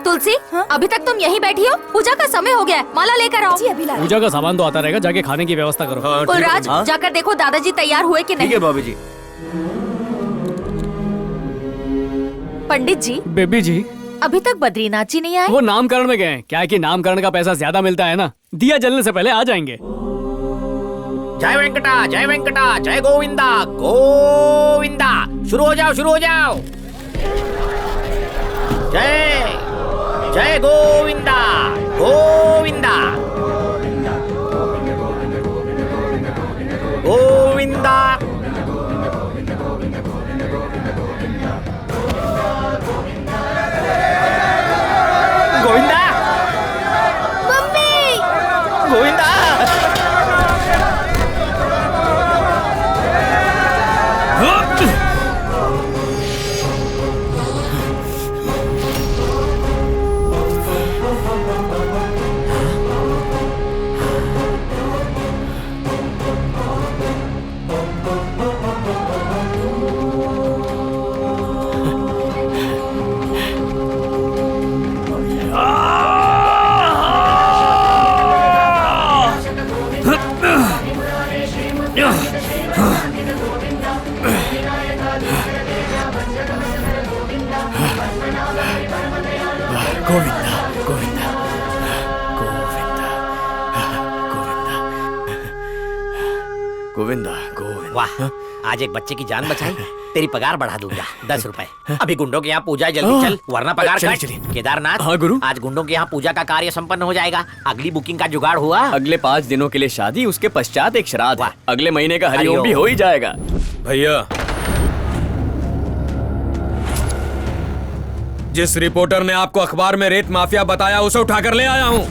तुलसी, अभी तक तुम यहीं बैठी हो? पूजा का समय हो गया है, माला लेकर आओ। जी अभी ला रही हूँ। पूजा का सामान तो आता रहेगा, जाके खाने की व्यवस्था करो। हाँ, ठीक है कुलराज, भाभी। जाकर देखो दादाजी तैयार हुए कि ठीक नहीं। है भाभी जी। पंडित जी, बेबी जी, अभी तक बद्रीनाथ जी नहीं आए। वो नामकरण में गए हैं। क्या है कि नामकरण का पैसा ज्यादा मिलता है ना, दिया जलने से पहले आ जाएंगे। जय वेंकटा, जय वेंकटा, जय गोविंदा गोविंदा। शुरू हो जाओ, शुरू हो जाओ। जय जय गोविंदा गोविंदा गोविंदा। गोविंदा, मम्मी, गोविंदा। गोविंदा गोविंदा गोविंदा गोविंदा गोविंदा गोविंदा। वाह, आज एक बच्चे की जान बचाई। तेरी पगार बढ़ा दूंगा 10 रुपए। अभी गुंडों के यहाँ पूजा, जल्दी चल वरना पगार चलिए, कट। चलिए। केदारनाथ, हाँ, गुरु। आज गुंडों के यहाँ पूजा का कार्य संपन्न हो जाएगा। अगली बुकिंग का जुगाड़ हुआ। अगले 5 दिनों के लिए शादी, उसके पश्चात एक श्राद्ध है। वाह। अगले महीने का हरिओम हरिओम। भी हो ही जाएगा। भैया, जिस रिपोर्टर ने आपको अखबार में रेत माफिया बताया उसे उठाकर ले आया हूँ।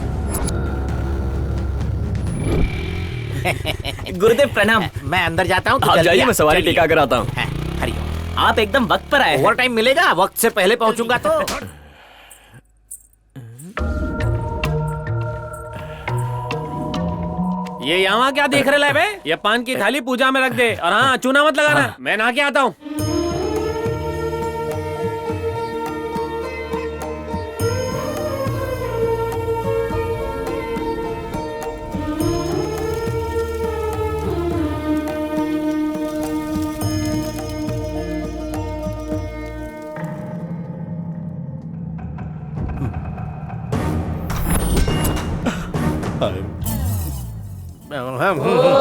गुरुदेव प्रणाम। मैं अंदर जाता हूँ। आप जाइए, मैं सवारी टिका कर आता हूँ। हरिओम। आप एकदम वक्त पर आए हैं। ओवर टाइम मिलेगा? वक्त से पहले पहुंचूंगा तो। ये यहाँ क्या देख रहे बे? ये पान की थाली पूजा में रख दे, और हाँ, चूना मत लगाना। मैं नहा के आता हूँ।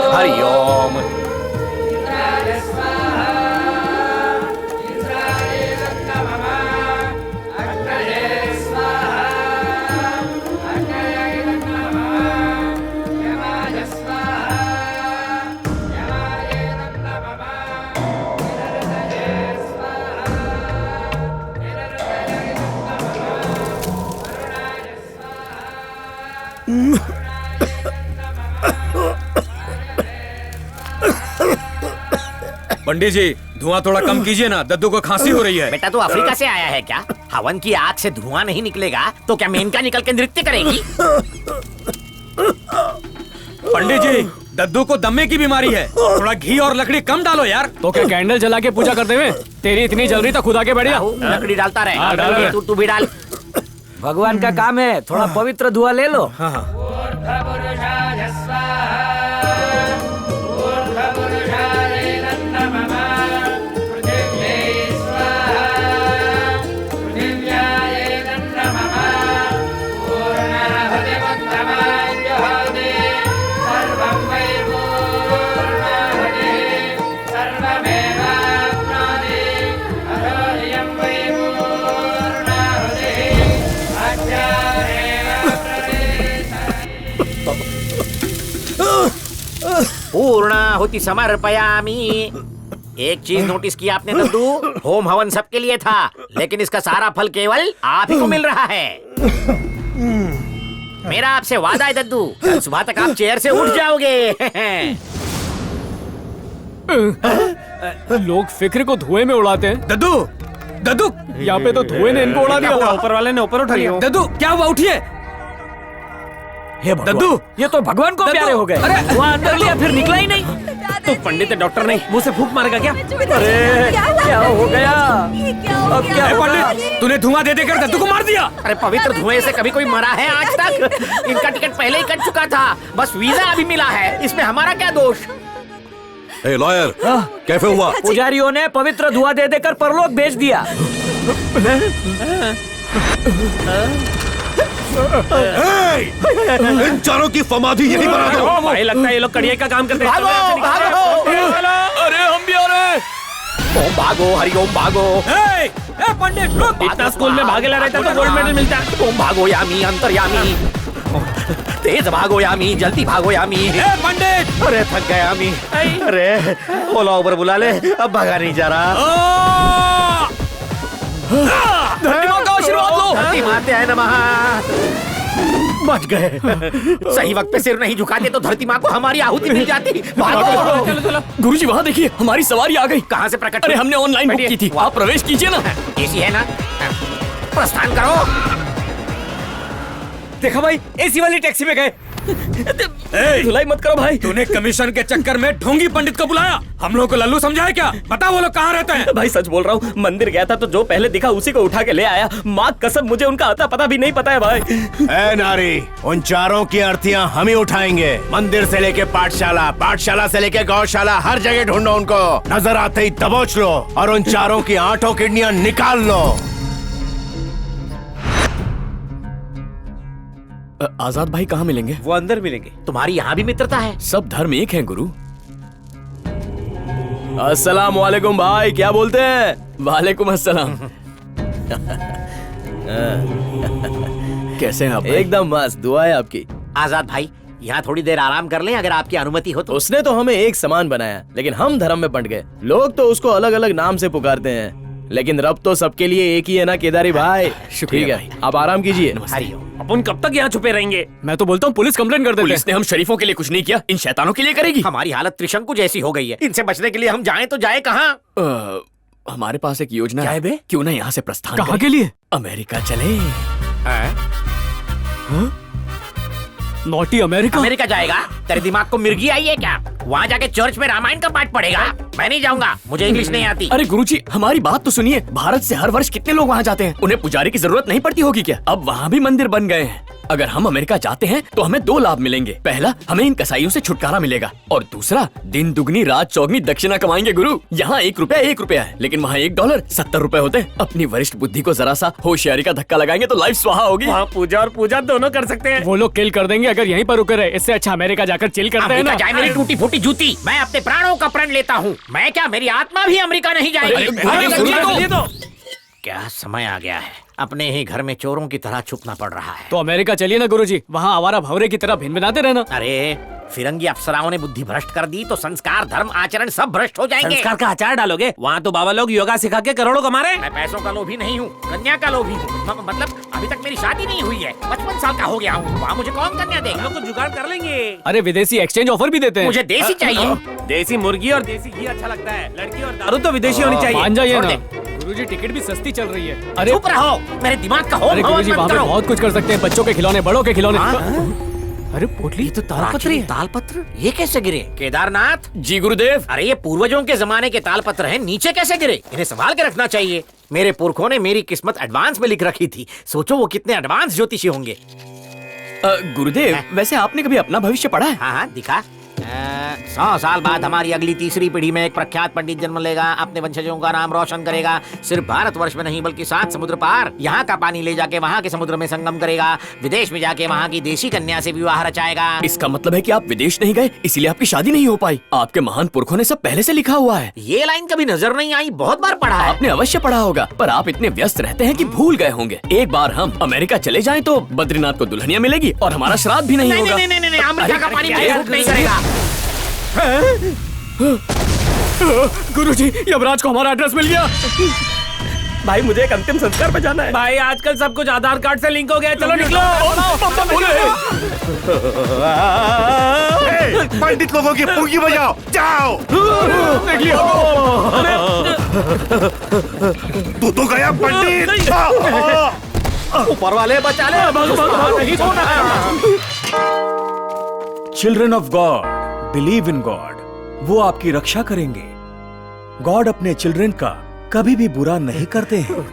हरिओम। पंडित जी, धुआं थोड़ा कम कीजिए ना, दद्दू को खांसी हो रही है। बेटा तू अफ्रीका से आया है क्या? हवन की आग से धुआं नहीं निकलेगा तो क्या मेनका निकल के नृत्य करेगी? पंडित जी, दद्दू को दमे की बीमारी है, थोड़ा घी और लकड़ी कम डालो यार। तो क्या कैंडल जला के पूजा करते हुए? तेरी इतनी जल रही तो खुदा के बढ़िया। लकड़ी डालता हाँ, डाल रहे। रहे। तू भी डाल। भगवान का काम है, थोड़ा पवित्र धुआं ले लो। हाँ हाँ। पूर्णाहुति समर्पयामि। एक चीज नोटिस किया आपने दद्दू? होम हवन सबके लिए था, लेकिन इसका सारा फल केवल आप ही को मिल रहा है। मेरा आपसे वादा है दद्दू, कल सुबह तक आप चेयर से उठ जाओगे। लोग फिक्र को धुएं में उड़ाते हैं। दद्दू, दद्दू, यहाँ पे तो धुएं ने इनको उड़ा दिया। ऊपर वाले ने ऊपर उठा लिया। दद्दू, क्या हुआ? उठिए। हे भगवान, दद्दू, ये तो भगवान को प्यारे हो गए। अरे! वहाँ अंदर लिया फिर निकला ही नहीं। तू पंडित है, डॉक्टर नहीं, मुंह से फूंक मारेगा क्या? अरे क्या हो गया? अब क्या होगा? पंडित, तूने धुआं दे देकर दद्दू को मार दिया। अरे पवित्र धुएं से कभी कोई मरा है आज तक? इनका टिकट पहले ही कट चुका था, बस वीजा अभी मिला है, इसमें हमारा क्या दोष? ए लॉयर, कैसे हुआ? पुजारियों ने पवित्र धुआं दे देकर परलोक भेज दिया। इन चारों की समाधि यही बना दो। भाई लगता है ये लोग कड़ियाई का काम करते हैं। भागो, भागो। अरे हम भी आ रहे हैं। ओम भागो, हरिओम भागो। ए पंडित रुक। इतना स्कूल में भागेला रहता तो गोल्ड मेडल मिलता। ओम भागो यामी, अंतर्यामी। तेज भागो यामी, जल्दी भागो यामी। ए पंडित, अरे थक गया यामी। अरे ओला उबर बुला ले, अब भागा नहीं जा रहा। धरती माँ का आशीर्वाद लो। धरती माते है नमः। बच गए। सही वक्त पे सिर नहीं झुकाते तो धरती माँ को हमारी आहुति मिल जाती। भागो। गुरुजी वहाँ देखिए, हमारी सवारी आ गई। कहाँ से प्रकट? अरे हमने ऑनलाइन बुक की थी, आप प्रवेश कीजिए ना। एसी है ना? प्रस्थान करो। देखा भाई, एसी वाली टैक्सी में गए। धुलाई मत करो भाई। तूने कमीशन के चक्कर में ढोंगी पंडित को बुलाया। हम लोग को लल्लू समझा है क्या? बता वो लोग कहाँ रहते हैं? भाई सच बोल रहा हूँ, मंदिर गया था तो जो पहले दिखा उसी को उठा के ले आया। माँ कसम मुझे उनका आता पता भी नहीं पता है भाई। ए नारी, उन चारों की अर्थियां हम ही उठाएंगे। मंदिर से लेके पाठशाला, पाठशाला से लेके गौशाला, हर जगह ढूंढो उनको। नजर आते ही दबोच लो और उन चारों की 8 किडनियां निकाल लो। आजाद भाई कहाँ मिलेंगे? वो अंदर मिलेंगे। तुम्हारी यहाँ भी मित्रता है? सब धर्म एक है गुरु। अस्सलाम वालेकुम भाई, क्या बोलते हैं? वालेकुम अस्सलाम। कैसे हैं आप? एकदम मस्त, दुआ है आपकी। आजाद भाई, यहाँ थोड़ी देर आराम कर लें अगर आपकी अनुमति हो तो। उसने तो हमें एक समान बनाया, लेकिन हम धर्म में बंट गए। लोग तो उसको अलग अलग नाम से पुकारते हैं, लेकिन रब तो सबके लिए एक ही है ना केदारी भाई। शुक्रिया ठीक है, आप आराम कीजिए। हरिओम। अपन कब तक यहाँ छुपे रहेंगे? मैं तो बोलता हूँ पुलिस कंप्लेंट कर देते हैं। पुलिस ने हम शरीफों के लिए कुछ नहीं किया, इन शैतानों के लिए करेगी। हमारी हालत त्रिशंकु जैसी हो गई है। इनसे बचने के लिए हम जाएं तो जाएं कहाँ? हमारे पास एक योजना क्या है है बे? क्यों ना यहाँ से प्रस्थान कहाँ करें? के लिए? अमेरिका चले। Naughty America? अमेरिका जाएगा? तेरे दिमाग को मिर्गी आई है क्या? वहाँ जाके चर्च में रामायण का पाठ पढ़ेगा? मैं नहीं जाऊंगा, मुझे इंग्लिश नहीं आती। अरे गुरुजी, हमारी बात तो सुनिए। भारत से हर वर्ष कितने लोग वहाँ जाते हैं? उन्हें पुजारी की जरूरत नहीं पड़ती होगी क्या? अब वहाँ भी मंदिर बन गए हैं। अगर हम अमेरिका जाते हैं तो हमें 2 लाभ मिलेंगे। पहला, हमें इन कसाईयों से छुटकारा मिलेगा, और दूसरा, दिन दुगनी रात चौगनी दक्षिणा कमाएंगे गुरु। यहाँ 1 रुपया 1 रुपया है, लेकिन वहाँ $1 70 रुपए होते हैं। अपनी वरिष्ठ बुद्धि को जरा सा होशियारी का धक्का लगाएंगे तो लाइफ स्वाहा होगी। वहाँ पूजा और पूजा दोनों कर सकते हैं। वो लोग किल कर देंगे अगर यहीं पर रुके रहे। इससे अच्छा अमेरिका जाकर चिल करते हैं अमेरिका ना। जाए मेरी टूटी फूटी जूती, मैं अपने प्राणों का प्रण लेता हूँ। मैं क्या, मेरी आत्मा भी अमेरिका नहीं जाएगी। क्या समय आ गया है, अपने ही घर में चोरों की तरह छुपना पड़ रहा है। तो अमेरिका चलिए ना गुरुजी, वहाँ आवारा भवरे की तरह भिनभिनाते रहना। अरे फिरंगी अप्सराओं ने बुद्धि भ्रष्ट कर दी तो संस्कार, धर्म, आचरण सब भ्रष्ट हो जाएंगे। संस्कार का अचार डालोगे? वहाँ तो बाबा लोग योगा सिखा के करोड़ों कमा रहे हैं। मैं पैसों का लोभी नहीं हूँ, कन्या का लोभी हूँ। मतलब अभी तक मेरी शादी नहीं हुई है, 55 साल का हो गया हूँ। वहाँ मुझे कौन कन्या देगा? लोग तो जुगाड़ कर लेंगे। अरे विदेशी एक्सचेंज ऑफर भी देते हैं। मुझे देसी चाहिए। देसी मुर्गी और देसी घी अच्छा लगता है। लड़की और दारू तो विदेशी होनी चाहिए। मान जाइए छोड़ ना दे। गुरुजी, टिकट भी सस्ती चल रही है। अरे चुप रहो, मेरे दिमाग का होम अरे हवन गुरुजी, मत वहाँ पे करो। बहुत कुछ कर सकते हैं। बच्चों के खिलौने, बड़ों के खिलौने। अरे पोटली तो तालपत्र है। तालपत्र ये कैसे गिरे? केदारनाथ जी गुरुदेव। अरे ये पूर्वजों के जमाने के तालपत्र हैं, नीचे कैसे गिरे? इन्हें संभाल के रखना चाहिए। मेरे पुरखों ने मेरी किस्मत एडवांस में लिख रखी थी। सोचो वो कितने एडवांस ज्योतिषी होंगे। गुरुदेव, वैसे आपने कभी अपना भविष्य पढ़ा है? हाँ हाँ, दिखा। 100 साल बाद हमारी अगली तीसरी पीढ़ी में एक प्रख्यात पंडित जन्म लेगा, अपने वंशजों का नाम रोशन करेगा। सिर्फ भारतवर्ष में नहीं बल्कि 7 समुद्र पार यहाँ का पानी ले जाके वहाँ के समुद्र में संगम करेगा। विदेश में जाके वहाँ की देशी कन्या से विवाह रचाएगा। इसका मतलब है कि आप विदेश नहीं गए, इसीलिए आपकी शादी नहीं हो पाई। आपके महान पुरखों ने सब पहले से लिखा हुआ है। ये लाइन कभी नजर नहीं आई, बहुत बार पढ़ा है। आपने अवश्य पढ़ा होगा, पर आप इतने व्यस्त रहते हैं कि भूल गए होंगे। एक बार हम अमेरिका चले जाएं तो बद्रीनाथ को दुल्हनिया मिलेगी और हमारा श्राद्ध भी नहीं नहीं होगा। नहीं नहीं नहीं, अमेरिका का पानी मुझे सूट नहीं करेगा। गुरुजी, यमराज को हमारा एड्रेस मिल गया। भाई मुझे एक अंतिम संस्कार पे जाना है। भाई आजकल सब कुछ आधार कार्ड से लिंक हो गया है। चलो निकलो। पंडित लोगों की पुंगी बजाओ, जाओ। तू तो गया पंडित। ऊपर वाले बचा ले। Children of God, believe in God. वो आपकी रक्षा करेंगे। गॉड अपने चिल्ड्रन का कभी भी बुरा नहीं करते हैं।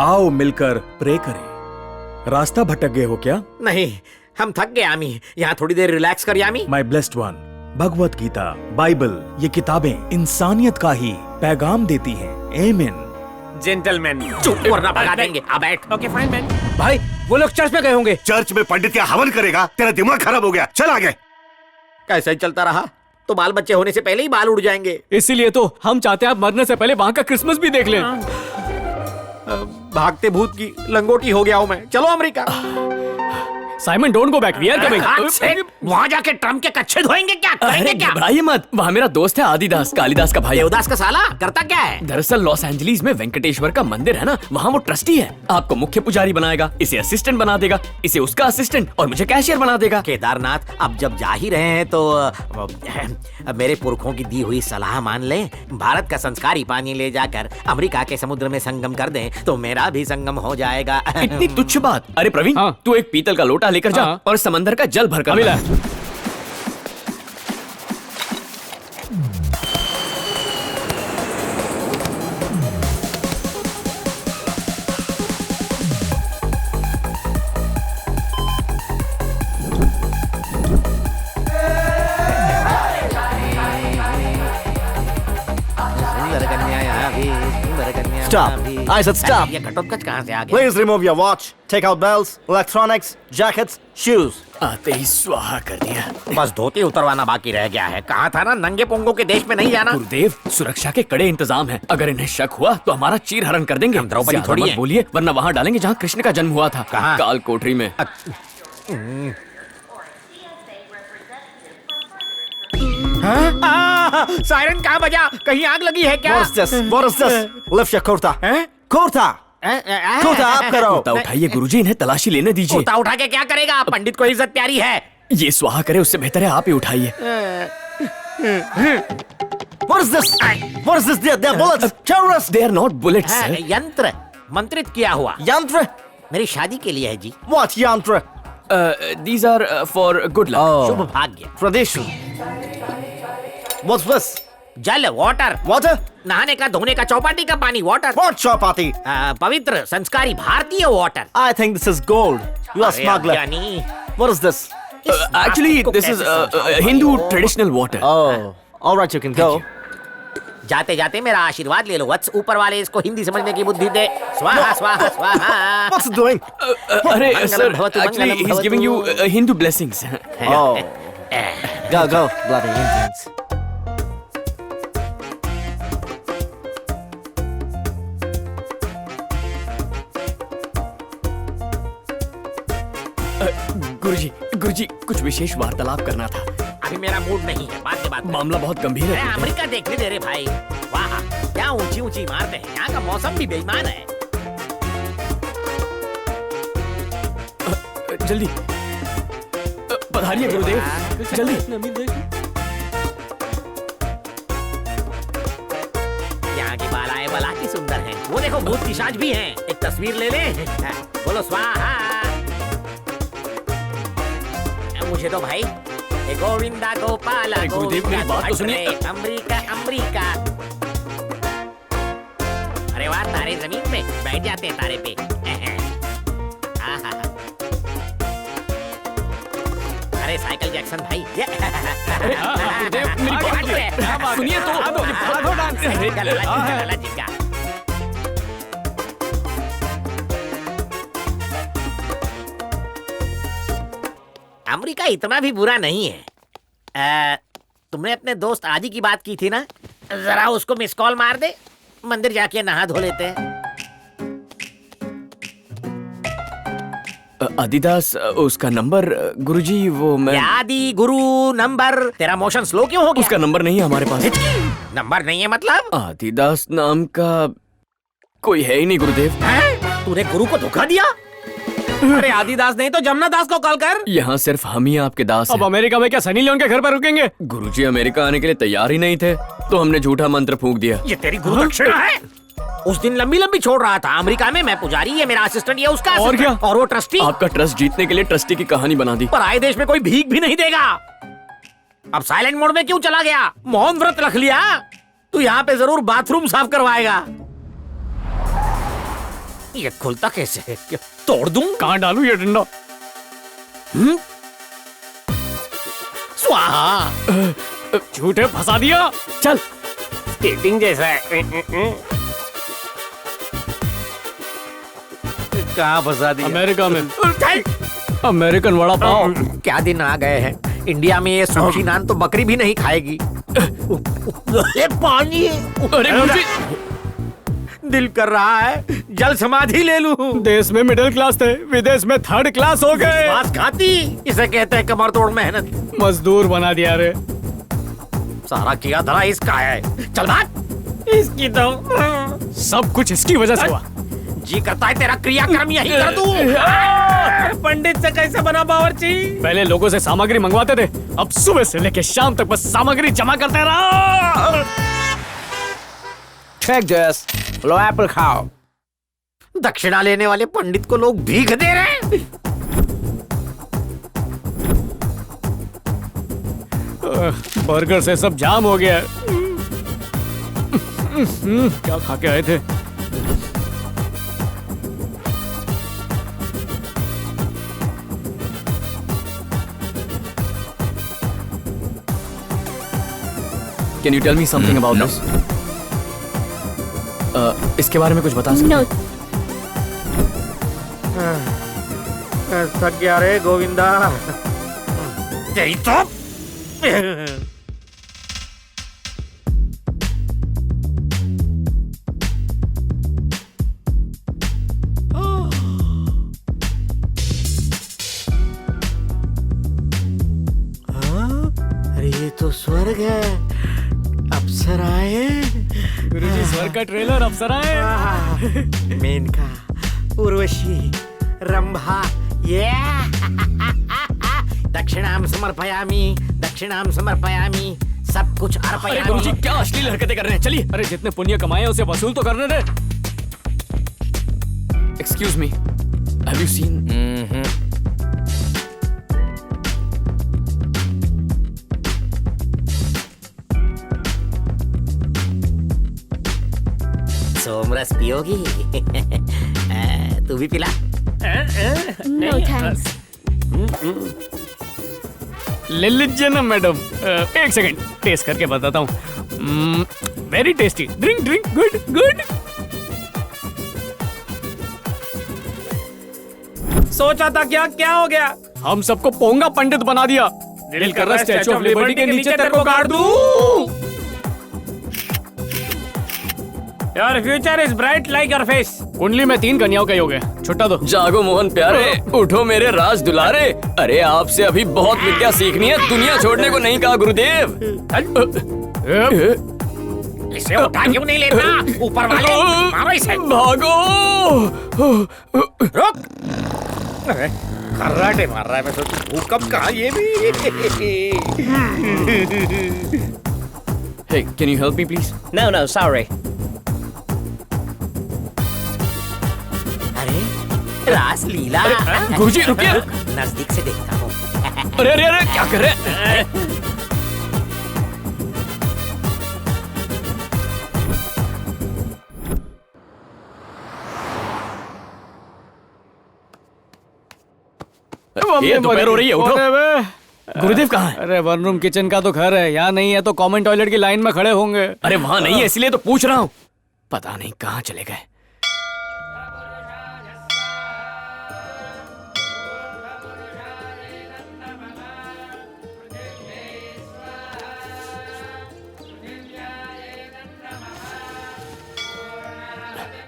आओ मिलकर प्रे करें। रास्ता भटक गए हो क्या? नहीं, हम थक गए यामी। यहाँ थोड़ी देर रिलैक्स कर Yami. My blessed one, Bhagavad Gita, Bible, ये किताबें इंसानियत का ही पैगाम देती हैं। आमीन। जेंटलमैन। चुप वरना भगा देंगे। अब बैठ। Okay fine man. भाई वो लोग चर्च में गए होंगे। चर्च में पंडित क्या हवन करेगा? तेरा दिमाग खराब हो गया। चल आगे। कैसे चलता रहा तो बाल बच्चे होने से पहले ही बाल उड़ जाएंगे। इसीलिए तो हम चाहते हैं आप मरने से पहले वहाँ का क्रिसमस भी देख लें। भागते भूत की लंगोटी हो गया हूँ मैं। चलो America. Simon don't go back, we are coming. वहाँ जाके ट्रम्प के कच्चे धोएंगे क्या? करेंगे क्या? घबराइए मत, वहाँ मेरा दोस्त है आदिदास, कालिदास का भाई। देवदास का साला करता क्या है? दरअसल लॉस एंजलिस में वेंकटेश्वर का मंदिर है ना, वहाँ वो ट्रस्टी है। आपको मुख्य पुजारी बनाएगा, इसे असिस्टेंट बना देगा, इसे उसका असिस्टेंट और मुझे कैशियर बना देगा। केदारनाथ अब जब जा ही रहे हैं तो मेरे पुरखों की दी हुई सलाह मान लें। भारत का संस्कारी पानी ले जाकर अमेरिका के समुद्र में संगम कर दें तो मेरा भी संगम हो जाएगा। इतनी तुच्छ बात। अरे प्रवीण, तू एक पीतल का लोटा लेकर जा और समंदर का जल भरकर मिला। Stop. I said stop. ये घटोत्कच कहाँ से आ गया? Please remove your watch. Take out belts, electronics, jackets, shoes. आते ही स्वाहा कर दिया। बस धोती उतरवाना बाकी रह गया है। कहा था ना नंगे पोंगों के देश में नहीं जाना। गुरुदेव, सुरक्षा के कड़े इंतजाम हैं। अगर इन्हें शक हुआ तो हमारा चीर हरण कर देंगे। हम द्रौपदी ज्यादा थोड़ी मत हैं। बोलिए, वरना वहाँ डालेंगे जहाँ कृष्ण का जन्म हुआ था। कहाँ? काल कोठरी में। सायरन कहाँ बजा? कहीं आग लगी है क्या? What is this? What is this? Lift your kurta. Kurta. Kurta up करो. कुर्ता उठाइए गुरुजी, इन्हें तलाशी लेने दीजिए। कुर्ता उठा के क्या करेगा? पंडित को इज्जत प्यारी है। ये स्वाहा करे उससे बेहतर है आप ही उठाइए। What is this? What is this? They're bullets. Terrorists. They are not bullets, sir. यंत्र मंत्रित किया हुआ। Yantra. मेरी शादी के लिए है जी। What yantra? These are for good luck. शुभ भाग्य। Tradition. What's this? जल वाटर। Water? नहाने का, धोने का, चौपाटी का पानी वाटर। What chapati? पवित्र संस्कारी भारतीय water. I think this is gold. You are smuggler. यानी What is this? Actually, this is Hindu traditional water. Oh. All right, you can go. जाते जाते मेरा आशीर्वाद ले लो वत्स। ऊपर वाले इसको हिंदी समझने की बुद्धि दे। स्वाहा स्वाहा स्वाहा। What's it doing? अरे मंगलम sir, भवतु, actually Mangalam he's giving you Hindu blessings. Oh. Go, bloody Indians. गुरुजी, कुछ विशेष वार्तालाप करना था। अभी मेरा मूड नहीं है। बात के बात में। मामला बहुत गंभीर है। अरे अमेरिका देखने दे रे भाई। वाह क्या ऊंची ऊंची इमारतें हैं। यहाँ का मौसम भी बेईमान है। जल्दी पधारिए गुरुदेव, जल्दी। यहाँ की बालाएं बला की सुंदर हैं। वो देखो भूत पिशाच भी हैं। एक तस्वीर ले ले। बोलो स्वाहा। मुझे तो भाई ए गोविंदा गोपाला गुरुदेव, मेरी बात तो सुनिए। America America. अरे वाह, तारे जमीन पे बैठ जाते हैं तारे पे। आहा। अरे साइकिल जैक्सन भाई। गुरुदेव, मेरी बात सुनिए तो। लाला जी का। अमेरिका इतना भी बुरा नहीं है। तुमने अपने दोस्त आदि की बात की थी ना, जरा उसको मिस कॉल मार दे। मंदिर जाके नहा धो लेते हैं। आदिदास, उसका नंबर गुरुजी वो मैं। आदि गुरु नंबर। तेरा मोशन स्लो क्यों हो गया? उसका नंबर नहीं है हमारे पास। नंबर नहीं है मतलब? आदिदास नाम का कोई है ही नहीं गुरुदेव। तूने गुरु को धोखा दिया? अरे आदिदास नहीं तो जमुना दास को कॉल कर। यहाँ सिर्फ हम ही आपके दास हैं। अब अमेरिका में क्या सनी लियोन के घर पर रुकेंगे? गुरुजी अमेरिका आने के लिए तैयार ही नहीं थे, तो हमने झूठा मंत्र फूंक दिया। ये तेरी गुरु दक्षिणा है। उस दिन लंबी लंबी छोड़ रहा था। अमेरिका में मैं पुजारी, ये मेरा असिस्टेंट, ये उसका और क्या? और वो ट्रस्टी। आपका ट्रस्ट जीतने के लिए ट्रस्टी की कहानी बना दी। पर आए देश में कोई भीख भी नहीं देगा। अब साइलेंट मोड में क्यों चला गया? मौन व्रत रख लिया? तू यहाँ पे जरूर बाथरूम साफ करवाएगा। ये खुलता कैसे है? क्या तोड़ दूं? कहाँ डालूं ये डंडा? स्वाहा। झूठे फंसा दिया। चल स्केटिंग जैसा है। कहाँ फंसा दिया? अमेरिका में अमेरिकन वड़ा पाव। क्या दिन आ गए हैं। इंडिया में ये सुशी नान तो बकरी भी नहीं खाएगी। ये पानी। अरे गुरुजी, दिल कर रहा है जल समाधि ले लूं। देश में मिडिल क्लास थे, विदेश में थर्ड क्लास हो गए। बात खाती इसे कहते हैं कमर तोड़ मेहनत। मजदूर बना दिया रे। सारा किया धरा इसका है। चल भाग। इसकी तो सब कुछ इसकी वजह से हुआ। जी करता है तेरा क्रियाक्रम यही कर दूं। पंडित से कैसे बना बावर्ची? पहले लोगों से सामग्री मंगवाते थे, अब सुबह से लेकर शाम तक बस सामग्री जमा करते रहो। Take this. लो एप्पल खाओ। दक्षिणा लेने वाले पंडित को लोग भीख दे रहे हैं। बर्गर से सब जाम हो गया। क्या खा के आए थे? Can you tell me something about this? इसके बारे में कुछ बता सकते हो? थक गया रे गोविंदा। तेरी तो अरे ये तो स्वर्ग है। अप्सराएं। गुरुजी, स्वर्ग का ट्रेलर अप्सराएं। मेनका, उर्वशी, रंभा, ये दक्षिणाम समर्पयामि, दक्षिणाम समर्पयामि, सब कुछ अर्पयामि। गुरुजी, क्या अश्लील हरकतें कर रहे हैं? चलिए। अरे जितने पुण्य कमाए उसे वसूल तो करने दे। Excuse me, have you seen? सोमरस पियोगी? तू भी पिला। No thanks. ले लीजिए ना मैडम। एक सेकंड, टेस्ट करके बताता हूँ। Very tasty. Drink drink, good good. सोचा था क्या क्या हो गया? हम सबको पोंगा पंडित बना दिया। दिल कर रहा है स्टैचू ऑफ लिबर्टी के नीचे तेरे को गाड़ दूं। Your future is bright like your face. कुंडली में 3 कन्याओं का योग है। छुट्टा दो। जागो मोहन प्यारे, उठो मेरे राज दुलारे। अरे आपसे अभी बहुत विद्या सीखनी है, दुनिया छोड़ने को नहीं कहा गुरुदेव। इसे उठा क्यों नहीं लेता? ऊपर वाले मारो इसे। भागो। रुक। अरे खर्राटे मार रहा है। मैं सोचूं भूकंप कहाँ? ये भी। Hey, can you help me please? No, no, sorry. अरे रास लीला। गुरुजी रुकिए। नजदीक से देखता हूँ। अरे अरे अरे, क्या कर रहे हैं? ये दोपहर हो रही है, उठो। गुरुदेव कहाँ है? अरे वन रूम किचन का तो घर है, यहाँ नहीं है तो कॉमन टॉयलेट की लाइन में खड़े होंगे। अरे वहाँ नहीं है इसलिए तो पूछ रहा हूँ। पता नहीं कहाँ चले गए।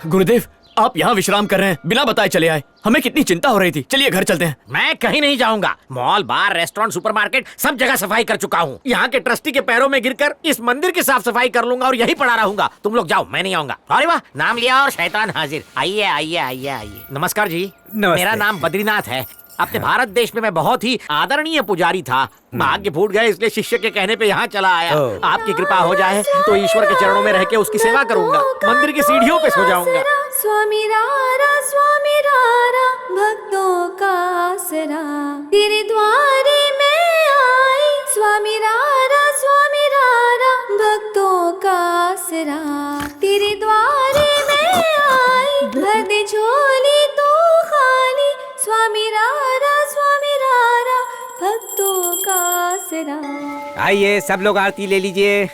गुरुदेव, आप यहाँ विश्राम कर रहे हैं, बिना बताए चले आए। हमें कितनी चिंता हो रही थी। चलिए घर चलते हैं। मैं कहीं नहीं जाऊंगा। मॉल, बार, रेस्टोरेंट, सुपरमार्केट सब जगह सफाई कर चुका हूँ। यहाँ के ट्रस्टी के पैरों में गिरकर इस मंदिर की साफ सफाई कर लूंगा और यहीं पड़ा रहूंगा। तुम लोग जाओ, मैं नहीं आऊंगा। अरे वाह, नाम लिया और शैतान हाजिर। आइए आइए आइए आइए। नमस्कार जी। मेरा नाम बद्रीनाथ है। अपने भारत देश में मैं बहुत ही आदरणीय पुजारी था। भाग्य फूट गए इसलिए शिष्य के कहने पे यहाँ चला आया। आपकी कृपा हो जाए तो ईश्वर के चरणों में रह के उसकी सेवा करूंगा। मंदिर की सीढ़ियों पे सो जाऊंगा। स्वामी रारा भक्तों का आसरा, तेरे द्वारे मैं आई। स्वामी रारा जरा। आइए सब लोग आरती ले लीजिए।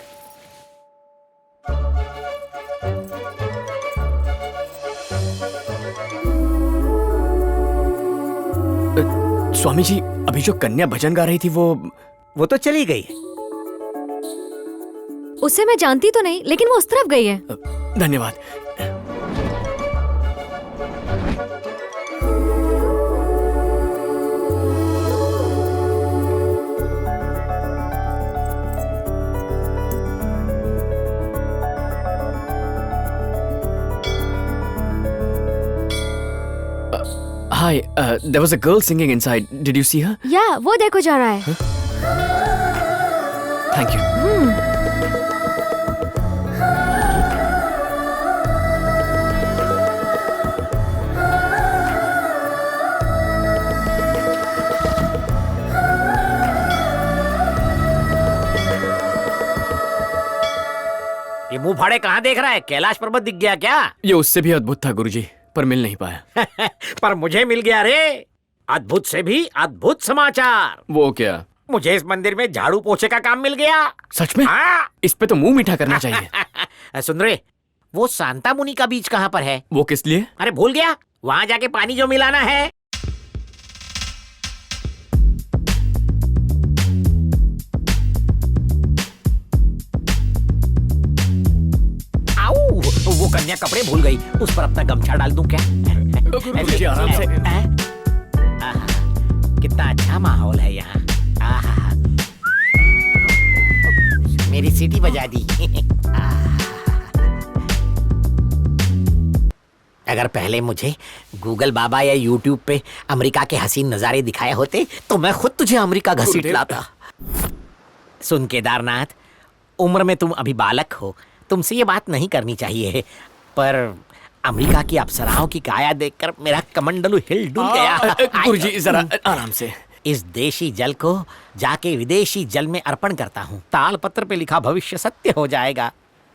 स्वामी जी, अभी जो कन्या भजन गा रही थी वो तो चली गई। उसे मैं जानती तो नहीं, लेकिन वो उस तरफ गई है। धन्यवाद। Hi, there was a girl singing inside. Did you see her? या वो देखो जा रहा है। Thank you. ये मुंह फाड़े कहाँ देख रहा है? कैलाश पर्वत दिख गया क्या? ये उससे भी अद्भुत था गुरुजी, पर मिल नहीं पाया। पर मुझे मिल गया रे। अद्भुत से भी अद्भुत समाचार। वो क्या? मुझे इस मंदिर में झाड़ू पोछे का काम मिल गया। सच में? हाँ। इस पे तो मुंह मीठा करना चाहिए। सुन रहे, वो सांता मुनि का बीज कहाँ पर है? वो किस लिए? अरे भूल गया, वहाँ जाके पानी जो मिलाना है। आओ, वो कन्या कपड़े भूल गई, उस पर अपना गमछा डाल दूं क्या? गुरुजी आराम से। आहा, कितना अच्छा माहौल है यहाँ। आहा, मेरी सीटी बजा दी। अगर पहले मुझे गूगल बाबा या यूट्यूब पे अमेरिका के हसीन नजारे दिखाए होते तो मैं खुद तुझे अमेरिका घसीट लाता। सुन केदारनाथ, उम्र में तुम अभी बालक हो, तुमसे ये बात नहीं करनी चाहिए, पर अमेरिका की अप्सराओं की काया देखकर मेरा कमंडलू हिल डुल गया। गुरुजी जरा आराम से। इस देशी जल को जाके विदेशी जल में अर्पण करता हूँ। तालपत्र पे लिखा भविष्य सत्य हो जाएगा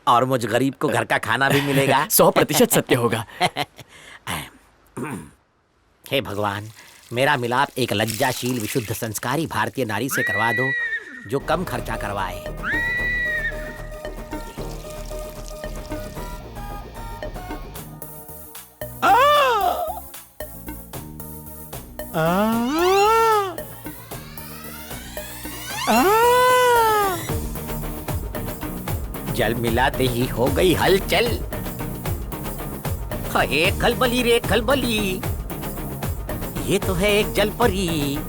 और मुझ गरीब को घर का खाना भी मिलेगा। 100% सत्य होगा। हे भगवान, मेरा मिलाप एक लज्जाशील विशुद्ध संस्कारी भारतीय नारी से करवा दो जो कम खर्चा करवाए। जल मिलाते ही हो गई हलचल। हे खलबली रे खलबली, ये तो है एक जल परी।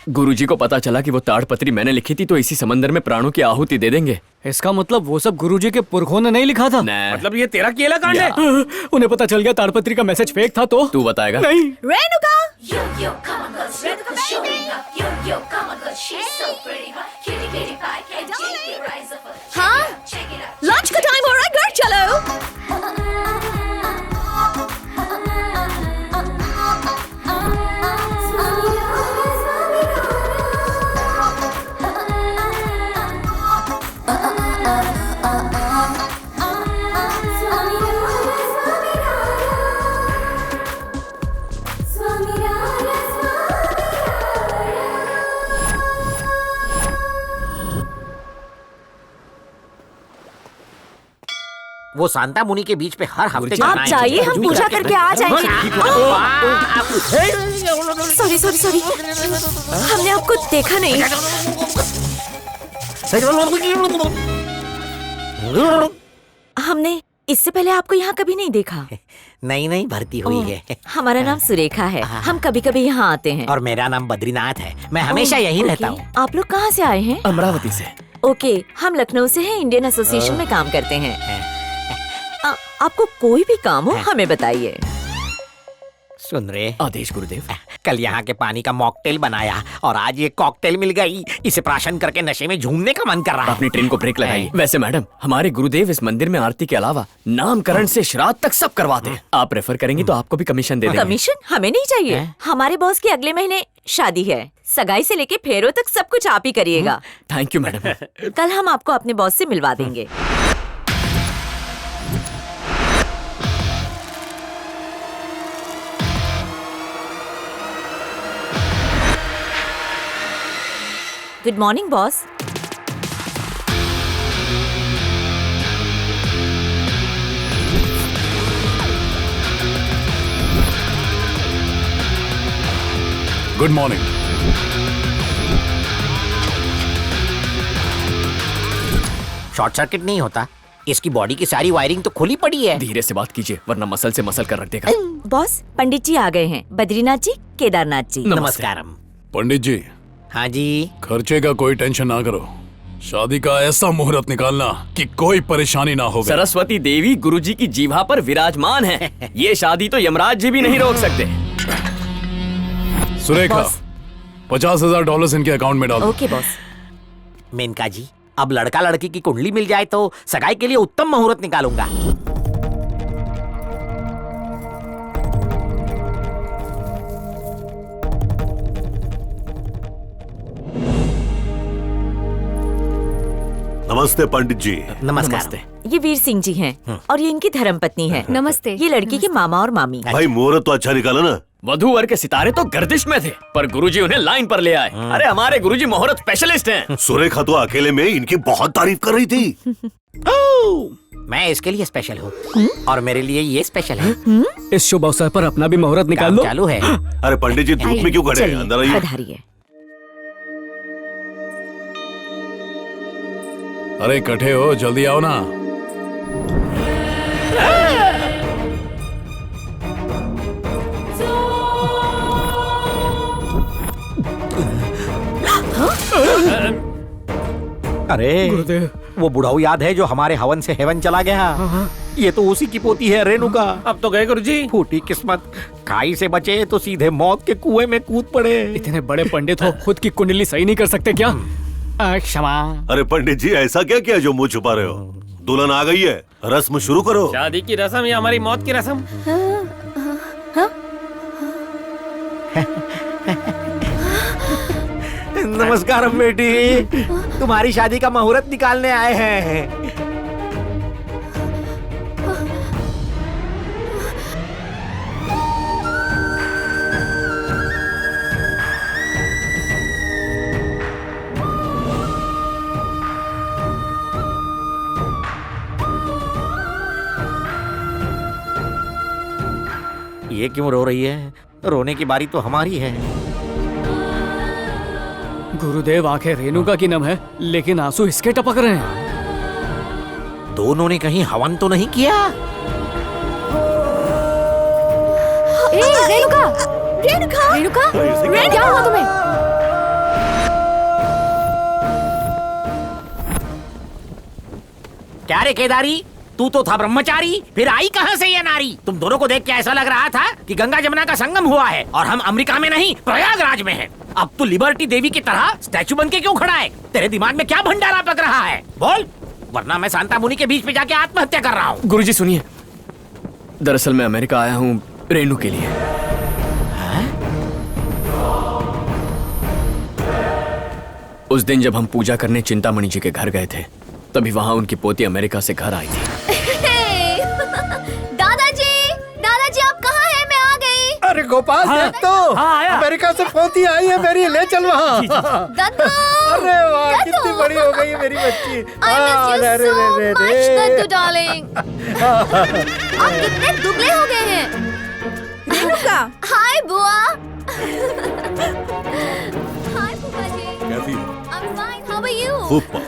गुरुजी को पता चला कि वो ताड़पत्री मैंने लिखी थी, तो इसी समंदर में प्राणों की आहुति दे देंगे। इसका मतलब वो सब गुरुजी के पुरखों ने नहीं लिखा था? मतलब ये तेरा केला कांड है? उन्हें पता चल गया ताड़पत्री का मैसेज फेक था तो? तू बताएगा? नहीं। रेणुका, हाँ, लंच का टाइम हो रहा है, घर चलो। वो सांता मुनि के बीच पे हर हफ्ते आप जाइए, हम पूजा करके आ जाएंगे। सॉरी सॉरी सॉरी, हमने आपको देखा नहीं। हमने इससे पहले आपको यहाँ कभी नहीं देखा। नई नई भर्ती हुई है। हमारा नाम सुरेखा है, हम कभी कभी यहाँ आते हैं। और मेरा नाम बद्रीनाथ है, मैं हमेशा यहीं रहता हूँ। आप लोग कहाँ से आए हैं? अमरावती से। ओके, हम लखनऊ से हैं, इंडियन एसोसिएशन में काम करते हैं। आपको कोई भी काम हो हमें बताइए। सुन रे, आदेश गुरुदेव। कल यहाँ के पानी का मॉकटेल बनाया और आज ये कॉकटेल मिल गई। इसे प्राशन करके नशे में झूमने का मन कर रहा है। अपनी ट्रेन को ब्रेक लगाइए। वैसे मैडम, हमारे गुरुदेव इस मंदिर में आरती के अलावा नामकरण से श्राद्ध तक सब करवाते हैं। आप रेफर करेंगी तो आपको भी कमीशन दे देंगे। कमीशन हमें नहीं चाहिए। हमारे बॉस की अगले महीने शादी है, सगाई से लेके फेरों तक सब कुछ आप ही करिएगा। Thank you madam. कल हम आपको अपने बॉस से मिलवा देंगे। Good morning boss. Good morning. Short circuit नहीं होता, इसकी बॉडी की सारी वायरिंग तो खुली पड़ी है। धीरे से बात कीजिए वरना मसल से मसल कर रख देगा। बॉस, पंडित जी आ गए हैं। बद्रीनाथ जी, केदारनाथ जी। नमस्कारम। पंडित जी, हाँ जी। खर्चे का कोई टेंशन ना करो। शादी का ऐसा मुहूर्त निकालना कि कोई परेशानी ना हो। सरस्वती देवी गुरुजी की जीभा पर विराजमान है। ये शादी तो यमराज जी भी नहीं रोक सकते। सुरेखा, $50,000 इनके अकाउंट में डाल दो। Okay boss. मेनका जी, अब लड़का लड़की की कुंडली मिल जाए तो सगाई के लिए उत्तम मुहूर्त निकालूंगा। नमस्ते पंडित जी। नमस्कार। ये वीर सिंह जी हैं और ये इनकी धर्मपत्नी है। नमस्ते। ये लड़की के मामा और मामी। भाई मुहूर्त तो अच्छा निकाला ना। वधू वर के सितारे तो गर्दिश में थे, पर गुरुजी उन्हें लाइन पर ले आए। अरे हमारे गुरुजी मुहूर्त स्पेशलिस्ट हैं। सुरेखा तो अकेले में इनकी बहुत तारीफ कर रही थी। मैं इसके लिए स्पेशल हूँ और मेरे लिए ये स्पेशल है। इस शुभ अवसर पर अपना भी मुहूर्त निकाल लो। चालू है। अरे पंडित जी धूप में क्यों खड़े हैं? अंदर आइए। पधारिए। अरे इकट्ठे हो, जल्दी आओ ना। अरे गुरुदेव, वो बुढ़ाऊ याद है जो हमारे हवन से हेवन चला गया? ये तो उसी की पोती है रेणुका। अब तो गए गुरुजी। फूटी किस्मत, खाई से बचे तो सीधे मौत के कुएं में कूद पड़े। इतने बड़े पंडित हो, खुद की कुंडली सही नहीं कर सकते क्या? क्षमा। अरे पंडित जी ऐसा क्या किया जो मुंह छुपा रहे हो? दुल्हन आ गई है, रस्म शुरू करो। शादी की रस्म या हमारी मौत की रस्म? नमस्कार बेटी, तुम्हारी शादी का मुहूर्त निकालने आए हैं। ये क्यों रो रही है? रोने की बारी तो हमारी है। गुरुदेव, आंखें रेणुका की नम है, लेकिन आंसू इसके टपक रहे हैं। दोनों ने कहीं हवन तो नहीं किया? रेणुका, रेणुका, रेणुका, क्या हुआ तुम्हें? क्या रे केदारी, तू तो था ब्रह्मचारी, फिर आई कहां से ये नारी? तुम दोनों को देख के ऐसा लग रहा था कि गंगा जमुना का संगम हुआ है और हम अमेरिका में नहीं प्रयागराज में हैं। अब तू लिबर्टी देवी की तरह स्टैचू बन के क्यों खड़ा है? तेरे दिमाग में क्या भंडारा पक रहा है? बोल, वरना मैं सांता मुनि के बीच में जाके आत्महत्या कर रहा हूँ। गुरुजी सुनिए, दरअसल मैं अमेरिका आया हूँ रेणु के लिए। उस दिन जब हम पूजा करने चिंतामणि जी के घर गए थे, तभी वहाँ उनकी पोती अमेरिका से घर आई थी। दादाजी आप कहाँ हैं? मैं आ गई। अरे गोपाल, देख तो अमेरिका से पोती आई है मेरी, ले चल वहाँ। दद्दू, अरे वाह, कितनी बड़ी हो गई है मेरी बच्ची। दद्दू डार्लिंग, आप कितने दुबले हो गए हैं। रेणुका, हाय बुआ। हाय फूफा जी। कैसी हो? I'm fine, how are you? फूफा।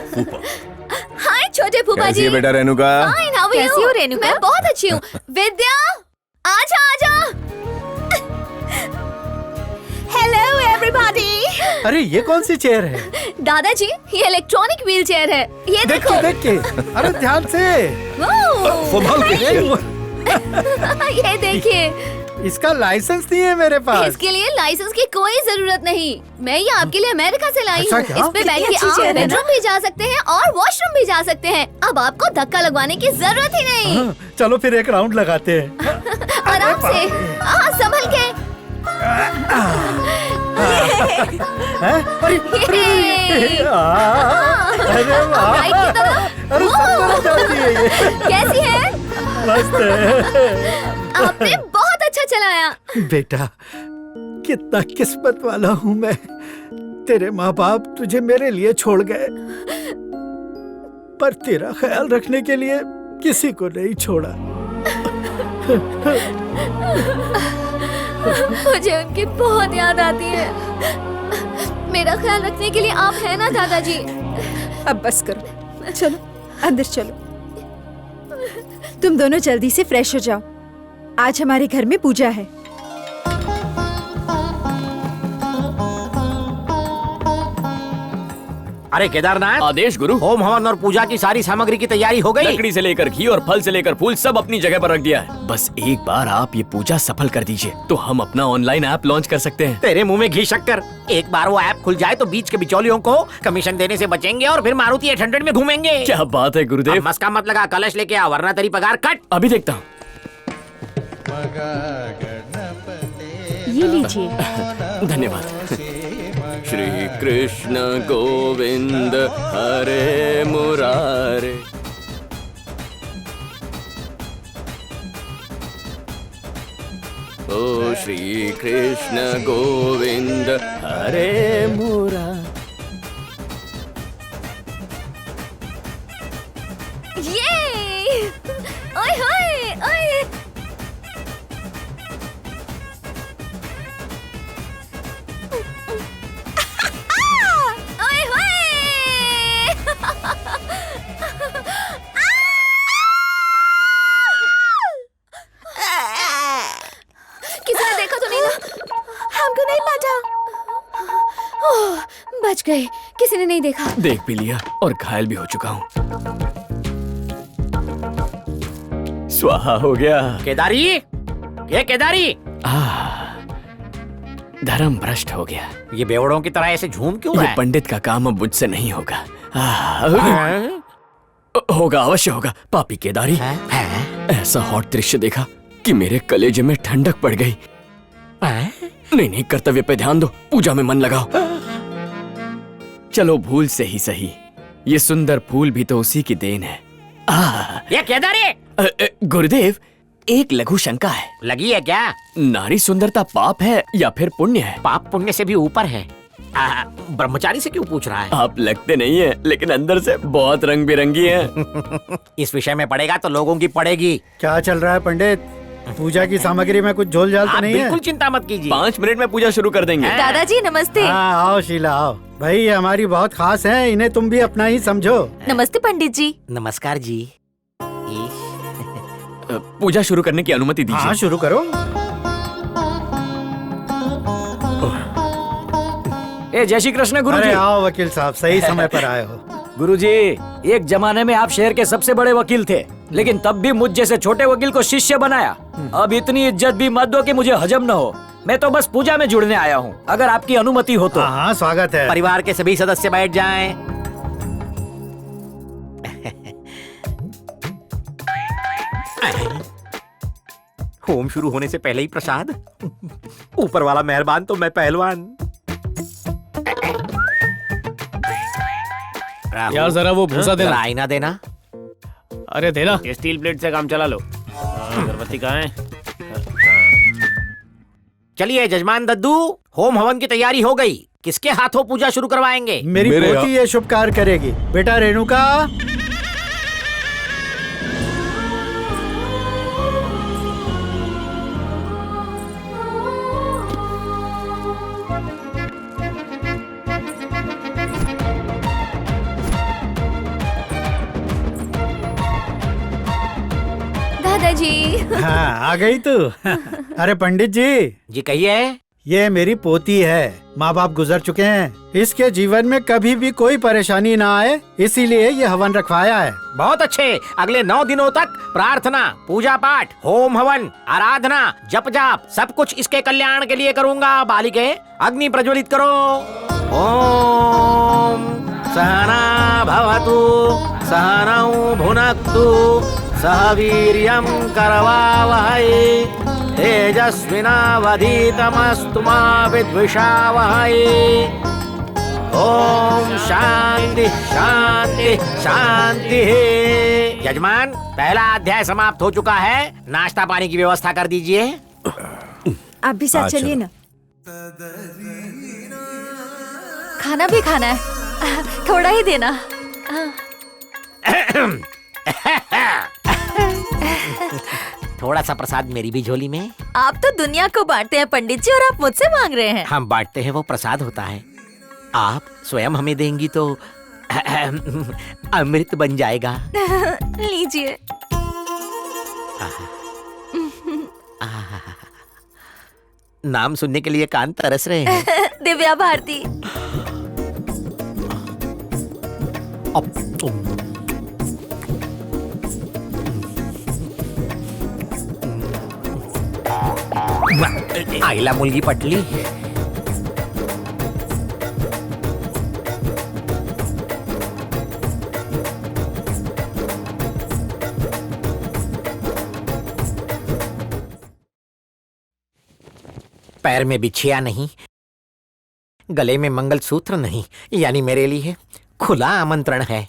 हाय छोटे फूफा जी। बेटा Renuka? Fine, how are you? कैसी हो रेणुका? मैं बहुत अच्छी हूँ। विद्या, आजा आजा। Hello everybody। अरे ये कौन सी चेयर है? दादाजी, ये इलेक्ट्रॉनिक व्हील चेयर है। ये देखो। देख के। अरे ध्यान से। संभाल के। ये देखिए। इसका लाइसेंस नहीं है मेरे पास। इसके लिए लाइसेंस की कोई जरूरत नहीं। मैं ये आपके लिए अमेरिका से लाई हूँ। क्या? इस पे बैठ के आप बेडरूम भी जा सकते हैं और वॉशरूम भी जा सकते हैं। अब आपको धक्का लगवाने की जरूरत ही नहीं। चलो फिर एक राउंड लगाते हैं। आराम से, संभल के। अरे वाह, अरे सब जाती है ये। कैसी है? मस्त है। आपने बहुत अच्छा चलाया। बेटा, कितना किस्मत वाला हूँ मैं। तेरे माँ बाप तुझे मेरे लिए छोड़ गए, पर तेरा ख्याल रखने के लिए किसी को नहीं छोड़ा। मुझे उनकी बहुत याद आती है। मेरा ख्याल रखने के लिए आप हैं ना दादाजी? अब बस करो, चलो अंदर चलो। तुम दोनों जल्दी से फ्रेश हो जाओ, आज हमारे घर में पूजा है। अरे केदारनाथ, आदेश गुरु। होम हवन और पूजा की सारी सामग्री की तैयारी हो गई। लकड़ी से लेकर घी और फल से लेकर फूल सब अपनी जगह पर रख दिया है। बस एक बार आप ये पूजा सफल कर दीजिए तो हम अपना ऑनलाइन ऐप लॉन्च कर सकते हैं। तेरे मुंह में घी शक्कर। एक बार वो ऐप खुल जाए तो बीच के बिचौलियों को कमीशन देने से बचेंगे और फिर मारुति 800 में घूमेंगे। क्या बात है गुरुदेव। मस्का मत लगा, कलश लेके आ वरना तेरी पगार कट। अभी देखता हूँ। ये लीजिए। धन्यवाद। श्री कृष्ण गोविंद हरे मुरारे। ओ श्री कृष्ण गोविंद हरे मुरारे। ये ओए होए ओए। ओए होए। किसी ने देखा तो नहीं ना? हमको नहीं पता। ओह, बच गए, किसी ने नहीं देखा। देख भी लिया और घायल भी हो चुका हूँ। स्वाहा हो गया। केदारी, ये केदारी। धर्म भ्रष्ट हो गया। ये बेवड़ों की तरह ऐसे झूम क्यों रहा ये है? पंडित का काम अब मुझसे नहीं होगा। होगा, अवश्य होगा। पापी केदारी, ऐसा हॉट दृश्य देखा कि मेरे कलेजे में ठंडक पड़ गई। नहीं नहीं, कर्तव्य पे ध्यान दो, पूजा में मन लगाओ। चलो भूल से ही सही, ये सुंदर फूल भी तो उसी की देन है। ये केदारी। गुरुदेव, एक लघु शंका है। लगी है क्या? नारी सुंदरता पाप है या फिर पुण्य है? पाप पुण्य से भी ऊपर है। ब्रह्मचारी से क्यों पूछ रहा है? आप लगते नहीं है, लेकिन अंदर से बहुत रंग बिरंगी हैं। इस विषय में पढ़ेगा तो लोगों की पड़ेगी। क्या चल रहा है पंडित? पूजा की सामग्री में कुछ झोल झाल तो नहीं है? बिल्कुल चिंता मत कीजिए, 5 मिनट में पूजा शुरू कर देंगे। दादाजी नमस्ते। हाँ, आओ शीला आओ। भाई ये हमारी बहुत खास है, इन्हें तुम भी अपना ही समझो। नमस्ते पंडित जी। नमस्कार जी। पूजा शुरू करने की अनुमति दीजिए। हाँ, शुरू करो। जय श्री कृष्ण गुरुजी। अरे आओ वकील साहब, सही समय पर आए हो। गुरुजी, एक जमाने में आप शहर के सबसे बड़े वकील थे, लेकिन तब भी मुझ जैसे छोटे वकील को शिष्य बनाया। अब इतनी इज्जत भी मत दो कि मुझे हजम न हो। मैं तो बस पूजा में जुड़ने आया हूँ, अगर आपकी अनुमति हो तो। हाँ, स्वागत है। परिवार के सभी सदस्य बैठ जाएं। होम शुरू होने से पहले ही प्रसाद। ऊपर वाला मेहरबान तो मैं पहलवान। यार जरा वो भूसा देना। आईना देना। अरे देना। ये स्टील प्लेट से काम चला लो। अगरबत्ती कहाँ है? चलिए जजमान दद्दू, होम हवन की तैयारी हो गई। किसके हाथों पूजा शुरू करवाएंगे? मेरी पोती ये शुभ कार्य करेगी। बेटा रेणुका। दादाजी। हाँ, आ गई तू। अरे पंडित जी कहिए। ये मेरी पोती है, माँ बाप गुजर चुके हैं, इसके जीवन में कभी भी कोई परेशानी ना आए, इसीलिए ये हवन रखवाया है। बहुत अच्छे। अगले 9 दिनों तक प्रार्थना, पूजा पाठ, होम हवन, आराधना, जप जाप सब कुछ इसके कल्याण के लिए करूँगा। बालिके अग्नि प्रज्वलित करो। ओम सहना भवतु सहनौ भुनक्तु सह वीर्यं करवावहै तेजस्विनावधीतमस्तु मा विद्विषावहै। ओम शांति शांति शांति। यजमान, पहला अध्याय समाप्त हो चुका है, नाश्ता पानी की व्यवस्था कर दीजिए। आप भी साथ चलिए ना। खाना भी खाना है, थोड़ा ही देना। थोड़ा सा प्रसाद मेरी भी झोली में। आप तो दुनिया को बांटते हैं पंडित जी, और आप मुझसे मांग रहे हैं। हम बांटते हैं, वो प्रसाद होता है। आप स्वयं हमें देंगी तो अमृत बन जाएगा। लीजिए। नाम सुनने के लिए कान तरस रहे हैं। दिव्या भारती। आईला मुलगी पटली। पैर में बिछिया नहीं, गले में मंगलसूत्र नहीं, यानी मेरे लिए खुला आमंत्रण है।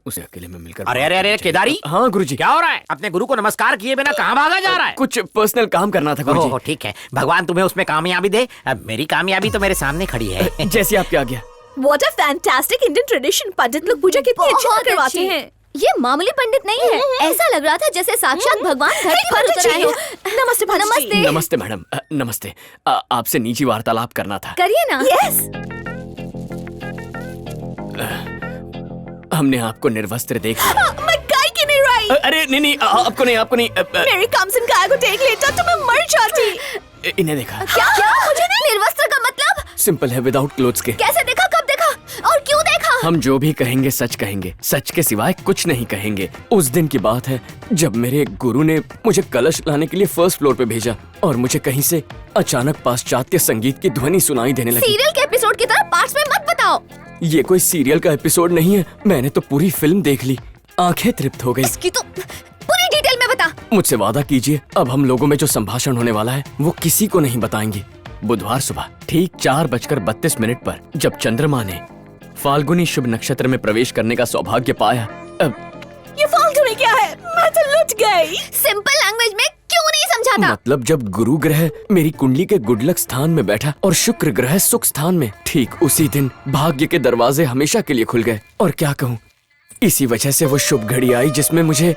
उसे अकेले में मिलकर। अरे अरे अरे केदारी। हाँ गुरुजी। क्या हो रहा है? अपने गुरु को नमस्कार किए बिना कहाँ भागा जा रहा है? कुछ पर्सनल काम करना था गुरुजी। ओह ठीक है, भगवान तुम्हें उसमें कामयाबी दे। अब मेरी कामयाबी तो मेरे सामने खड़ी है। जैसी आपकी आज्ञा। What a fantastic Indian tradition! पंडित लोग पूजा कितनी अच्छी बहुत करवाते अच्छी। हैं। ये मामूली पंडित नहीं है, ऐसा लग रहा था जैसे साक्षात भगवान धरती पर उतर आए हो। नमस्ते पंडित जी। नमस्ते। नमस्ते मैडम। नमस्ते। आपसे निजी वार्तालाप करना था। करिए ना। Yes। हमने आपको निर्वस्त्र देख लिया। मैं गाय की नहीं रही। अरे नहीं नहीं, आपको नहीं। मेरी कामसिन गाय को देख लेता तो मैं मर जाती। इन्हें देखा। क्या मुझे नहीं? निर्वस्त्र का मतलब? सिंपल है, विदाउट क्लोथ्स के। कैसे देखा, कब देखा और क्यों देखा? हम जो भी कहेंगे सच कहेंगे, सच के सिवाय कुछ नहीं कहेंगे। उस दिन की बात है जब मेरे गुरु ने मुझे कलश लाने के लिए फर्स्ट फ्लोर पे भेजा और मुझे कहीं से अचानक पाश्चात्य संगीत की ध्वनि सुनाई देने लगी। सीरियल के एपिसोड की तरह पार्ट्स में मत बताओ। ये कोई सीरियल का एपिसोड नहीं है, मैंने तो पूरी फिल्म देख ली। आंखें तृप्त हो गई। इसकी तो पूरी डिटेल में बता। मुझसे वादा कीजिए, अब हम लोगों में जो संभाषण होने वाला है वो किसी को नहीं बताएंगे। बुधवार सुबह ठीक 4:32 पर जब चंद्रमा ने फाल्गुनी शुभ नक्षत्र में प्रवेश करने का सौभाग्य पाया। अब ये फाल्गुनी क्या है? मैं तो लुट गई। सिंपल लैंग्वेज में क्यों नहीं समझाता? मतलब जब गुरु ग्रह मेरी कुंडली के गुडलक स्थान में बैठा और शुक्र ग्रह सुख स्थान में, ठीक उसी दिन भाग्य के दरवाजे हमेशा के लिए खुल गए। और क्या कहूँ, इसी वजह से वो शुभ घड़ी आई जिसमें मुझे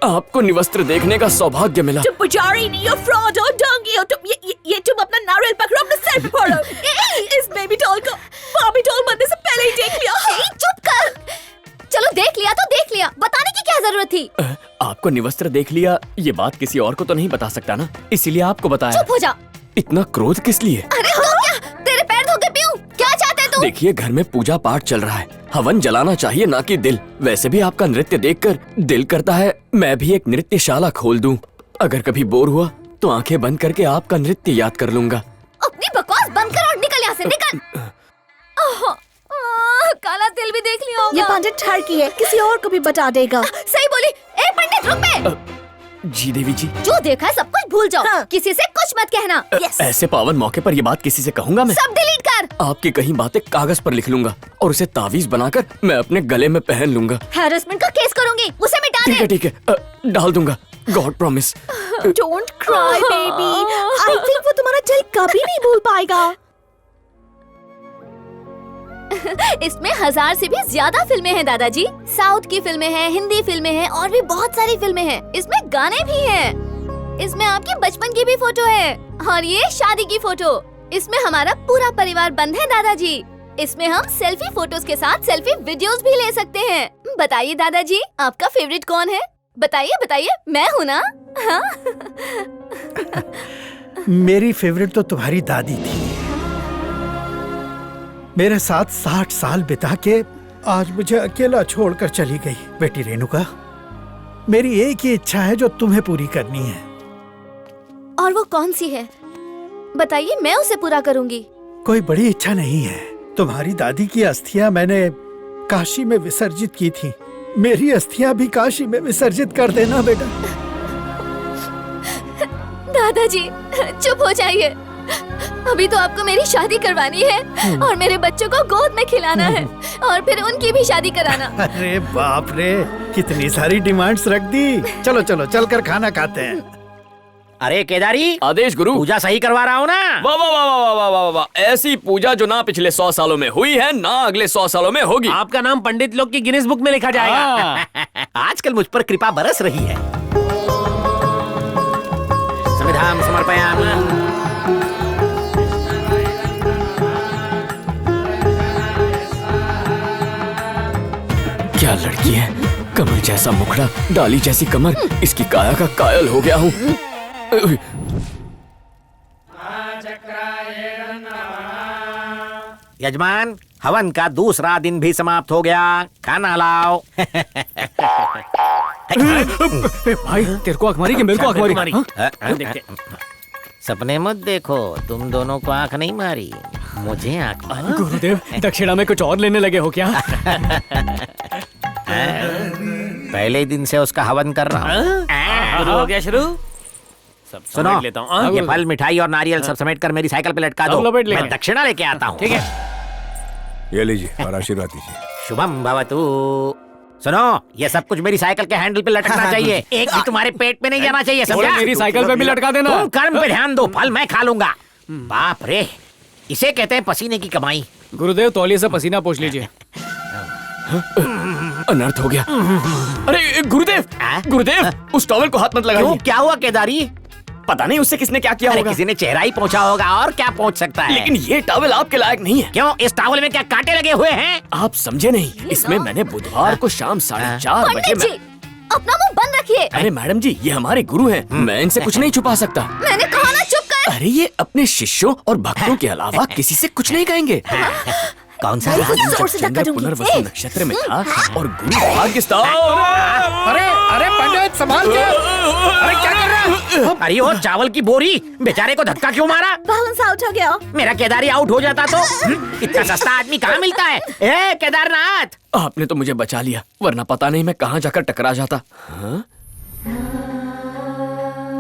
आपको निवस्त्र देखने का सौभाग्य मिला। तुम पुजारी नहीं हो, फ्रॉड हो, डोंगी हो तुम। ये तुम अपना नारियल पकड़ो, अपने सर पे फोड़ो। इस बेबी डॉल को बॉबी डॉल बनने से पहले ही देख लिया। चुप कर। चलो देख लिया तो देख लिया, बताने की क्या जरूरत थी? आपको निवस्त्र देख लिया, ये बात किसी और को तो नहीं बता सकता ना, इसीलिए आपको बताया। चुप हो जा। इतना क्रोध किस लिए? अरे तो क्या, तेरे पैर धो के पीऊं? क्या चाहते तू? देखिए, घर में पूजा पाठ चल रहा है, हवन जलाना चाहिए ना कि दिल। वैसे भी आपका नृत्य देखकर दिल करता है मैं भी एक नृत्यशाला खोल दूं। अगर कभी बोर हुआ तो आंखें बंद करके आपका नृत्य याद कर लूंगा। अपनी बकवास बंद कर और निकल यहाँ से, निकल। काला तिल भी देख लिया होगा। ये पंडित ठरकी है, किसी और को भी बता देगा। सही बोली। ए पंडित रुक बे। जी देवी जी। जो देखा है सब कुछ भूल जाओ। हाँ। किसी से कुछ मत कहना। ऐसे पावन मौके पर ये बात किसी से कहूंगा मैं? सब डिलीट कर। आपकी कहीं बातें कागज पर लिख लूंगा और उसे तावीज बनाकर मैं अपने गले में पहन लूंगा। हैरेसमेंट का केस करूंगी, उसे मिटा दे। ठीक है, डाल दूंगा। God promise. Don't cry baby, I think वो तुम्हारा दिल कभी नहीं भूल पाएगा। इसमें 1000 से भी ज्यादा फिल्में हैं दादाजी। साउथ की फिल्में हैं, हिंदी फिल्में हैं और भी बहुत सारी फिल्में हैं। इसमें गाने भी हैं। इसमें आपके बचपन की भी फोटो है और ये शादी की फोटो। इसमें हमारा पूरा परिवार बंद है दादाजी। इसमें हम सेल्फी फोटोज के साथ सेल्फी वीडियोस भी ले सकते हैं। बताइए दादाजी, आपका फेवरेट कौन है? बताइए बताइए, मैं हूँ ना। हाँ? मेरी फेवरेट तो तुम्हारी दादी थी। मेरे साथ 60 साल बिता के आज मुझे अकेला छोड़कर चली गई। बेटी रेणुका, मेरी एक ही इच्छा है जो तुम्हें पूरी करनी है। और वो कौन सी है? बताइए, मैं उसे पूरा करूंगी। कोई बड़ी इच्छा नहीं है। तुम्हारी दादी की अस्थियां मैंने काशी में विसर्जित की थी। मेरी अस्थियां भी काशी में विसर्जित कर देना बेटा। दादाजी चुप हो जाइए। अभी तो आपको मेरी शादी करवानी है और मेरे बच्चों को गोद में खिलाना है और फिर उनकी भी शादी कराना। अरे बाप रे, कितनी सारी डिमांड्स रख दी। चलो चलो चलकर खाना खाते हैं। अरे केदारी, आदेश गुरु। पूजा सही करवा रहा हूँ ना? वाह वाह वाह वाह वाह वाह वाह, ऐसी पूजा जो ना पिछले 100 सालों में हुई है ना अगले 100 सालों में होगी। आपका नाम पंडित लोग की गिनीज बुक में लिखा जाएगा। आजकल मुझ पर कृपा बरस रही है। समिधाम समर्पयामि। क्या लड़की है, कमल जैसा मुखड़ा, डाली जैसी कमर, इसकी काया का कायल हो गया हूँ। यजमान, हवन का दूसरा दिन भी समाप्त हो गया, खाना लाओ। भाई तेरे को आंख मारी कि मेरे को आंख मारी? देखते। सपने मत देखो, तुम दोनों को आंख नहीं मारी, मुझे आंख मारी। गुरुदेव, दक्षिणा में कुछ और लेने लगे हो क्या? पहले दिन से उसका हवन कर रहा हूँ। शुरू हो गया शुरू। सब सुनो, समेट लेता हूँ। ये फल, मिठाई और नारियल सब समेट कर मेरी साइकिल पे लटका दो। मैं दक्षिणा लेके आता हूँ। ठीक है, ये लीजिए और आशीर्वाद दीजिए। शुभम भवतु। सुनो, ये सब कुछ मेरी साइकिल के हैंडल पे लटकना चाहिए, एक भी तुम्हारे पेट में नहीं जाना चाहिए, समझा? मेरी साइकिल पे भी लटका देना। तुम कर्म पे ध्यान दो, फल मैं खा लूंगा। बाप रे, इसे कहते हैं पसीने की कमाई। गुरुदेव, तौलिए से पसीना पोंछ लीजिए। अनर्थ हो गया। अरे गुरुदेव, गुरुदेव, उस टॉवल को हाथ मत लगाइए। क्या हुआ केदारी? पता नहीं उससे किसने क्या किया होगा। किसी ने चेहरा ही पहुंचा होगा, और क्या पहुंच सकता है? लेकिन ये टॉवल आपके लायक नहीं है। क्यों? इस टॉवल में क्या कांटे लगे हुए हैं? आप समझे नहीं, इसमें मैंने बुधवार को शाम 4:30 बजे पंडित जी, अपना मुंह बंद रखिए। अरे मैडम जी, ये हमारे गुरु हैं, मैं इनसे कुछ नहीं छुपा सकता। मैंने कहा ना, चुप कर। अरे ये अपने शिष्यों और भक्तों के अलावा किसी से कुछ नहीं कहेंगे। कौन सा? चंद्र पुनर्वसु नक्षत्र में था और गुरु भाग्य। अरे अरे पंडित, संभाल के। अरे क्या कर रहा है? अरे वो चावल की बोरी, बेचारे को धक्का क्यों मारा? बैलेंस आउट हो गया। मेरा केदारी आउट हो जाता तो? इतना सस्ता आदमी कहाँ मिलता है? ए केदारनाथ, आपने तो मुझे बचा लिया, वरना पता नहीं मैं कहाँ जाकर टकरा जाता। हाँ?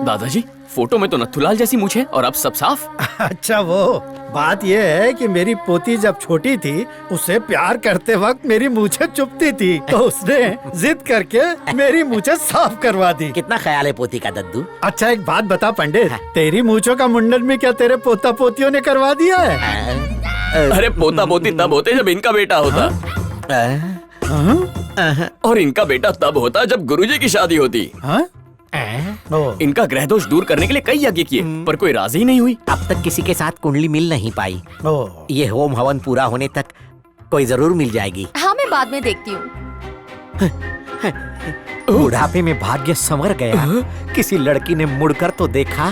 दादाजी, फोटो में तो नथुलाल जैसी मूंछ है और अब सब साफ। अच्छा, वो बात ये है कि मेरी पोती जब छोटी थी, उसे प्यार करते वक्त मेरी मूछें चुभती थी, तो उसने जिद करके मेरी मूछें साफ करवा दी। कितना ख्याल है पोती का दद्दू। अच्छा एक बात बता पंडित, तेरी मूछों का मुंडन में क्या तेरे पोता पोतियों ने करवा दिया है? अरे पोता पोती तब होते जब इनका बेटा होता, और इनका बेटा तब होता जब गुरुजी की शादी होती। इनका ग्रह दोष दूर करने के लिए कई यज्ञ किए, पर कोई राजी ही नहीं हुई। अब तक किसी के साथ कुंडली मिल नहीं पाई। ये होम हवन पूरा होने तक कोई जरूर मिल जाएगी। हाँ, मैं बाद में देखती हूँ। बुढ़ापे में भाग्य संवर गया, किसी लड़की ने मुड़कर तो देखा।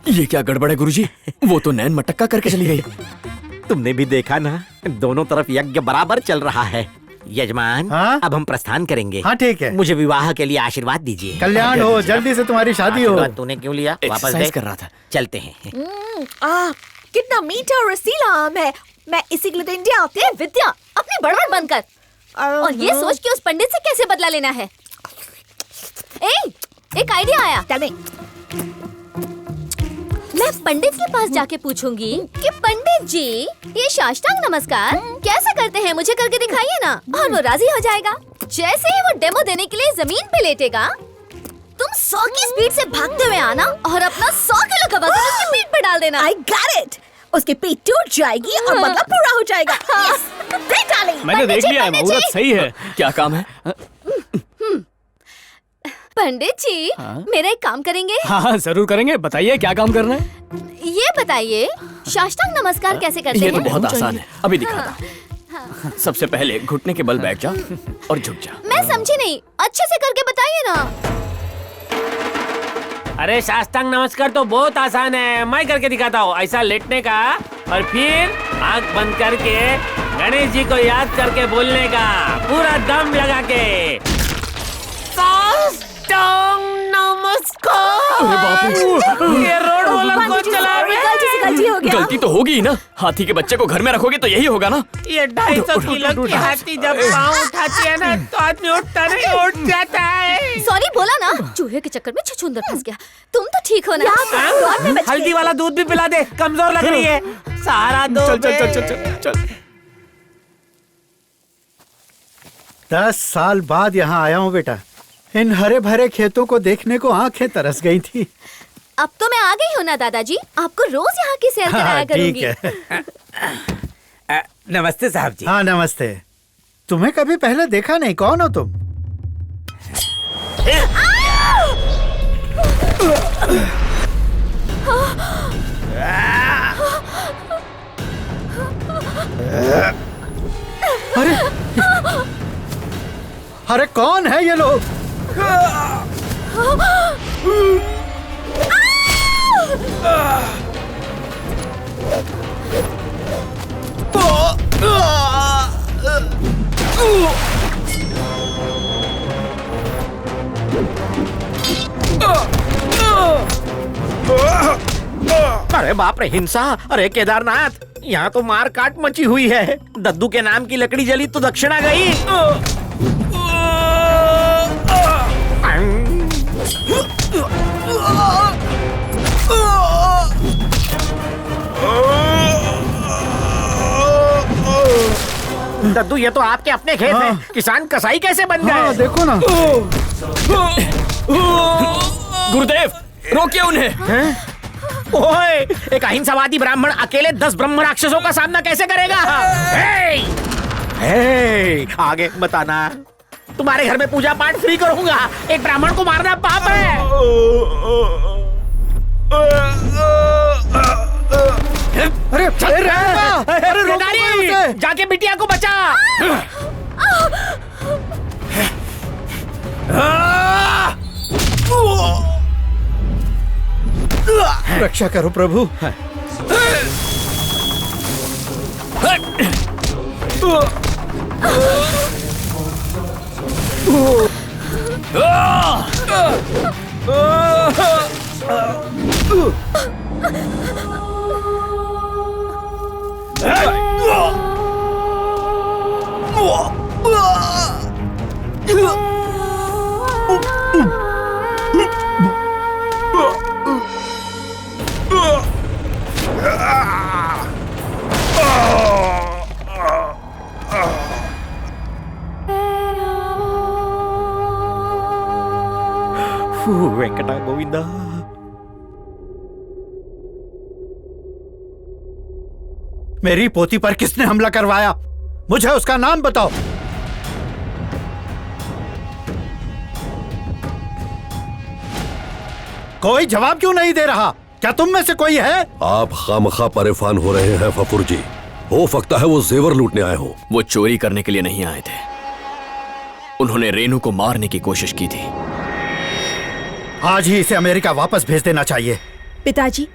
ये क्या गड़बड़ है गुरुजी? वो तो नैन मटक्का करके चली गई। तुमने भी देखा ना, दोनों तरफ यज्ञ बराबर चल रहा है। यजमान, अब हम प्रस्थान करेंगे। हाँ ठीक है। मुझे विवाह के लिए आशीर्वाद दीजिए। कल्याण हो, जल्दी से तुम्हारी शादी हो। तूने क्यों लिया? वापस दे। कर रहा था। चलते हैं। कितना मीठा और रसीला आम है। मैं इसी के लिए इंडिया आते हैं। विद्या, अपनी बड़बड़ बंद कर और ये सोच कि उस पंडित से कैसे बदला लेना है। एक आइडिया आया। मैं पंडित के पास जाके पूछूंगी कि पंडित जी, ये साष्टांग नमस्कार कैसे करते हैं, मुझे करके दिखाइए ना। और वो राजी हो जाएगा। जैसे ही वो डेमो देने के लिए जमीन पे लेटेगा, तुम 100 की स्पीड से भागते हुए आना और अपना 100 किलो का वजन उसकी पीठ पे डाल देना। I got it। उसकी पीठ टूट जाएगी और मतलब पूरा हो जाएगा। Yes, दे डाली। मैंने देख लिया है, मुहूर्त सही है। क्या काम है? पंडित जी, मेरा एक काम करेंगे? हाँ जरूर करेंगे, बताइए क्या काम करना है। ये बताइए, साष्टांग नमस्कार कैसे करते हैं? ये तो बहुत आसान है, अभी दिखाता। सबसे पहले घुटने के बल बैठ जा और झुक जा। मैं समझी नहीं, अच्छे से करके बताइए ना। अरे साष्टांग नमस्कार तो बहुत आसान है, मैं करके दिखाता हूँ। ऐसा लेटने का और फिर आंख बंद करके गणेश जी को याद करके बोलने का, पूरा दम लगा के। साष्टांग नमस्कार। अरे बाप रे, ये रोड रोलर को चला दादाजी हो गया? गलती तो होगी ही ना। हाथी के बच्चे को घर में रखोगे तो यही होगा ना। ये 250 किलो की हाथी जब पाँव उठाती है ना तो आदमी उठता नहीं, उठ जाता है। सॉरी बोला ना, चूहे के चक्कर में छुछुंदर फंस गया। तुम तो ठीक हो ना? हल्दी वाला दूध भी पिला दे, कमजोर लग रही है। सारा दो। चल चल चल चल चल। 10 साल बाद यहाँ आया हूँ बेटा। इन हरे भरे खेतों को देखने को आंखें तरस गई थी। अब तो मैं आ गई हूँ ना दादाजी, आपको रोज यहाँ की सैर कराया करूंगी। ठीक है। नमस्ते साहब जी। हाँ नमस्ते। तुम्हें कभी पहले देखा नहीं, कौन हो तुम? अरे अरे कौन है ये लोग? अरे बाप रे, हिंसा! अरे केदारनाथ, यहाँ तो मार काट मची हुई है। दद्दू के नाम की लकड़ी जली तो दक्षिणा गई। दद्दू, ये तो आपके अपने खेत हैं। किसान कसाई कैसे बन गए? देखो ना। गुरुदेव, रोकिए उन्हें। ओए, एक अहिंसावादी ब्राह्मण अकेले 10 ब्रह्म राक्षसों का सामना कैसे करेगा? हे, आगे बताना। तुम्हारे घर में पूजा पाठ फ्री करूंगा। एक ब्राह्मण को मारना पाप है। अरे केदारी, जाके बिटिया को बचा। रक्षा करो प्रभु। वेंकटा गोविंदा। मेरी पोती पर किसने हमला करवाया? मुझे उसका नाम बताओ। कोई जवाब क्यों नहीं दे रहा? क्या तुम में से कोई है? आप खामखा परेशान हो रहे हैं फफूर जी। हो सकता है वो जेवर लूटने आए हो। वो चोरी करने के लिए नहीं आए थे, उन्होंने रेनू को मारने की कोशिश की थी। आज ही इसे अमेरिका वापस भेज देना चाहिए। पिताजी,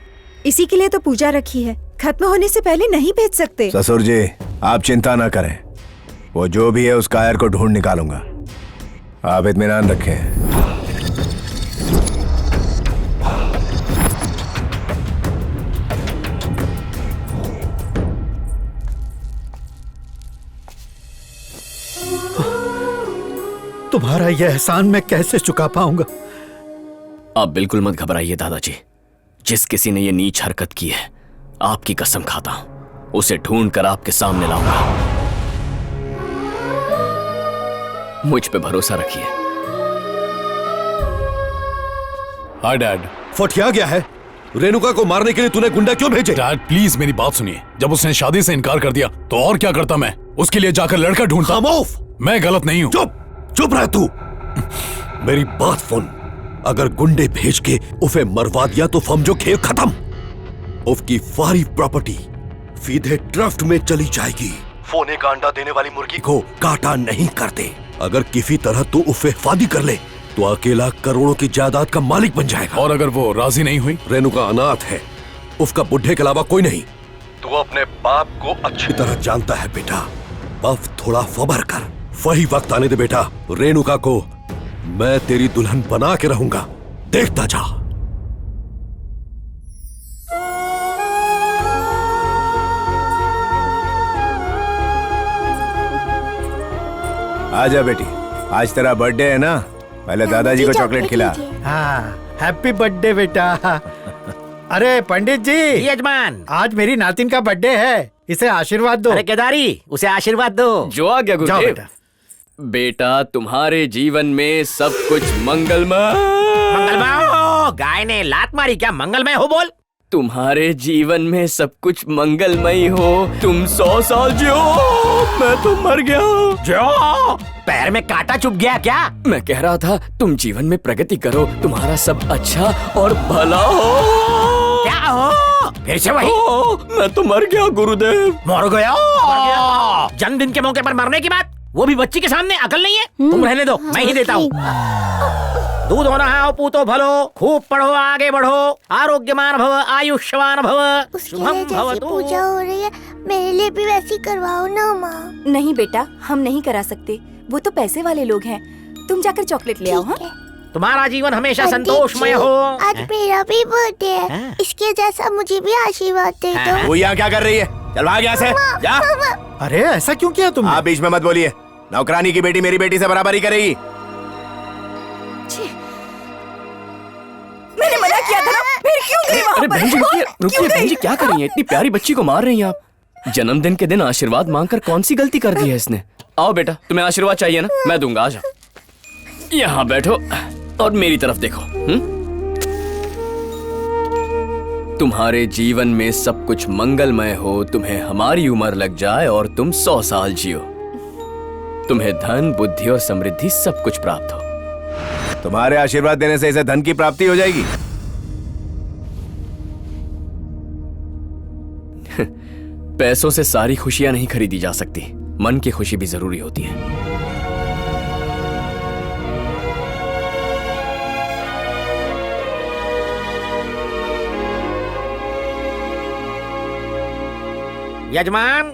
इसी के लिए तो पूजा रखी है, खत्म होने से पहले नहीं भेज सकते। ससुर जी, आप चिंता ना करें, वो जो भी है उस कायर को ढूंढ निकालूंगा। आप इत्मीनान रखें। तुम्हारा यह एहसान मैं कैसे चुका पाऊंगा? आप बिल्कुल मत घबराइए दादाजी। जिस किसी ने ये नीच हरकत की है, आपकी कसम खाता हूं, उसे ढूंढ कर आपके सामने लाऊंगा। मुझ पे भरोसा रखिए। हाँ डैड। फटिया गया है। रेणुका को मारने के लिए तूने गुंडा क्यों भेजे? डैड प्लीज मेरी बात सुनिए। जब उसने शादी से इनकार कर दिया तो और क्या करता मैं? उसके लिए जाकर लड़का ढूंढता। मैं गलत नहीं हूँ। चुप रह तू। मेरी बात सुन। अगर गुंडे भेज के उसे मरवा दिया तो समझो खेल खत्म। उसकी सारी प्रॉपर्टी सीधे ट्रस्ट में चली जाएगी। सोने का अंडा देने वाली मुर्गी को काटा नहीं करते। अगर किसी तरह तू उसे शादी कर ले तो अकेला करोड़ों की जायदाद का मालिक बन जाएगा। और अगर वो राजी नहीं हुई? रेणुका अनाथ है, उसका बुढ़े के अलावा कोई नहीं। तू अपने बाप को अच्छी तरह जानता है बेटा। बस थोड़ा सब्र कर, वही वक्त आने दे बेटा। रेणुका को मैं तेरी दुल्हन बना के रहूंगा, देखता जा। आजा बेटी, आज तेरा बर्थडे है ना, पहले दादाजी को चॉकलेट खिला। हाँ, हैप्पी बर्थडे बेटा। अरे पंडित जी, यजमान, आज मेरी नातिन का बर्थडे है, इसे आशीर्वाद दो। अरे केदारी, उसे आशीर्वाद दो। जो आ गया जाओ गुरुदेव। बेटा। बेटा तुम्हारे जीवन में सब कुछ मंगलमय। मंगलमय हो? गाय ने लात मारी क्या? मंगलमय हो बोल। तुम्हारे जीवन में सब कुछ मंगलमय हो। तुम 100 साल जियो, मैं तो मर गया। जो पैर में कांटा चुभ गया क्या? मैं कह रहा था तुम जीवन में प्रगति करो, तुम्हारा सब अच्छा और भला हो। क्या हो? फिर से वही? मैं तो मर गया गुरुदेव। मर गया? जन्मदिन के मौके पर मरने की बात, वो भी बच्ची के सामने, अकल नहीं है? तुम रहने दो, मैं ही देता हूँ। दूध होना है पूतो भलो, खूब पढ़ो, आगे बढ़ो, आरोग्यमान भव, आयुष्मान भव, शुभम भवतु। पूजा हो रही है, मेरे लिए भी वैसी करवाओ ना माँ। नहीं बेटा, हम नहीं करा सकते, वो तो पैसे वाले लोग हैं। तुम जाकर चॉकलेट ले आओ। हाँ, तुम्हारा जीवन हमेशा संतोषमय हो। आज मेरा भी बर्थडे है, इसके जैसा मुझे भी आशीर्वाद दे दो। वो यहाँ क्या कर रही है? चल भाग यहाँ से, जा। अरे ऐसा क्यों किया तुमने? आप बीच में मत बोलिए, नौकरानी की बेटी मेरी बेटी से बराबर ही करेगी। मैंने मना किया था ना, फिर क्यों गई वहाँ अरे पर? बहन जी रुकिए, रुकिए क्यों बहन जी, गई? क्या कर रही हैं? इतनी प्यारी बच्ची को मार रही हैं आप। जन्मदिन के दिन आशीर्वाद मांगकर कौन सी गलती कर दी है इसने? आओ बेटा, तुम्हें आशीर्वाद चाहिए ना, मैं दूंगा, आ जाओ। यहाँ बैठो और मेरी तरफ देखो। तुम्हारे जीवन में सब कुछ मंगलमय हो, तुम्हें हमारी उम्र लग जाए और तुम 100 साल जियो। तुम्हें धन, बुद्धि और समृद्धि सब कुछ प्राप्त हो। तुम्हारे आशीर्वाद देने से इसे धन की प्राप्ति हो जाएगी। पैसों से सारी खुशियां नहीं खरीदी जा सकती, मन की खुशी भी जरूरी होती है। यजमान,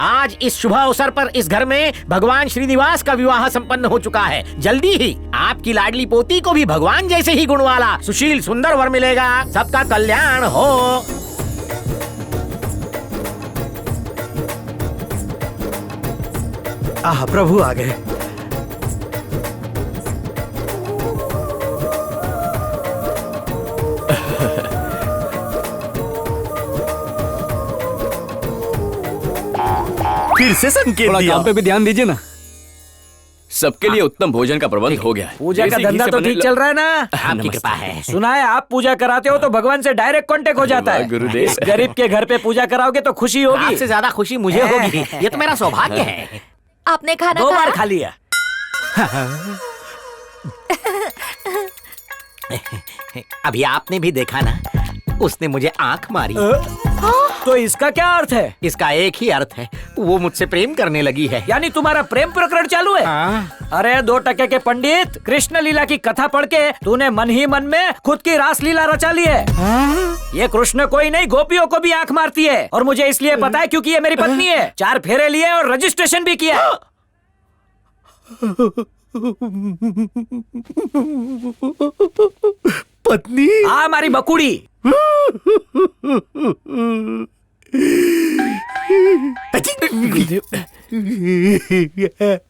आज इस शुभ अवसर पर इस घर में भगवान श्रीनिवास का विवाह संपन्न हो चुका है। जल्दी ही आपकी लाडली पोती को भी भगवान जैसे ही गुण वाला सुशील सुंदर वर मिलेगा। सबका कल्याण हो। आह, प्रभु आ गए। फिर से संकेत थोड़ा दिया। काम पे भी ध्यान दीजिए ना। सबके लिए उत्तम भोजन का प्रबंध हो गया है। पूजा का देसी घी धंधा से तो बने ठीक चल रहा है ना? आपकी कृपा है। सुना है आप पूजा कराते हो तो भगवान से डायरेक्ट कांटेक्ट हो जाता है। गुरुदेव। इस गरीब के घर पे पूजा कराओगे तो खुशी होगी। आपसे ज्यादा खुशी मुझे होगी, ये तो मेरा सौभाग्य है। आपने खाना 2 खाया? बार खा लिया। अभी आपने भी देखा ना, उसने मुझे आंख मारी। तो इसका क्या अर्थ है? इसका एक ही अर्थ है, वो मुझसे प्रेम करने लगी है। यानी तुम्हारा प्रेम प्रकरण चालू है? अरे 2 टके के पंडित, कृष्ण लीला की कथा पढ़ के तूने मन ही मन में खुद की रास लीला रचा ली है। ये कृष्ण कोई नहीं, गोपियों को भी आंख मारती है। और मुझे इसलिए पता है क्योंकि ये मेरी पत्नी है। 4 फेरे लिए और रजिस्ट्रेशन भी किया। पत्नी? हाँ, हमारी बकुड़ी।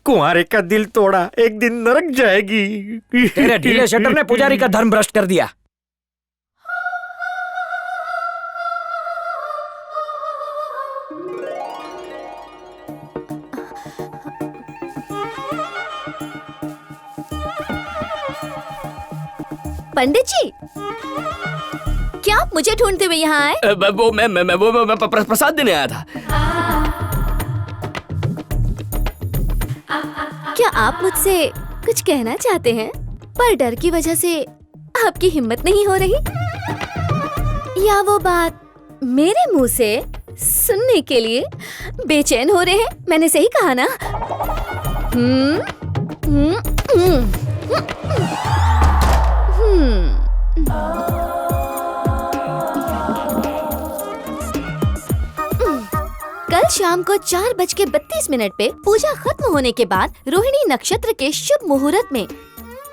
कुंवारे का दिल तोड़ा, एक दिन नरक जाएगी। तेरे ढीले शटर ने पुजारी का धर्म भ्रष्ट कर दिया। पंडित जी, क्या आप मुझे ढूंढते हुए यहाँ आए? मैं प्रसाद देने आया था। क्या आप मुझसे कुछ कहना चाहते हैं, पर डर की वजह से आपकी हिम्मत नहीं हो रही? या वो बात मेरे मुंह से सुनने के लिए बेचैन हो रहे हैं? मैंने सही कहा ना? कल शाम को 4:32 पे पूजा खत्म होने के बाद रोहिणी नक्षत्र के शुभ मुहूर्त में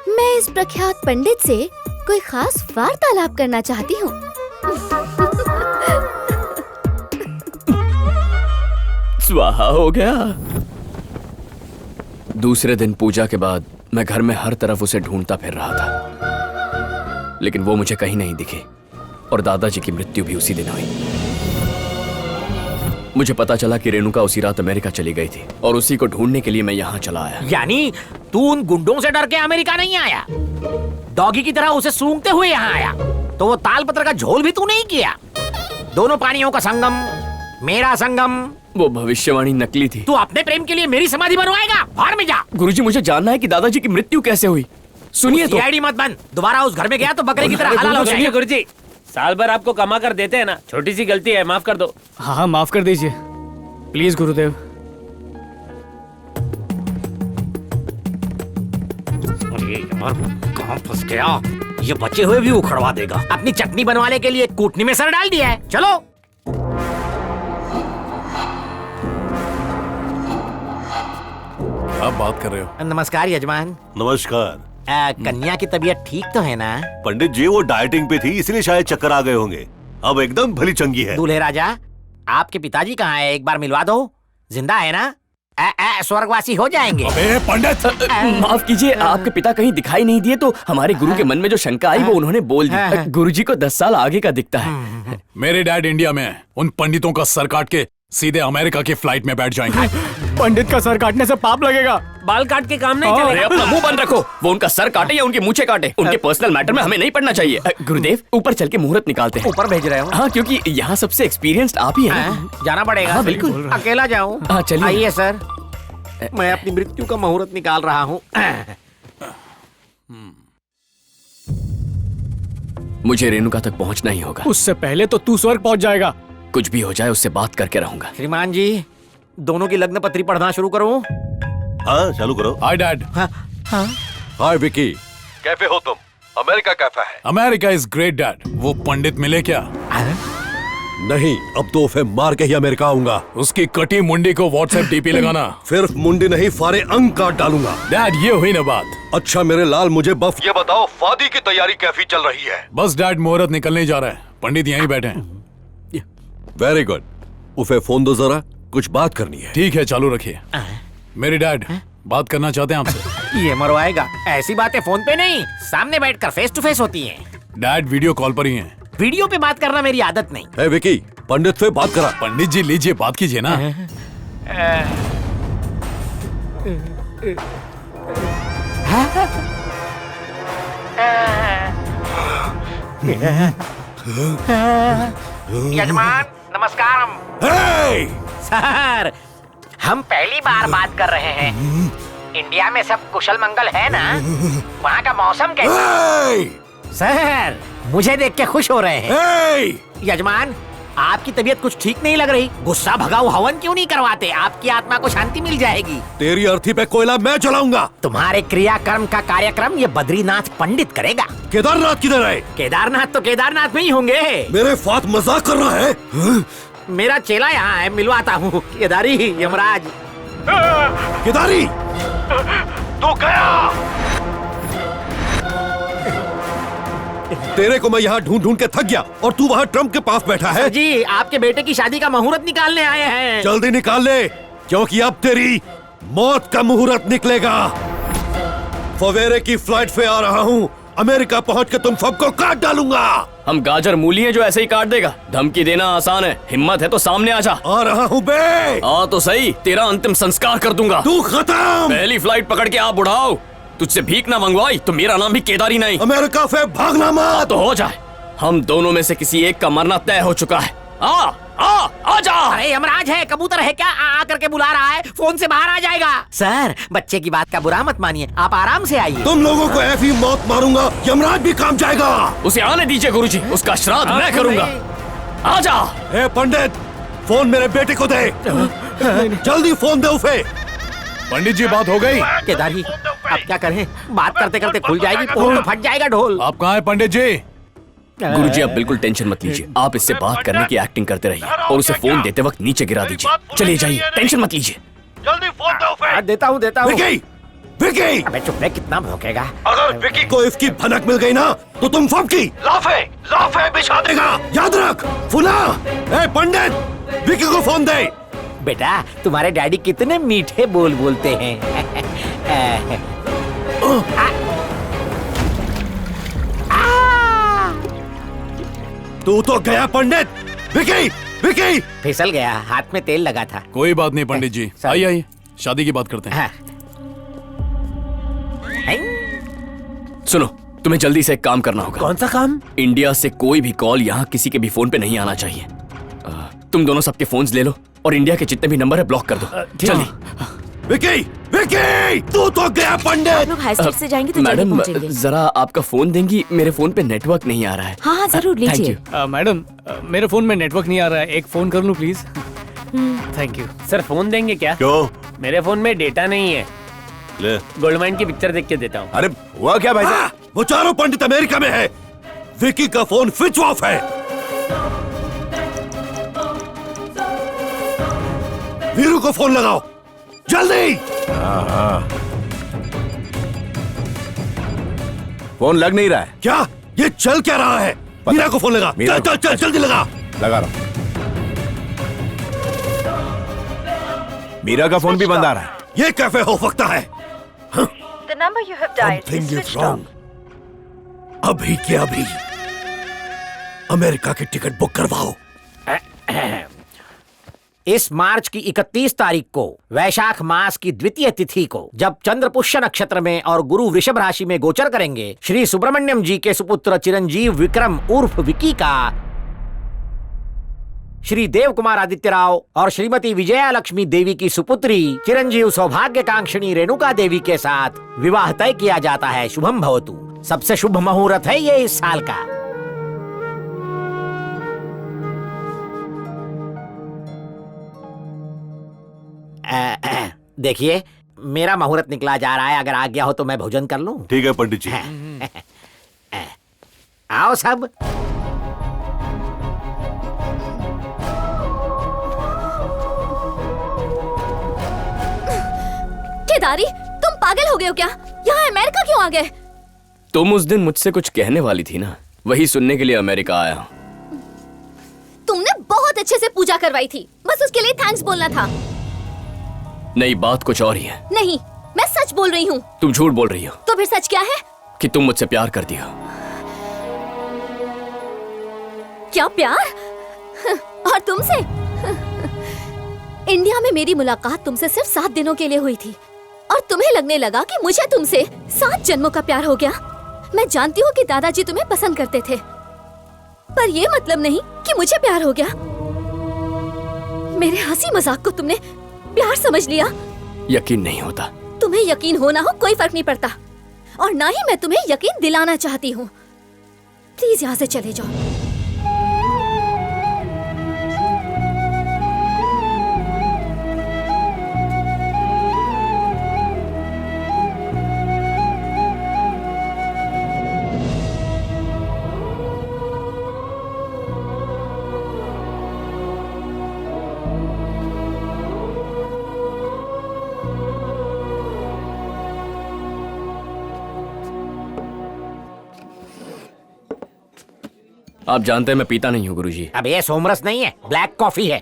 मैं इस प्रख्यात पंडित से कोई खास वार्तालाप करना चाहती हूँ। स्वाहा हो गया। दूसरे दिन पूजा के बाद मैं घर में हर तरफ उसे ढूंढता फिर रहा था, लेकिन वो मुझे कहीं नहीं दिखे और दादाजी की मृत्यु भी उसी दिन हुई। मुझे पता चला कि रेणुका उसी रात अमेरिका चली गई थी और उसी को ढूंढने के लिए मैं यहाँ चला आया। यानी तू उन गुंडों से डर के अमेरिका नहीं आया, डॉगी की तरह उसे सूंघते हुए यहाँ आया, तो वो तालपत्र का झोल भी तू नहीं किया। दोनों पानियों का संगम, मेरा संगम। वो भविष्यवाणी नकली थी। तू अपने प्रेम के लिए मेरी समाधि बनवाएगा? बाहर में जा। गुरुजी, मुझे जानना है कि दादाजी की मृत्यु कैसे हुई। सुनिए तो। सीआईडी मत बन, दोबारा उस घर में गया तो बकरे की तरह हलाल हो जाएगा। गुरुजी, साल भर आपको कमा कर देते हैं ना, छोटी सी गलती है, माफ कर दो। हाँ हाँ, माफ कर दीजिए प्लीज गुरुदेव। कहाँ फंस गया? ये बचे हुए भी उखड़वा देगा। अपनी चटनी बनवाने के लिए कूटनी में सर डाल दिया है। चलो। आप बात कर रहे हो? नमस्कार यजमान। नमस्कार। कन्या की तबीयत ठीक तो है ना? पंडित जी वो डाइटिंग पे थी इसलिए शायद चक्कर आ गए होंगे, अब एकदम भली चंगी है। दूल्हे राजा, आपके पिताजी कहाँ है? एक बार मिलवा दो। जिंदा है ना? स्वर्गवासी हो जाएंगे। अबे पंडित, माफ कीजिए, आपके पिता कहीं दिखाई नहीं दिए तो हमारे गुरु के मन में जो शंका आई वो उन्होंने बोल दी। गुरुजी को 10 साल आगे का दिखता है। मेरे डैड इंडिया में है, उन पंडितों का सर काट के सीधे अमेरिका की फ्लाइट में बैठ जाएंगे। पंडित का सर काटने से पाप लगेगा। बाल काट के काम नहीं अरे चलेगा। अपना मुंह बंद रखो। वो उनका सर काटे या उनकी मूछें काटे, उनके पर्सनल मैटर में हमें नहीं पड़ना चाहिए। गुरुदेव, ऊपर चल के मुहूर्त निकालते हैं। ऊपर भेज रहे हो? हाँ, क्योंकि यहाँ सबसे एक्सपीरियंस्ड आप ही हैं। जाना पड़ेगा। हाँ, बिल्कुल। अकेला जाऊँ? हाँ, चलिए। आइए सर, मैं अपनी मृत्यु का मुहूर्त निकाल रहा हूँ। मुझे रेणुका तक पहुँचना ही होगा। उससे पहले तो तू स्वर्ग पहुँच जाएगा। कुछ भी हो जाए उससे बात करके रहूंगा। श्रीमान जी, दोनों की लग्न पत्री पढ़ना शुरू करूं? हाँ, चालू करो। Hi dad. हाय विकी, कैफे हो तुम? अमेरिका कैफा है। America is great dad. वो पंडित मिले क्या? नहीं, अब तो उसे मार के ही अमेरिका आऊंगा। उसकी कटी मुंडी को व्हाट्सएप डीपी लगाना। सिर्फ मुंडी नहीं, सारे अंग काट डालूंगा। डैड, ये हुई ना बात। अच्छा मेरे लाल, मुझे बफ ये बताओ, शादी की तैयारी कैसी चल रही है? बस डैड, मुहूर्त निकलने जा रहा है, पंडित यहीं बैठे हैं। Very good. उसे फोन दो जरा, कुछ बात करनी है। ठीक है, चालू रखिए। मेरे डैड बात करना चाहते हैं आपसे। ये मरवाएगा। ऐसी बातें फोन पे नहीं, सामने बैठकर फेस टू फेस होती हैं। डैड वीडियो कॉल पर ही हैं। वीडियो पे बात करना मेरी आदत नहीं। है विकी, पंडित से बात करा। पंडित जी लीजिए, बात कीजिए ना। यजमान नमस्कारम। सर, हम पहली बार बात कर रहे हैं। इंडिया में सब कुशल मंगल है ना? वहाँ का मौसम कैसा? सर, मुझे देख के खुश हो रहे हैं। यजमान, आपकी तबीयत कुछ ठीक नहीं लग रही। गुस्सा भगाओ हवन क्यों नहीं करवाते? आपकी आत्मा को शांति मिल जाएगी। तेरी अर्थी पे कोयला मैं जलाऊंगा। तुम्हारे क्रियाकर्म का कार्यक्रम ये बद्रीनाथ पंडित करेगा। केदारनाथ किधर है? केदारनाथ तो केदारनाथ में ही होंगे। मेरे साथ मजाक कर रहा है? मेरा चेला यहाँ है, मिलवाता हूँ। केदारी यमराज। केदारी, तू गया? तेरे को मैं यहाँ ढूंढ ढूंढ के थक गया और तू वहाँ ट्रम्प के पास बैठा है। जी, आपके बेटे की शादी का मुहूर्त निकालने आए हैं। जल्दी निकाल ले, क्योंकि अब तेरी मौत का मुहूर्त निकलेगा। सवेरे की फ्लाइट से आ रहा हूँ, अमेरिका पहुँच के तुम सबको काट डालूंगा। हम गाजर मूली हैं जो ऐसे ही काट देगा। धमकी देना आसान है, हिम्मत है तो सामने आ जा। आ रहा हूँ बे। आ तो सही, तेरा अंतिम संस्कार कर दूंगा। तू खत्म। पहली फ्लाइट पकड़ के आप बुढ़ाओ। तुझसे भीख ना मंगवाई तो मेरा नाम भी केदारी नहीं। अमेरिका से भागना मत। तो हो जाए, हम दोनों में से किसी एक का मरना तय हो चुका है। आ जा। अरे यमराज है, कबूतर है क्या? आ करके बुला रहा है, फोन से बाहर आ जाएगा। सर, बच्चे की बात का बुरा मत मानिए, आप आराम से आइए। तुम लोगों को ऐसी मौत मारूंगा, यमराज भी काम जाएगा। उसे आने दीजिए गुरुजी, उसका श्राद्ध मैं करूंगा। आजा। ए पंडित, फोन मेरे बेटे को दे। जल्दी फोन दे उसे। पंडित जी बात हो गई? केदारी, अब क्या करें? बात करते करते खुल जाएगी, फोन तो फट जाएगा ढोल। आप कहाँ हैं पंडित जी? गुरुजी आप बिल्कुल टेंशन मत लीजिए, आप इससे बात करने की एक्टिंग करते रहिए और उसे फोन देते वक्त नीचे गिरा दीजिए। चलिए जाइए, टेंशन मत लीजिए। जल्दी फोन दो उसे। देता हूँ विकी, विकी। अबे चुप रहे, कितना भौंकेगा। अगर विकी को इसकी भनक मिल गई ना तो तुम सबकी लाफे बिछा देगा। याद रख। फुला। ए पंडित, विकी को फोन दे। बेटा तुम्हारे डैडी कितने मीठे बोल बोलते हैं। तू तो गया पंडित। विकी, विकी फिसल गया, हाथ में तेल लगा था। कोई बात नहीं पंडित जी, आइए आइए शादी की बात करते हैं। सुनो, तुम्हें जल्दी से एक काम करना होगा। कौन सा काम? इंडिया से कोई भी कॉल यहाँ किसी के भी फोन पे नहीं आना चाहिए। तुम दोनों सबके फोन्स ले लो और इंडिया के जितने भी नंबर है ब्लॉक कर दो। जल्दी। विकी, विकी तू तो गया पंडित। आप लोग हाई स्ट्रीट से जाएंगे तो जल्दी मैडम पहुंचेंगे। जरा आपका फोन देंगी, मेरे फोन पे नेटवर्क नहीं आ रहा है। हाँ हाँ जरूर Thank लीजिए। you। मैडम मेरे फोन में नेटवर्क नहीं आ रहा है, एक फोन कर लूं please. Thank you. Sir phone देंगे क्या? क्यों? मेरे फोन में डेटा नहीं है। ले। गोल्डमाइन की पिक्चर देख के देता हूँ। अरे हुआ क्या भाई साहब? वो चारों पंडित अमेरिका में है। विकी का फोन स्विच ऑफ है। वीरू को फोन लगाओ जल्दी। हाँ। फोन लग नहीं रहा है। क्या ये चल क्या रहा है? मीरा को फोन लगा। मीरा चल चल चल जल्दी लगा। लगा रहा हूं। मीरा का फोन भी बंद आ रहा है। ये कैफे हो सकता है। The number you have dialed is Something is switched wrong. off. अभी के अभी अमेरिका की टिकट बुक करवाओ। इस मार्च की 31 तारीख को वैशाख मास की द्वितीय तिथि को जब चंद्र पुष्य नक्षत्र में और गुरु वृषभ राशि में गोचर करेंगे, श्री सुब्रमण्यम जी के सुपुत्र चिरंजीव विक्रम उर्फ विकी का श्री देव कुमार आदित्य राव और श्रीमती विजया लक्ष्मी देवी की सुपुत्री चिरंजीव सौभाग्यकांक्षिणी रेणुका देवी के साथ विवाह तय किया जाता है। शुभम भवतु। सबसे शुभ मुहूर्त है ये इस साल का। देखिए मेरा मुहूर्त निकला जा रहा है, अगर आज्ञा हो तो मैं भोजन कर लूं। ठीक है पंडित जी। आओ सब। केदारी तुम पागल हो गए हो क्या? यहाँ अमेरिका क्यों आ गए? तुम उस दिन मुझसे कुछ कहने वाली थी ना, वही सुनने के लिए अमेरिका आया हूँ। तुमने बहुत अच्छे से पूजा करवाई थी, बस उसके लिए थैंक्स बोलना था। नहीं, बात कुछ और ही है। नहीं, मैं सच बोल रही हूँ। तुम झूठ बोल रही हो तो फिर सच क्या है? कि तुम मुझसे प्यार करती हो। क्या प्यार? और तुमसे? इंडिया में मेरी मुलाकात तुमसे सिर्फ 7 दिनों के लिए हुई थी और तुम्हें लगने लगा कि मुझे तुमसे 7 जन्मों का प्यार हो गया। मैं जानती हूँ कि दादाजी तुम्हें पसंद करते थे, पर ये मतलब नहीं कि मुझे प्यार हो गया। मेरे हंसी मजाक को तुमने प्यार समझ लिया। यकीन नहीं होता। तुम्हें यकीन हो ना हो कोई फर्क नहीं पड़ता, और ना ही मैं तुम्हें यकीन दिलाना चाहती हूँ। प्लीज यहाँ से चले जाओ। आप जानते हैं मैं पीता नहीं हूँ गुरुजी। अब ये सोमरस नहीं है, ब्लैक कॉफी है।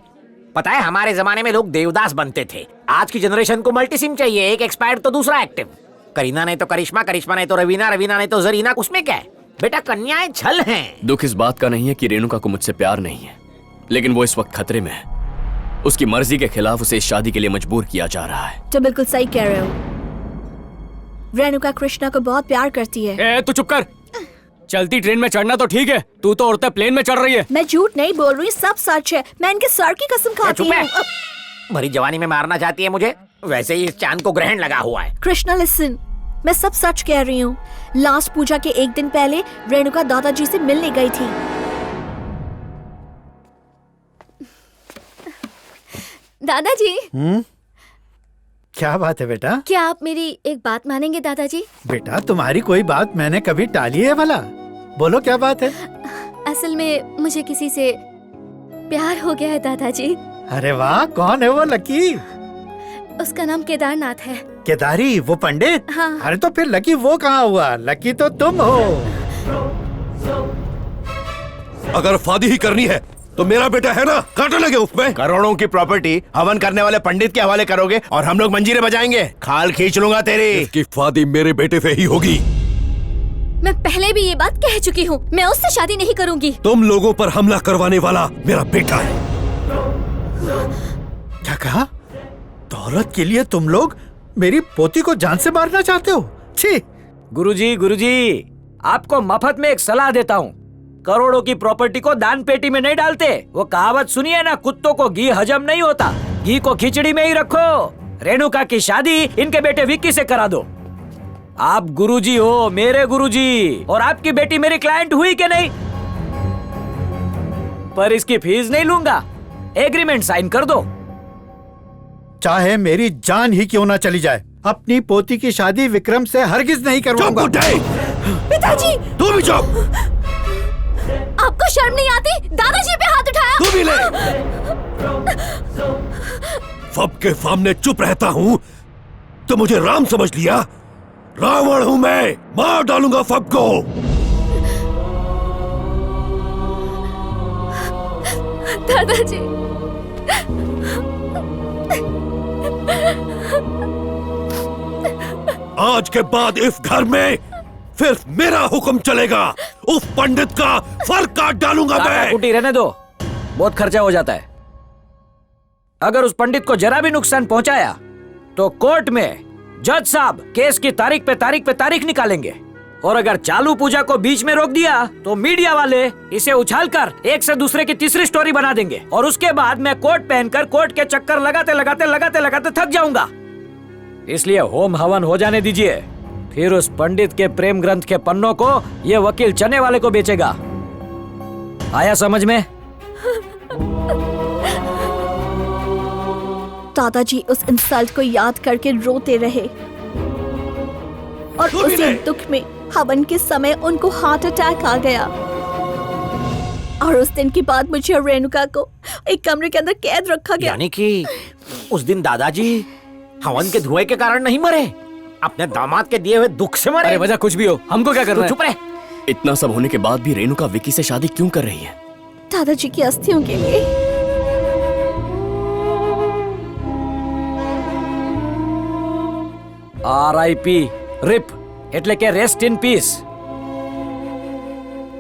पता है हमारे जमाने में लोग देवदास बनते थे। आज की जनरेशन को मल्टी सिम चाहिए, एक एक्सपायर्ड तो दूसरा एक्टिव। करीना नहीं तो करिश्मा, करिश्मा नहीं तो रवीना, रवीना नहीं तो जरीना। उसमें क्या है बेटा, कन्याएं छल हैं। दुख इस बात का नहीं है कि रेणुका को मुझसे प्यार नहीं है, लेकिन वो इस वक्त खतरे में है। उसकी मर्जी के खिलाफ उसे इस शादी के लिए मजबूर किया जा रहा है। तो बिल्कुल सही कह रहे हो। रेणुका कृष्णा को बहुत प्यार करती है। तू चुप कर। चलती ट्रेन में चढ़ना तो ठीक है, तू तो औरतें प्लेन में चढ़ रही है। मैं झूठ नहीं बोल रही, सब सच है। मैं इनके सर की कसम खाती हूँ। भरी जवानी में मारना चाहती है मुझे, वैसे ही इस चांद को ग्रहण लगा हुआ है। कृष्णा लिसन, मैं सब सच कह रही हूँ। लास्ट पूजा के एक दिन पहले रेणुका दादाजी से मिलने गई थी। दादाजी। क्या बात है बेटा? क्या आप मेरी एक बात मानेंगे दादाजी? बेटा तुम्हारी कोई बात मैंने कभी टाली है भला? बोलो क्या बात है? असल में मुझे किसी से प्यार हो गया है दादाजी। अरे वाह, कौन है वो लकी? उसका नाम केदारनाथ है। केदारी, वो पंडित? हाँ। अरे तो फिर लकी वो कहाँ हुआ? लकी तो तुम हो। अगर शादी ही करनी है तो मेरा बेटा है ना, काटने लगे उसमें। करोड़ों की प्रॉपर्टी हवन करने वाले पंडित के हवाले करोगे और हम लोग मंजीरे बजाएंगे। खाल खींच लूंगा तेरी। इसकी शादी मेरे बेटे से ही होगी। मैं पहले भी ये बात कह चुकी हूँ, मैं उससे शादी नहीं करूंगी। तुम लोगों पर हमला करवाने वाला मेरा बेटा है। क्या कहा? दौलत के लिए तुम लोग मेरी पोती को जान से मारना चाहते हो? छी! गुरुजी, आपको मफत में एक सलाह देता हूँ, करोड़ों की प्रॉपर्टी को दान पेटी में नहीं डालते। वो कहावत सुनिए ना, कुत्तों को घी हजम नहीं होता, घी को खिचड़ी में ही रखो। रेणुका की शादी इनके बेटे विक्की से करा दो। आप गुरुजी हो, मेरे गुरुजी, और आपकी बेटी मेरी क्लाइंट हुई कि नहीं? पर इसकी फीस नहीं लूंगा, एग्रीमेंट साइन कर दो। चाहे मेरी जान ही क्यों ना चली जाए, अपनी पोती की शादी विक्रम से हरगिज नहीं करवाऊंगा। पिताजी, तू भी चुप। आपको शर्म नहीं आती? दादाजी पे हाथ उठाया। तू भी ले। सबके सामने चुप रहता हूँ तो मुझे राम समझ लिया? रावण हूँ मैं, मार डालूंगा सबको। दादाजी, आज के बाद इस घर में सिर्फ मेरा हुक्म चलेगा। उस पंडित का फर काट डालूंगा मैं। कुटी रहने दो, बहुत खर्चा हो जाता है। अगर उस पंडित को जरा भी नुकसान पहुंचाया तो कोर्ट में जज साहब केस की तारीख पे तारीख निकालेंगे, और अगर चालू पूजा को बीच में रोक दिया तो मीडिया वाले इसे उछालकर एक से दूसरे की तीसरी स्टोरी बना देंगे, और उसके बाद मैं कोट पहनकर कोर्ट के चक्कर लगाते थक जाऊंगा। इसलिए होम हवन हो जाने दीजिए, फिर उस पंडित के प्रेम ग्रंथ के पन्नों को ये वकील चने वाले को बेचेगा। आया समझ में? दादाजी उस इंसल्ट को याद करके रोते रहे, और उसी दुख में हवन के समय उनको हार्ट अटैक आ गया। और उस दिन के बाद मुझे और रेणुका को एक कमरे के अंदर कैद रखा गया। यानी कि उस दिन दादाजी हवन के धुएं के कारण नहीं मरे, अपने दामाद के दिए हुए दुख से मरे। अरे वजह कुछ भी हो, हमको क्या करना है? चुप रहे। इतना सब होने के बाद भी रेणुका विक्की से शादी क्यों कर रही है? दादाजी की अस्थियों के लिए। RIP, रिप, એટલે કે रेस्ट इन पीस।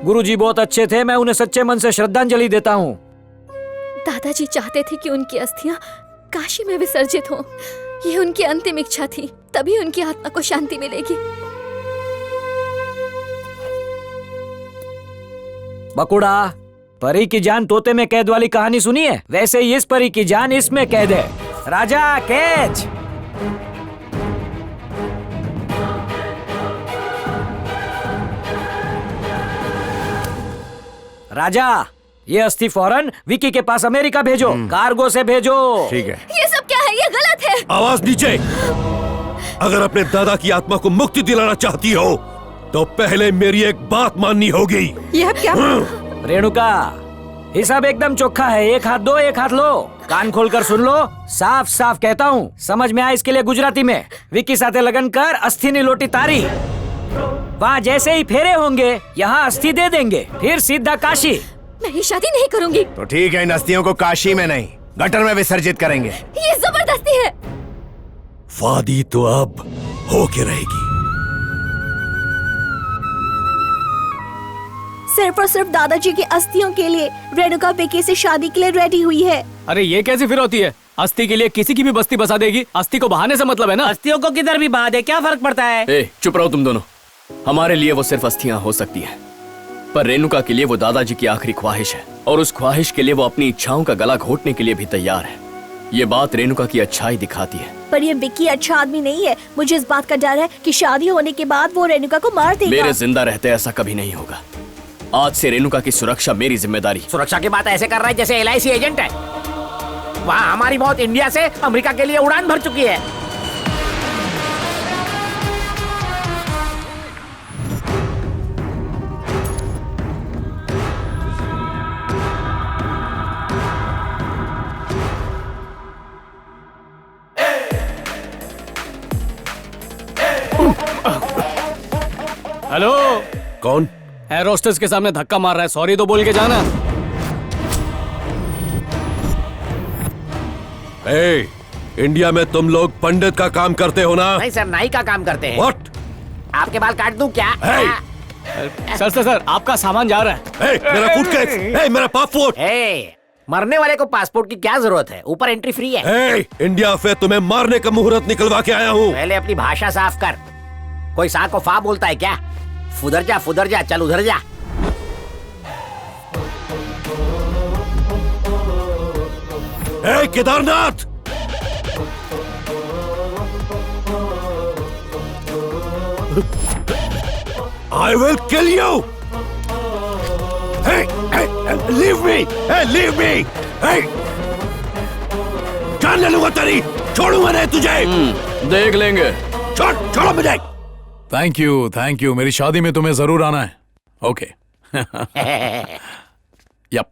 गुरुजी बहुत अच्छे थे, मैं उन्हें सच्चे मन से श्रद्धांजलि देता हूँ। दादाजी चाहते थे कि उनकी अस्थियां काशी में विसर्जित हों। ये उनकी अंतिम इच्छा थी, तभी उनकी आत्मा को शांति मिलेगी। बकुड़ा, परी की जान तोते में कैद वाली कहानी सुनी है? वैसे ही इस परी की जान इसमें कैद है। राजा कैच। राजा, ये अस्थि फौरन विकी के पास अमेरिका भेजो, कार्गो से भेजो। ठीक है। ये सब क्या है? ये गलत है। आवाज नीचे। अगर अपने दादा की आत्मा को मुक्ति दिलाना चाहती हो तो पहले मेरी एक बात माननी होगी। ये अब क्या? रेणुका, हिसाब एकदम चोखा है। एक हाथ दो, एक हाथ लो। कान खोलकर सुन लो, साफ साफ कहता हूँ, समझ में आए इसके लिए गुजराती में। विकी साथे लगन कर अस्थि नी लोटी तारी। वहाँ जैसे ही फेरे होंगे यहाँ अस्थि दे देंगे, फिर सीधा काशी। मैं ये शादी नहीं करूंगी। तो ठीक है, इन अस्थियों को काशी में नहीं गटर में विसर्जित करेंगे। ये जबरदस्ती है। शादी तो अब होके रहेगी। सिर्फ और सिर्फ दादाजी की अस्थियों के लिए रेणुका विकी से शादी के लिए रेडी हुई है। अरे ये कैसी फिर होती है? अस्थि के लिए किसी की भी बस्ती बसा देगी। अस्थि को बहाने से मतलब है ना? अस्थियों को किधर भी बहा दे, क्या फर्क पड़ता है? ए, चुप रहो तुम दोनों। हमारे लिए वो सिर्फ अस्थियां हो सकती हैं, पर रेणुका के लिए वो दादाजी की आखिरी ख्वाहिश है, और उस ख्वाहिश के लिए वो अपनी इच्छाओं का गला घोटने के लिए भी तैयार है। ये बात रेणुका की अच्छाई दिखाती है। पर ये विक्की अच्छा आदमी नहीं है। मुझे इस बात का डर है कि शादी होने के बाद वो रेणुका को मार देगा। मेरे जिंदा रहते ऐसा कभी नहीं होगा। आज से रेणुका की सुरक्षा मेरी जिम्मेदारी। सुरक्षा की बात ऐसे कर रहा है जैसे LIC एजेंट है। वहाँ हमारी मौत इंडिया से अमेरिका के लिए उड़ान भर चुकी है। हेलो, कौन? एयर होस्टेस के सामने धक्का मार रहा है, सॉरी तो बोल के जाना। ए, इंडिया में तुम लोग पंडित का काम करते हो ना? नहीं सर, नाई का काम करते हैं। What? आपके बाल काट दूं क्या? सर आपका सामान जा रहा है। मेरा सूटकेस, मेरा पासपोर्ट। मरने वाले को पासपोर्ट की क्या जरूरत है? ऊपर एंट्री फ्री है। इंडिया से तुम्हें मारने का मुहूर्त निकलवा के आया हूँ। पहले अपनी भाषा साफ कर। कोई सा को फा बोलता है क्या? फुदर जा, चल उधर जा। Kedarnath, I will kill you. Hey, leave me. Hey, leave me. Hey, जान ले लूंगा तेरी, छोड़ूंगा नहीं तुझे। देख लेंगे। छोड़ो मुझे। Thank you. मेरी शादी में तुम्हें जरूर आना है। ओके। यप।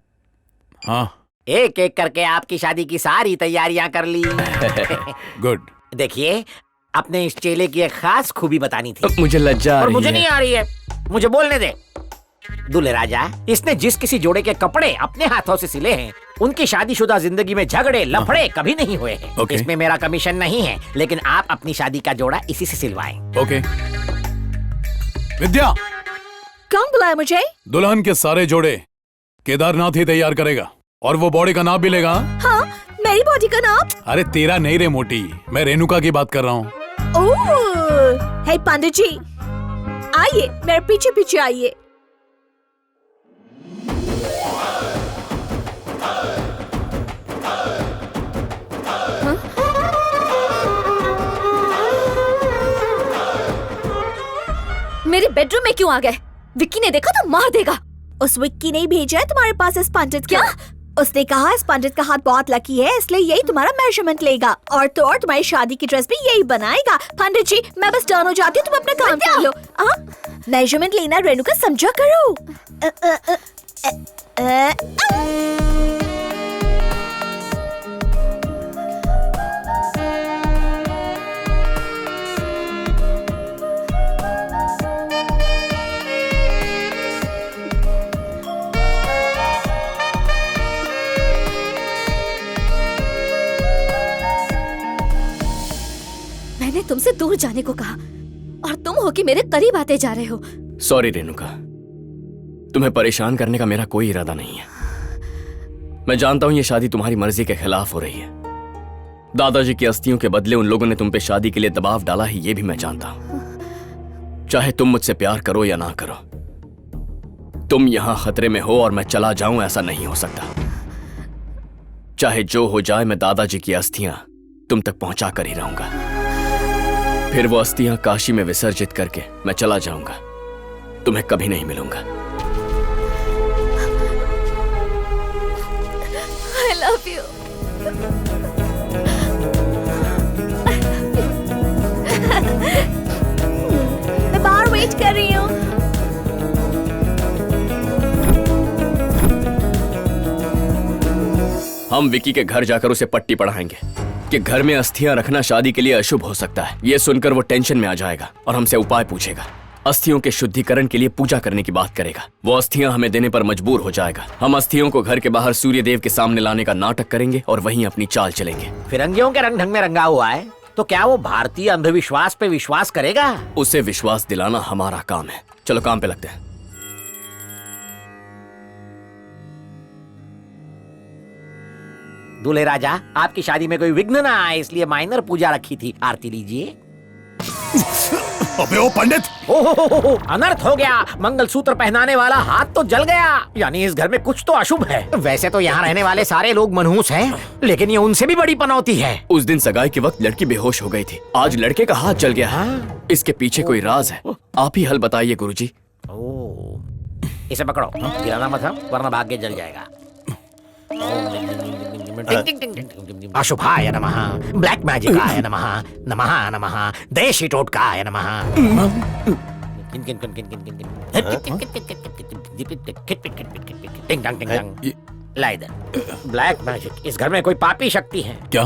हाँ। एक एक करके आपकी शादी की सारी तैयारियां कर ली। गुड। देखिए, अपने इस चेले की एक खास खूबी बतानी थी। मुझे लज्जा आ और रही मुझे है। नहीं आ रही है, मुझे बोलने दे। दूल्हे राजा, इसने जिस किसी जोड़े के कपड़े अपने हाथों से सिले हैं, उनकी शादीशुदा जिंदगी में झगड़े लफड़े कभी नहीं हुए हैं। Okay. इसमें मेरा कमीशन नहीं है, लेकिन आप अपनी शादी का जोड़ा इसी से सिलवाएं। ओके। विद्या, कौन बुलाया मुझे? दुल्हन के सारे जोड़े केदारनाथ ही तैयार करेगा और वो बॉडी का नाप भी लेगा। हाँ, मेरी बॉडी का नाप? अरे तेरा नहीं रे मोटी, मैं रेणुका की बात कर रहा हूँ। हे पंडित जी, आइए मेरे पीछे पीछे आइए। मेरे बेडरूम में क्यों आ गए? विक्की ने देखा तो मार देगा। उस विक्की ने भेजा है तुम्हारे पास इस पंडित को। क्या? उसने कहा इस पंडित का हाथ बहुत लकी है, इसलिए यही तुम्हारा मेजरमेंट लेगा और तुम्हारी शादी की ड्रेस भी यही बनाएगा। पंडित जी, मैं बस डन हो जाती हूँ, तुम अपना काम कर लो। मेजरमेंट लेना रेणुका समझा करो। मैंने तुमसे दूर जाने को कहा और तुम हो कि मेरे करीब आते जा रहे हो। सॉरी रेणुका, तुम्हें परेशान करने का मेरा कोई इरादा नहीं है। मैं जानता हूं ये शादी तुम्हारी मर्जी के खिलाफ हो रही है। दादाजी की अस्थियों के बदले उन लोगों ने तुम पे शादी के लिए दबाव डाला है, ये भी मैं जानता हूं। चाहे तुम मुझसे प्यार करो या ना करो, तुम यहां खतरे में हो और मैं चला जाऊं, ऐसा नहीं हो सकता। चाहे जो हो जाए, मैं दादाजी की अस्थियां तुम तक पहुंचा कर ही रहूंगा। फिर वो अस्थियां काशी में विसर्जित करके मैं चला जाऊंगा, तुम्हें कभी नहीं मिलूंगा। I love you. मैं बाहर वेट कर रही हूँ। हम विकी के घर जाकर उसे पट्टी पढ़ाएंगे कि घर में अस्थियां रखना शादी के लिए अशुभ हो सकता है। ये सुनकर वो टेंशन में आ जाएगा और हमसे उपाय पूछेगा। अस्थियों के शुद्धिकरण के लिए पूजा करने की बात करेगा। वो अस्थियां हमें देने पर मजबूर हो जाएगा। हम अस्थियों को घर के बाहर सूर्य देव के सामने लाने का नाटक करेंगे और वहीं अपनी चाल चलेंगे। फिरंगियों के रंग ढंग में रंगा हुआ है, तो क्या वो भारतीय अंधविश्वास पे विश्वास करेगा? उसे विश्वास दिलाना हमारा काम है। चलो काम पे लगते हैं। दूल्हे राजा, आपकी शादी में कोई विघ्न ना आए इसलिए माइनर पूजा रखी थी। आरती लीजिए। अबे ओ पंडित! ओहो, अनर्थ हो गया। मंगलसूत्र पहनाने वाला हाथ तो जल गया, यानी इस घर में कुछ तो अशुभ है। वैसे तो यहाँ रहने वाले सारे लोग मनहूस हैं, लेकिन ये उनसे भी बड़ी पनौती है। उस दिन सगाई के वक्त लड़की बेहोश हो गई थी, आज लड़के का हाथ जल गया है। इसके पीछे कोई राज है, आप ही हल बताइए गुरुजी। इसे पकड़ो, गिराना मत वरना भाग्य जल जाएगा। अशुभाय नमः, ब्लैक मैजिकाय नमः, नमः नमः, देशी टोटकाय नमः। ला इधर। ब्लैक मैजिक, इस घर में कोई पापी शक्ति है क्या?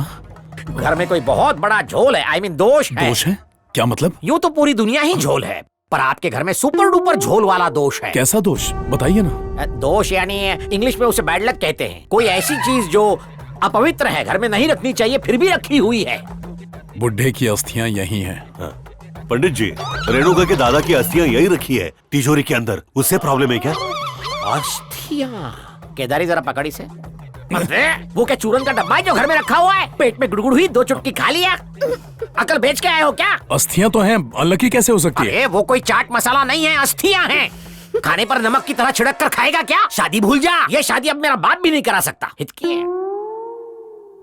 घर में कोई बहुत बड़ा झोल है, आई मीन दोष है। दोष है? क्या मतलब? यूं तो पूरी दुनिया ही झोल है, पर आपके घर में सुपर डुपर झोल वाला दोष है। कैसा दोष? बताइए ना। दोष यानी इंग्लिश में उसे बैड लक कहते हैं। कोई ऐसी चीज जो अपवित्र है, घर में नहीं रखनी चाहिए, फिर भी रखी हुई है। बुढ़े की अस्थियां यही हैं। पंडित जी, रेणुका के दादा की अस्थियां यही रखी है तिजोरी के अंदर, उससे प्रॉब्लम है क्या? अस्थियां? केदारी जरा पकड़ी से। अरे वो क्या चूरन का डब्बा है जो घर में रखा हुआ है? पेट में गुड़गुड़ हुई, 2 चुटकी खा लिया। अकल बेच के आए हो क्या? अस्थियां तो हैं, अनलकी कैसे हो सकती है? अरे वो कोई चाट मसाला नहीं है, अस्थियां हैं। खाने पर नमक की तरह छिड़क कर खाएगा क्या? शादी भूल जा, ये शादी अब मेरा बाप भी नहीं करा सकता। हिचकी है।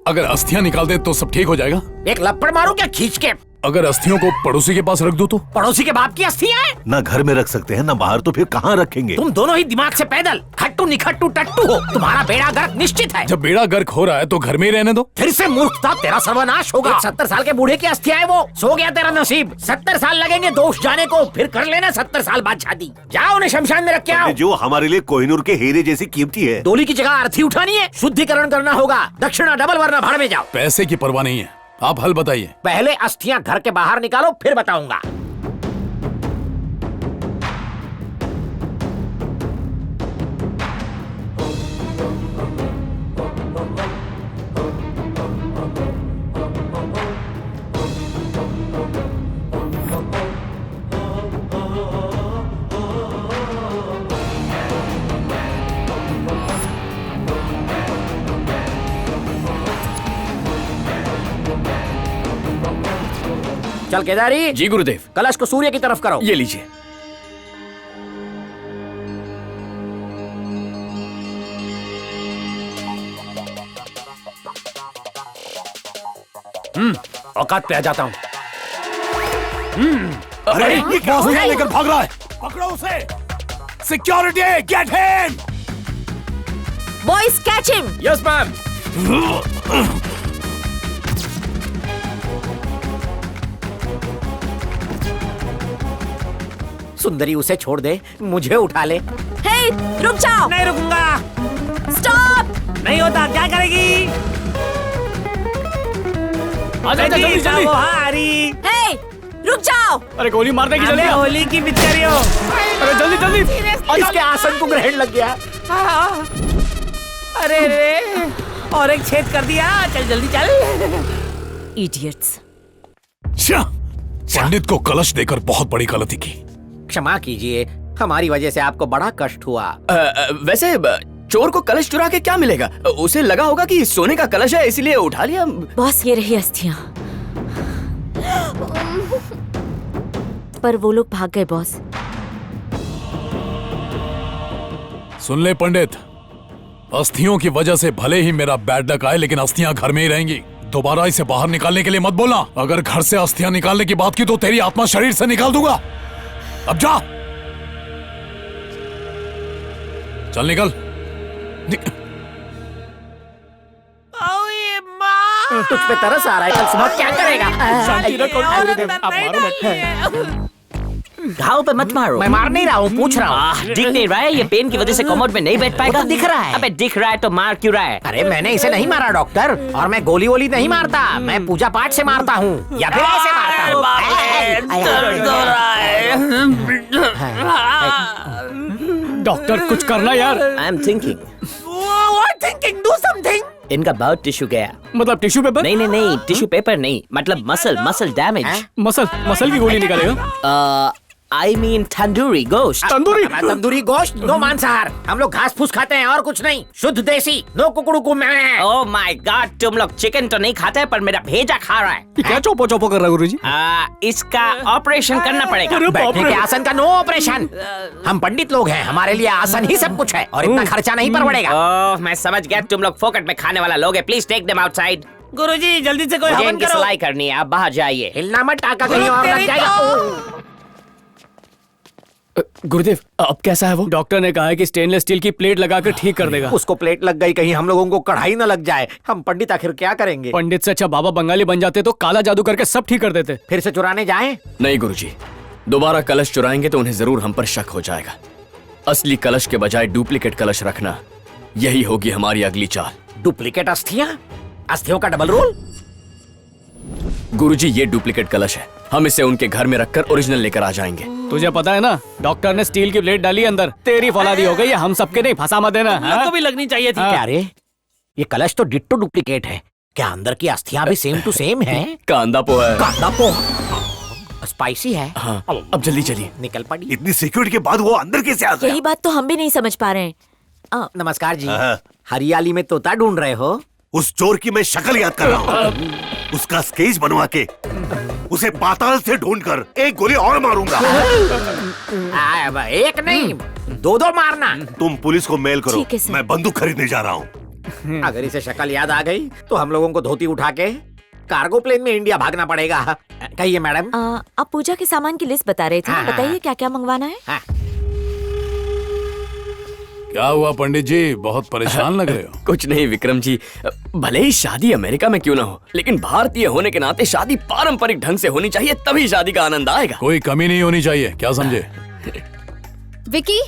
अगर अस्थियां निकाल दे तो सब ठीक हो जाएगा? एक लपड़ मारो क्या खींच के? अगर अस्थियों को पड़ोसी के पास रख दो तो? पड़ोसी के बाप की अस्थियां हैं? ना घर में रख सकते हैं ना बाहर, तो फिर कहाँ रखेंगे? तुम दोनों ही दिमाग से पैदल, खट्टू निखट्टू टट्टू हो। तुम्हारा बेड़ा गर्क निश्चित है। जब बेड़ा गर्क हो रहा है तो घर में ही रहने दो। फिर से मूर्खता, तेरा सर्वनाश होगा। 70 साल के बूढ़े की अस्थियां है वो, सो गया तेरा नसीब। 70 साल लगेंगे दोष जाने को, फिर कर लेना 70 साल बाद शादी। जाओ उन्हें शमशान में रख के आओ। जो हमारे लिए कोहिनूर के हीरे जैसी कीमती है। डोली की जगह अर्थी उठानी है, शुद्धिकरण करना होगा, दक्षिणा डबल वरना भाड़ में जाओ। पैसे की परवाह नहीं है, आप हल बताइए। पहले अस्थियां घर के बाहर निकालो, फिर बताऊंगा। चल केदारी। जी गुरुदेव। कलश को सूर्य की तरफ करो। ये लीजिए। औकात पे आ जाता हूँ। अरे ये क्या लेकर भाग रहा है? पकड़ो उसे। Security, get him. Boys catch him. Yes ma'am. सुंदरी उसे छोड़ दे, मुझे उठा ले। हे, रुक जाओ। नहीं रुकूंगा। स्टॉप। नहीं होता, क्या करेगी? जल्दी जल्दी। हारी। हे, रुक जाओ। अरे गोली मार देगी जल्दी। होली की पिचकारी हो। अरे जल्दी जल्दी। इसके आसन को ग्रहण लग गया। अरे रे, और एक छेद कर दिया। चल जल्दी चल। इडियट्स। पंडित को कलश देकर बहुत बड़ी गलती की। क्षमा कीजिए, हमारी वजह से आपको बड़ा कष्ट हुआ। वैसे चोर को कलश चुरा के क्या मिलेगा? उसे लगा होगा कि सोने का कलश है, इसलिए उठा लिया। बॉस, ये रही अस्थियां। पर वो लोग भाग गए बॉस। सुन ले पंडित, अस्थियों की वजह से भले ही मेरा बैड लक आए, लेकिन अस्थियां घर में ही रहेंगी। दोबारा इसे बाहर निकालने के लिए मत बोलना। अगर घर से अस्थियां निकालने की बात की तो तेरी आत्मा शरीर से निकाल दूंगा। अब जा, चल निकल। तुझ पे तरस आ रहा है, कल सुबह क्या करेगा? घाव पे मत मारो। मैं मार नहीं रहा हूँ, पूछ रहा हूँ। दिख नहीं रहा है? ये पेन की वजह से कमोड में नहीं बैठ पाएगा। वो तो दिख रहा है। अबे दिख रहा है तो मार क्यों रहा है? अरे मैंने इसे नहीं मारा डॉक्टर, और मैं गोली वोली नहीं मारता, मैं पूजा पाठ से मारता हूँ, या फिर ऐसे मारता हूँ। डॉक्टर कुछ करना यार। I am thinking. What thinking? Do something. इनका बहुत टिश्यू गया। मतलब टिश्यू पेपर? नहीं टिश्यू पेपर नहीं, मतलब मसल डैमेज। मसल की गोली निकालेगा। आई मीन तंदूरी गोश्त। तंदूरी गोश्त, नो मांसाहार। हम लोग घास फूस खाते हैं और कुछ नहीं, शुद्ध देसी, नो कुकड़ू को मैं। ओह माय गॉड, तुम लोग चिकन तो नहीं खाते पर मेरा भेजा खा रहा है। क्या चोपो चोपो कर रहा है गुरुजी? इसका ऑपरेशन करना पड़ेगा। बैठने के आसन का नो ऑपरेशन। हम पंडित लोग हैं, हमारे लिए आसन ही सब कुछ है, और इतना खर्चा नहीं पर पड़ेगा। ओह मैं समझ गया, तुम लोग फोकट में खाने वाला लोग हैं। Please take them outside. गुरुजी जल्दी से कोई हवन इनकी करो। सिलाई करनी है, आप बाहर जाइए। हिलना मत, टाका कहीं और लग जाएगा। गुरुदेव अब कैसा है वो? डॉक्टर ने कहा है कि स्टेनलेस स्टील की प्लेट लगाकर ठीक कर देगा। उसको प्लेट लग गई, कहीं हम लोगों को कढ़ाई न लग जाए। हम पंडित आखिर क्या करेंगे? पंडित से अच्छा बाबा बंगाली बन जाते तो काला जादू करके सब ठीक कर देते। फिर से चुराने जाएं? नहीं गुरुजी, दोबारा कलश चुराएंगे तो उन्हें जरूर हम पर शक हो जाएगा। असली कलश के बजाय डुप्लीकेट कलश रखना, यही होगी हमारी अगली चाल। डुप्लीकेट अस्थियां? अस्थियों का डबल रोल? गुरुजी ये डुप्लीकेट कलश है, हम इसे उनके घर में रखकर ओरिजिनल लेकर आ जाएंगे। तुझे पता है ना, डॉक्टर ने स्टील की प्लेट डाली अंदर, तेरी फौलादी हो गई है, हम सबके नहीं, फंसा मत देना। हमको भी लगनी चाहिए थी। क्या रे, ये कलश तो डिट्टो डुप्लीकेट है। क्या अंदर की अस्थियां भी सेम टू सेम हैं? कांदा पोहा है। कांदा पोहा स्पाइसी है। हाँ, अब जल्दी चलिए। निकल पड़ी। इतनी सिक्योरिटी के बाद वो अंदर कैसे आ गया? यही बात तो हम भी नहीं समझ पा रहे हैं। नमस्कार जी। हरियाली में तोता ढूंढ रहे हो? उस चोर की मैं शक्ल याद कर रहा हूँ। उसका स्केच बनवा के उसे पाताल से ढूंढकर एक गोली और मारूंगा। एक नहीं, दो मारना। तुम पुलिस को मेल करो, ठीक है सर। मैं बंदूक खरीदने जा रहा हूँ। अगर इसे शक्ल याद आ गई तो हम लोगों को धोती उठा के कार्गो प्लेन में इंडिया भागना पड़ेगा। कहिए मैडम। आप पूजा के सामान की लिस्ट बता रहे थे, बताइए क्या क्या मंगवाना है। क्या हुआ पंडित जी, बहुत परेशान लग रहे हो? कुछ नहीं विक्रम जी, भले ही शादी अमेरिका में क्यों ना हो, लेकिन भारतीय होने के नाते शादी पारंपरिक ढंग से होनी चाहिए, तभी शादी का आनंद आएगा। कोई कमी नहीं होनी चाहिए, क्या समझे? विकी,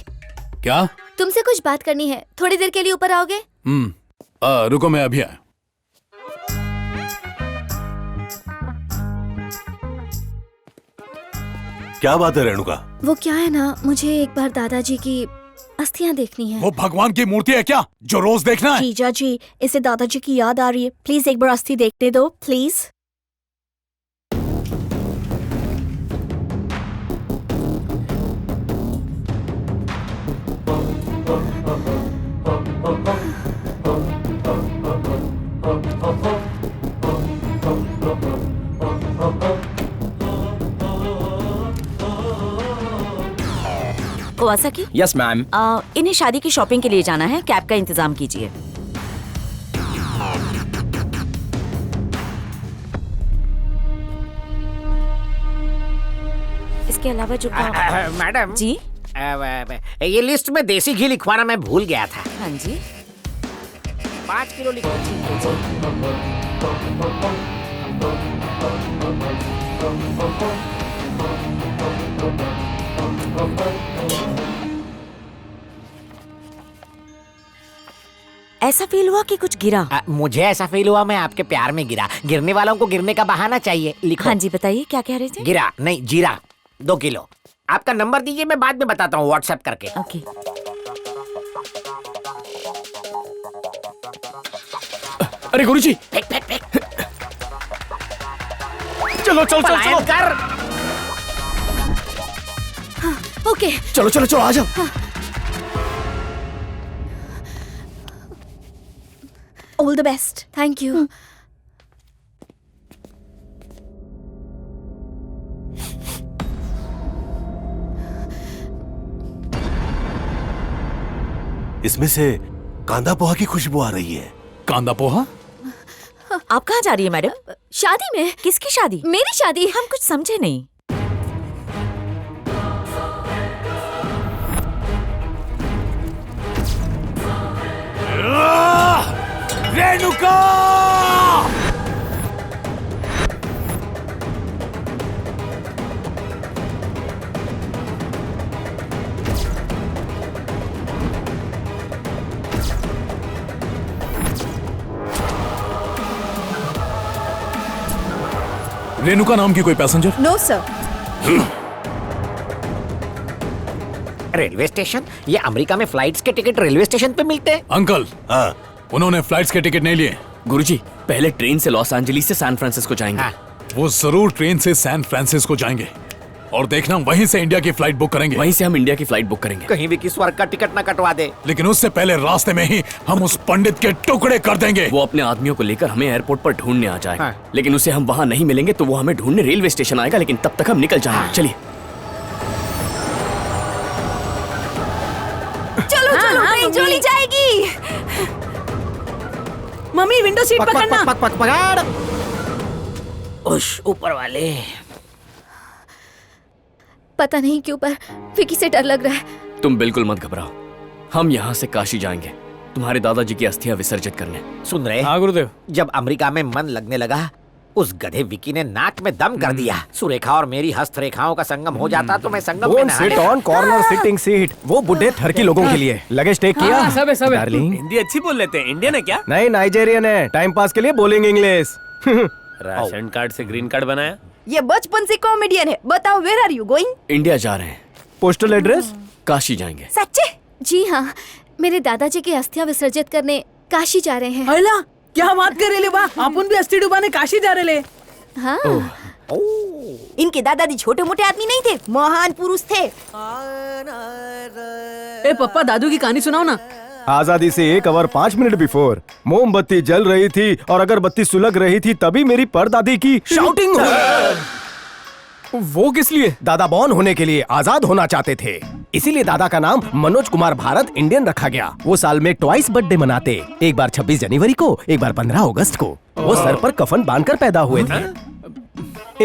क्या? तुमसे कुछ बात करनी है, थोड़ी देर के लिए ऊपर आओगे? रुको, मैं अभी आया। क्या बात है रेणुका? वो क्या है ना, मुझे एक बार दादाजी की अस्थियां देखनी है। वो भगवान की मूर्ति है क्या जो रोज देखना है? जीजा जी, इसे दादाजी की याद आ रही है, प्लीज एक बार अस्थि देखने दो प्लीज। कोवासाकी? Yes ma'am. इन्हें शादी की शॉपिंग के लिए जाना है, कैब का इंतजाम कीजिए। इसके अलावा जो मैडम जी, ये लिस्ट में देसी घी लिखवाना मैं भूल गया था। हाँ जी, 5 किलो लिखो। ऐसा फील हुआ कि कुछ गिरा? मुझे ऐसा फील हुआ मैं आपके प्यार में गिरा। गिरने वालों को गिरने का बहाना चाहिए। लिखो। हाँ जी, बताइए क्या कह रहे थे? गिरा नहीं, जीरा 2 किलो। आपका नंबर दीजिए, मैं बाद में बताता हूँ व्हाट्सएप करके। ओके। अरे गुरुजी, चलो चलो चलो पलायन चलो कर। ओके, चलो चलो चलो, आ जाओ। All the best. Thank you. इसमें से कांदा पोहा की खुशबू आ रही है। कांदा पोहा? आप कहाँ जा रही है मैडम? शादी में। किसकी शादी? मेरी शादी। हम कुछ समझे नहीं। रेणुका! रेणुका नाम की कोई passenger? No sir. Railway station? ये अमेरिका में फ्लाइट्स के टिकट रेलवे स्टेशन पे मिलते हैं? अंकल, उन्होंने फ्लाइट्स के टिकट नहीं लिए। गुरुजी, पहले ट्रेन से लॉस एंजलिस से सैन फ्रांसिस्को जाएंगे। वो जरूर ट्रेन से सैन फ्रांसिस्को जाएंगे और देखना वहीं से इंडिया की फ्लाइट बुक करेंगे। वहीं से हम इंडिया की फ्लाइट बुक करेंगे। कहीं भी किस स्वर्ग का टिकट ना कटवा दे। लेकिन उससे पहले रास्ते में ही हम उस पंडित के टुकड़े कर देंगे। वो अपने आदमियों को लेकर हमें एयरपोर्ट पर ढूंढने आ जाएगा। लेकिन उसे हम वहाँ नहीं मिलेंगे तो वो हमें ढूंढने रेलवे स्टेशन आएगा, लेकिन तब तक हम निकल जाएंगे। चलिए चलो चलो, ट्रेन चली जाएगी। मम्मी, विंडो सीट पकड़ना। पकड़। उश, ऊपर वाले। पता नहीं क्यों पर विकी से डर लग रहा है। तुम बिल्कुल मत घबराओ, हम यहाँ से काशी जाएंगे तुम्हारे दादाजी की अस्थियां विसर्जित करने। सुन रहे? हाँ गुरुदेव। जब अमेरिका में मन लगने लगा, उस गधे विकी ने नाक में दम कर दिया। सुरेखा और मेरी हस्तरेखाओं का संगम हो जाता तो मैं संगम में sit on corner sitting seat. वो बुढ़े थर्की लोगों के लिए। लगेज टेक किया? सब है सब है। डार्लिंग, हिंदी अच्छी बोल लेते हैं। इंडियन है क्या? नहीं, नाइजेरियन है। टाइम पास के लिए बोलेंगे इंग्लिश। राशन कार्ड से ग्रीन कार्ड बनाया। ये बचपन से कॉमेडियन है। बताओ, where are you going? India जा रहे हैं। Postal address? काशी जाएंगे। सच्चे? जी हाँ, मेरे दादाजी की अस्थियां विसर्जित करने काशी जा रहे हैं। अला क्या बात कर रहे बा, अपन भी अस्थि डुबाने काशी जा रहे। हाँ। इनके दादाजी छोटे मोटे आदमी नहीं थे, महान पुरुष थे। ए पप्पा, दादू की कहानी सुनाओ ना। आजादी से 1 आवर 5 मिनट बिफोर मोमबत्ती जल रही थी और अगरबत्ती सुलग रही थी, तभी मेरी परदादी की शाउटिंग हुई। वो किस लिए? दादा बॉर्न होने के लिए आजाद होना चाहते थे, इसीलिए दादा का नाम मनोज कुमार भारत इंडियन रखा गया। वो साल में ट्वाइस बर्थडे मनाते, एक बार 26 जनवरी को, एक बार 15 अगस्त को। वो सर पर कफन बांधकर पैदा हुए थे,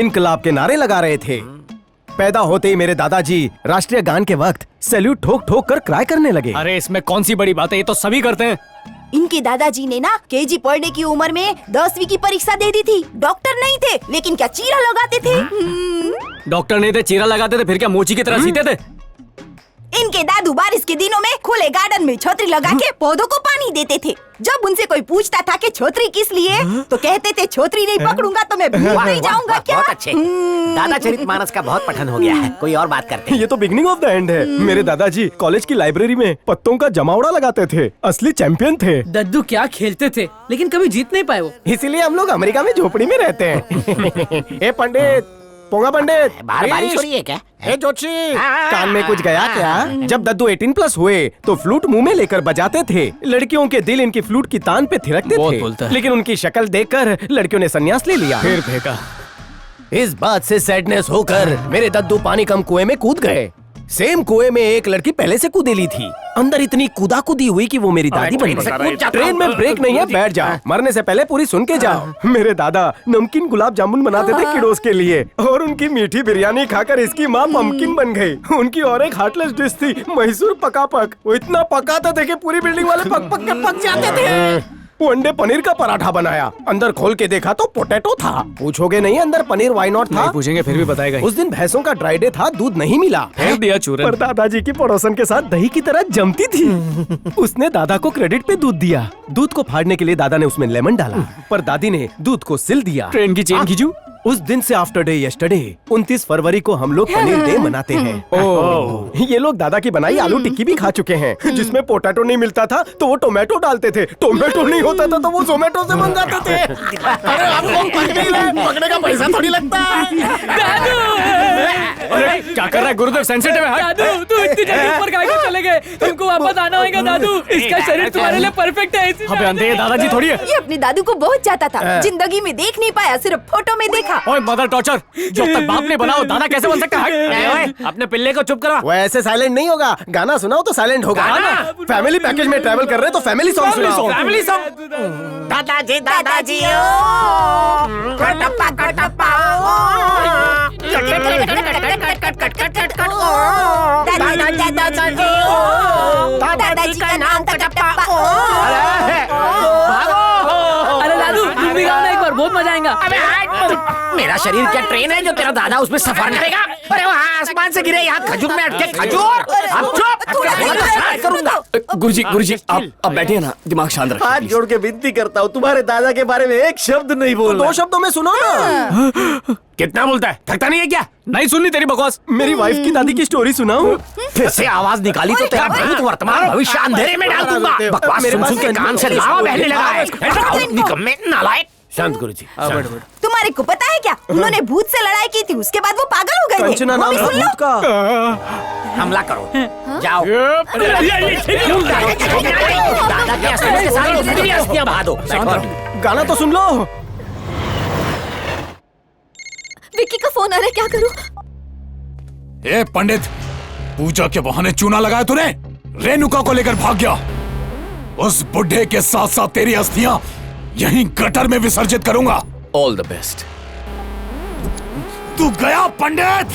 इनकलाब के नारे लगा रहे थे। पैदा होते ही मेरे दादाजी राष्ट्रीय गान के वक्त सैल्यूट ठोक ठोक कर क्राई करने लगे। अरे इसमें कौन सी बड़ी बात है, ये तो सभी करते हैं। इनके दादाजी ने ना केजी पढ़ने की उम्र में 10वीं की परीक्षा दे दी थी। डॉक्टर नहीं थे, लेकिन क्या चीरा लगाते थे। डॉक्टर नहीं थे, चीरा लगाते थे, फिर क्या मोची की तरह सीते थे। इनके दादू बारिश के दिनों में खुले गार्डन में छतरी लगा के पौधों को पानी देते थे। जब उनसे कोई पूछता था कि छतरी किस लिए, तो कहते थे छतरी नहीं पकड़ूंगा तो मैं भूल नहीं जाऊंगा क्या। बहुत अच्छे। दादा चरितमानस का बहुत पठन हो गया है, कोई और बात करते हैं। ये तो बिगनिंग ऑफ द एंड है। मेरे दादाजी कॉलेज की लाइब्रेरी में पत्तों का जमावड़ा लगाते थे, असली चैंपियन थे। दद्दू क्या खेलते थे, लेकिन कभी जीत नहीं पाए वो। इसीलिए हम लोग अमेरिका में झोपड़ी में रहते हैं। ए पंडित, पोंगा पंडित, बाहर बारिश हो रही है क्या? ए जोशी, कान में कुछ गया क्या? जब दद्दू 18+ हुए तो फ्लूट मुंह में लेकर बजाते थे। लड़कियों के दिल इनकी फ्लूट की तान पे थिरकते थे, लेकिन उनकी शक्ल देखकर लड़कियों ने संन्यास ले लिया। फिर फेंका। इस बात से सैडनेस होकर मेरे दद्दू पानी कम कुएं में कूद गए। सेम कुएं में एक लड़की पहले से कूदेली थी, अंदर इतनी कूदा कूदी हुई कि वो मेरी दादी बन गई। ट्रेन में ब्रेक नहीं है, बैठ जाओ, मरने से पहले पूरी सुन के जाओ। मेरे दादा नमकीन गुलाब जामुन बनाते थे किडोस के लिए, और उनकी मीठी बिरयानी खाकर इसकी माँ पंपकिन बन गई। उनकी और एक हार्टलेस डिश थी, मैसूर पकापक। वो इतना पकाते थे कि पूरी बिल्डिंग वाले पक पक के पक जाते थे। वो अंडे पनीर का पराठा बनाया, अंदर खोल के देखा तो पोटैटो था। पूछोगे नहीं अंदर पनीर व्हाई नॉट था? नहीं पूछेंगे, फिर भी बताएगा। उस दिन भैंसों का ड्राई डे था, दूध नहीं मिला। फेंक दिया चूरन। पर दादाजी की पड़ोसन के साथ दही की तरह जमती थी। उसने दादा को क्रेडिट पे दूध दिया। दूध को फाड़ने के लिए दादा ने उसमें लेमन डाला, पर दादी ने दूध को सिल दिया। ट्रेन की चेन खींचू। उस दिन से आफ्टर डे यस्टरडे 29 फरवरी को हम लोग पनीर डे मनाते हैं। ये लोग दादा की बनाई आलू टिक्की भी खा चुके हैं, जिसमें पोटैटो नहीं मिलता था तो वो टोमेटो डालते थे, टोमेटो नहीं होता था तो वो जोमेटो से मंगाते थे। अरे आप लोग पकड़ने का पैसा थोड़ी लगता है। अरे क्या कर रहा है गुरुदेव, सेंसिटिव है। दादू तू इतनी जल्दी ऊपर काहे को चले गए? तुमको वापस आना होगा दादू, इसका शरीर तुम्हारे लिए परफेक्ट है। अबे अंधे दादाजी थोड़ी है। ये अपने दादू को बहुत चाहता था, जिंदगी में देख नहीं पाया, सिर्फ फोटो में देखा। ओए मदर टॉर्चर, जब तक बाप ने बनाओ दादा कैसे बन सकता है? अपने पिल्ले को चुप करो। वो ऐसे साइलेंट नहीं होगा, गाना सुनाओ तो साइलेंट होगा। फैमिली पैकेज में ट्रैवल कर रहे तो फैमिली सॉन्ग सुनाओ। Family song. दादाजी दादाजी कटप्पा कटप्पा दादाजी का नाम कटप्पा। अरे दादू तुम भी गाओ ना एक बार, बहुत मजा आएगा। मेरा शरीर क्या ट्रेन है जो तेरा दादा उसमें सफर करेगा? अरे वहाँ आसमान से गिरे यहाँ खजूर में अटके खजूर। अब चुप करूंगा। गुरुजी आप बैठिए ना, दिमाग शांत रखिए। हाथ जोड़ के विनती करता हूँ, तुम्हारे दादा के बारे में एक शब्द नहीं बोल। 2 शब्दों में सुनो ना। कितना बोलता है, थकता नहीं है क्या? नहीं सुननी तेरी बकवास। मेरी वाइफ की दादी की स्टोरी सुनाऊं? फिर से आवाज निकाली तो तेरा भूत वर्तमान भविष्य अंधेरे में डाल दूंगा। बकवास सुन सुन के कान से लावा बहने लगा है। निकम्मे नालायक। शांत गुरुजी। तुम्हारे को पता है क्या, उन्होंने भूत से लड़ाई की थी, उसके बाद वो पागल हो गए थे। कंचना वो नाम भी सुन लो। भूत का। हमला करो, जाओ। दादा की अस्थियों के साथ उसकी भी अस्थियां बहा दो। गाना तो सुन लो। विक्की का फोन आ रहा है, क्या करूं? ए पंडित, पूजा के बहाने चूना लगाया तूने, रेणुका को लेकर भाग गया। उस बुढ़े के साथ साथ तेरी अस्थियां यहीं गटर में विसर्जित करूंगा। All the best. तू गया पंडित।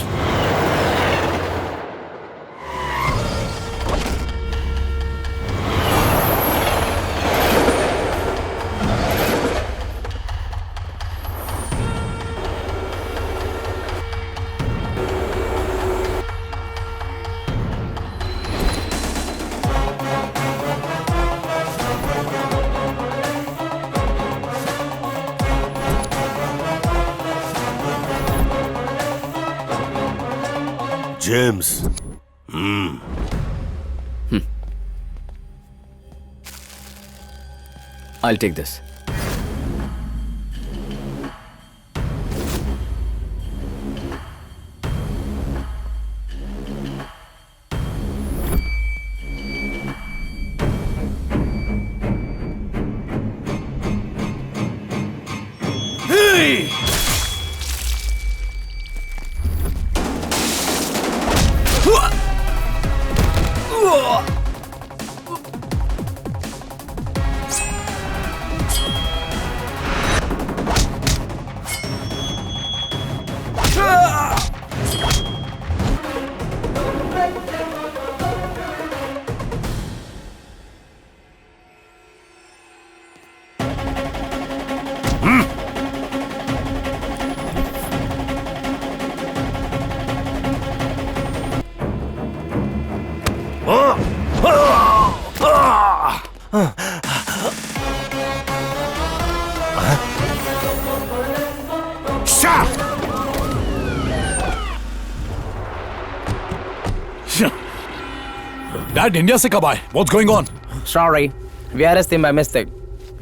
James, I'll take this. Dad, India से कब आए? What's going on? Sorry, we arrested him by mistake.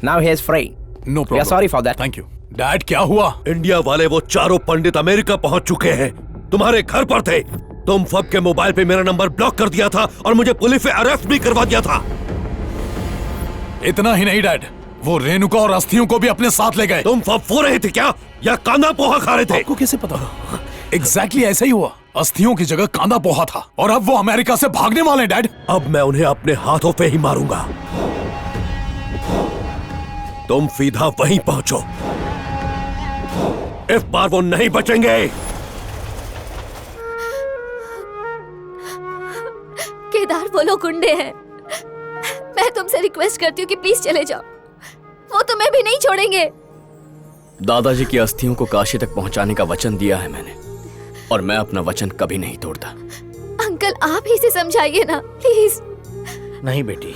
Now he is free. No problem. We are sorry for that. Thank you. Dad, क्या हुआ? India वाले वो चारों पंडित अमेरिका पहुंच चुके हैं। तुम्हारे घर पर थे। तुम फब के मोबाइल पे मेरा नंबर ब्लॉक कर दिया था और मुझे पुलिस से अरेस्ट भी करवा दिया था। इतना ही नहीं डैड, वो रेणुका और अस्थियों को भी अपने साथ ले गए। तुम फब सो रहे थे क्या या कांदा पोहा खा रहे थे? आपको कैसे पता? एग्जैक्टली ऐसा ही हुआ। अस्थियों की जगह कांदा पोहा था और अब वो अमेरिका से भागने वाले डैड। अब मैं उन्हें अपने हाथों पे ही मारूंगा। तुम सीधा वहीं पहुंचो। इस बार वो नहीं बचेंगे। केदार, वो लोग गुंडे हैं। मैं तुमसे रिक्वेस्ट करती हूँ कि प्लीज चले जाओ। वो तुम्हें भी नहीं छोड़ेंगे। दादाजी की अस्थियों को काशी तक पहुंचाने का वचन दिया है मैंने, और मैं अपना वचन कभी नहीं तोड़ता। अंकल, आप ही से समझाइए ना प्लीज। नहीं बेटी,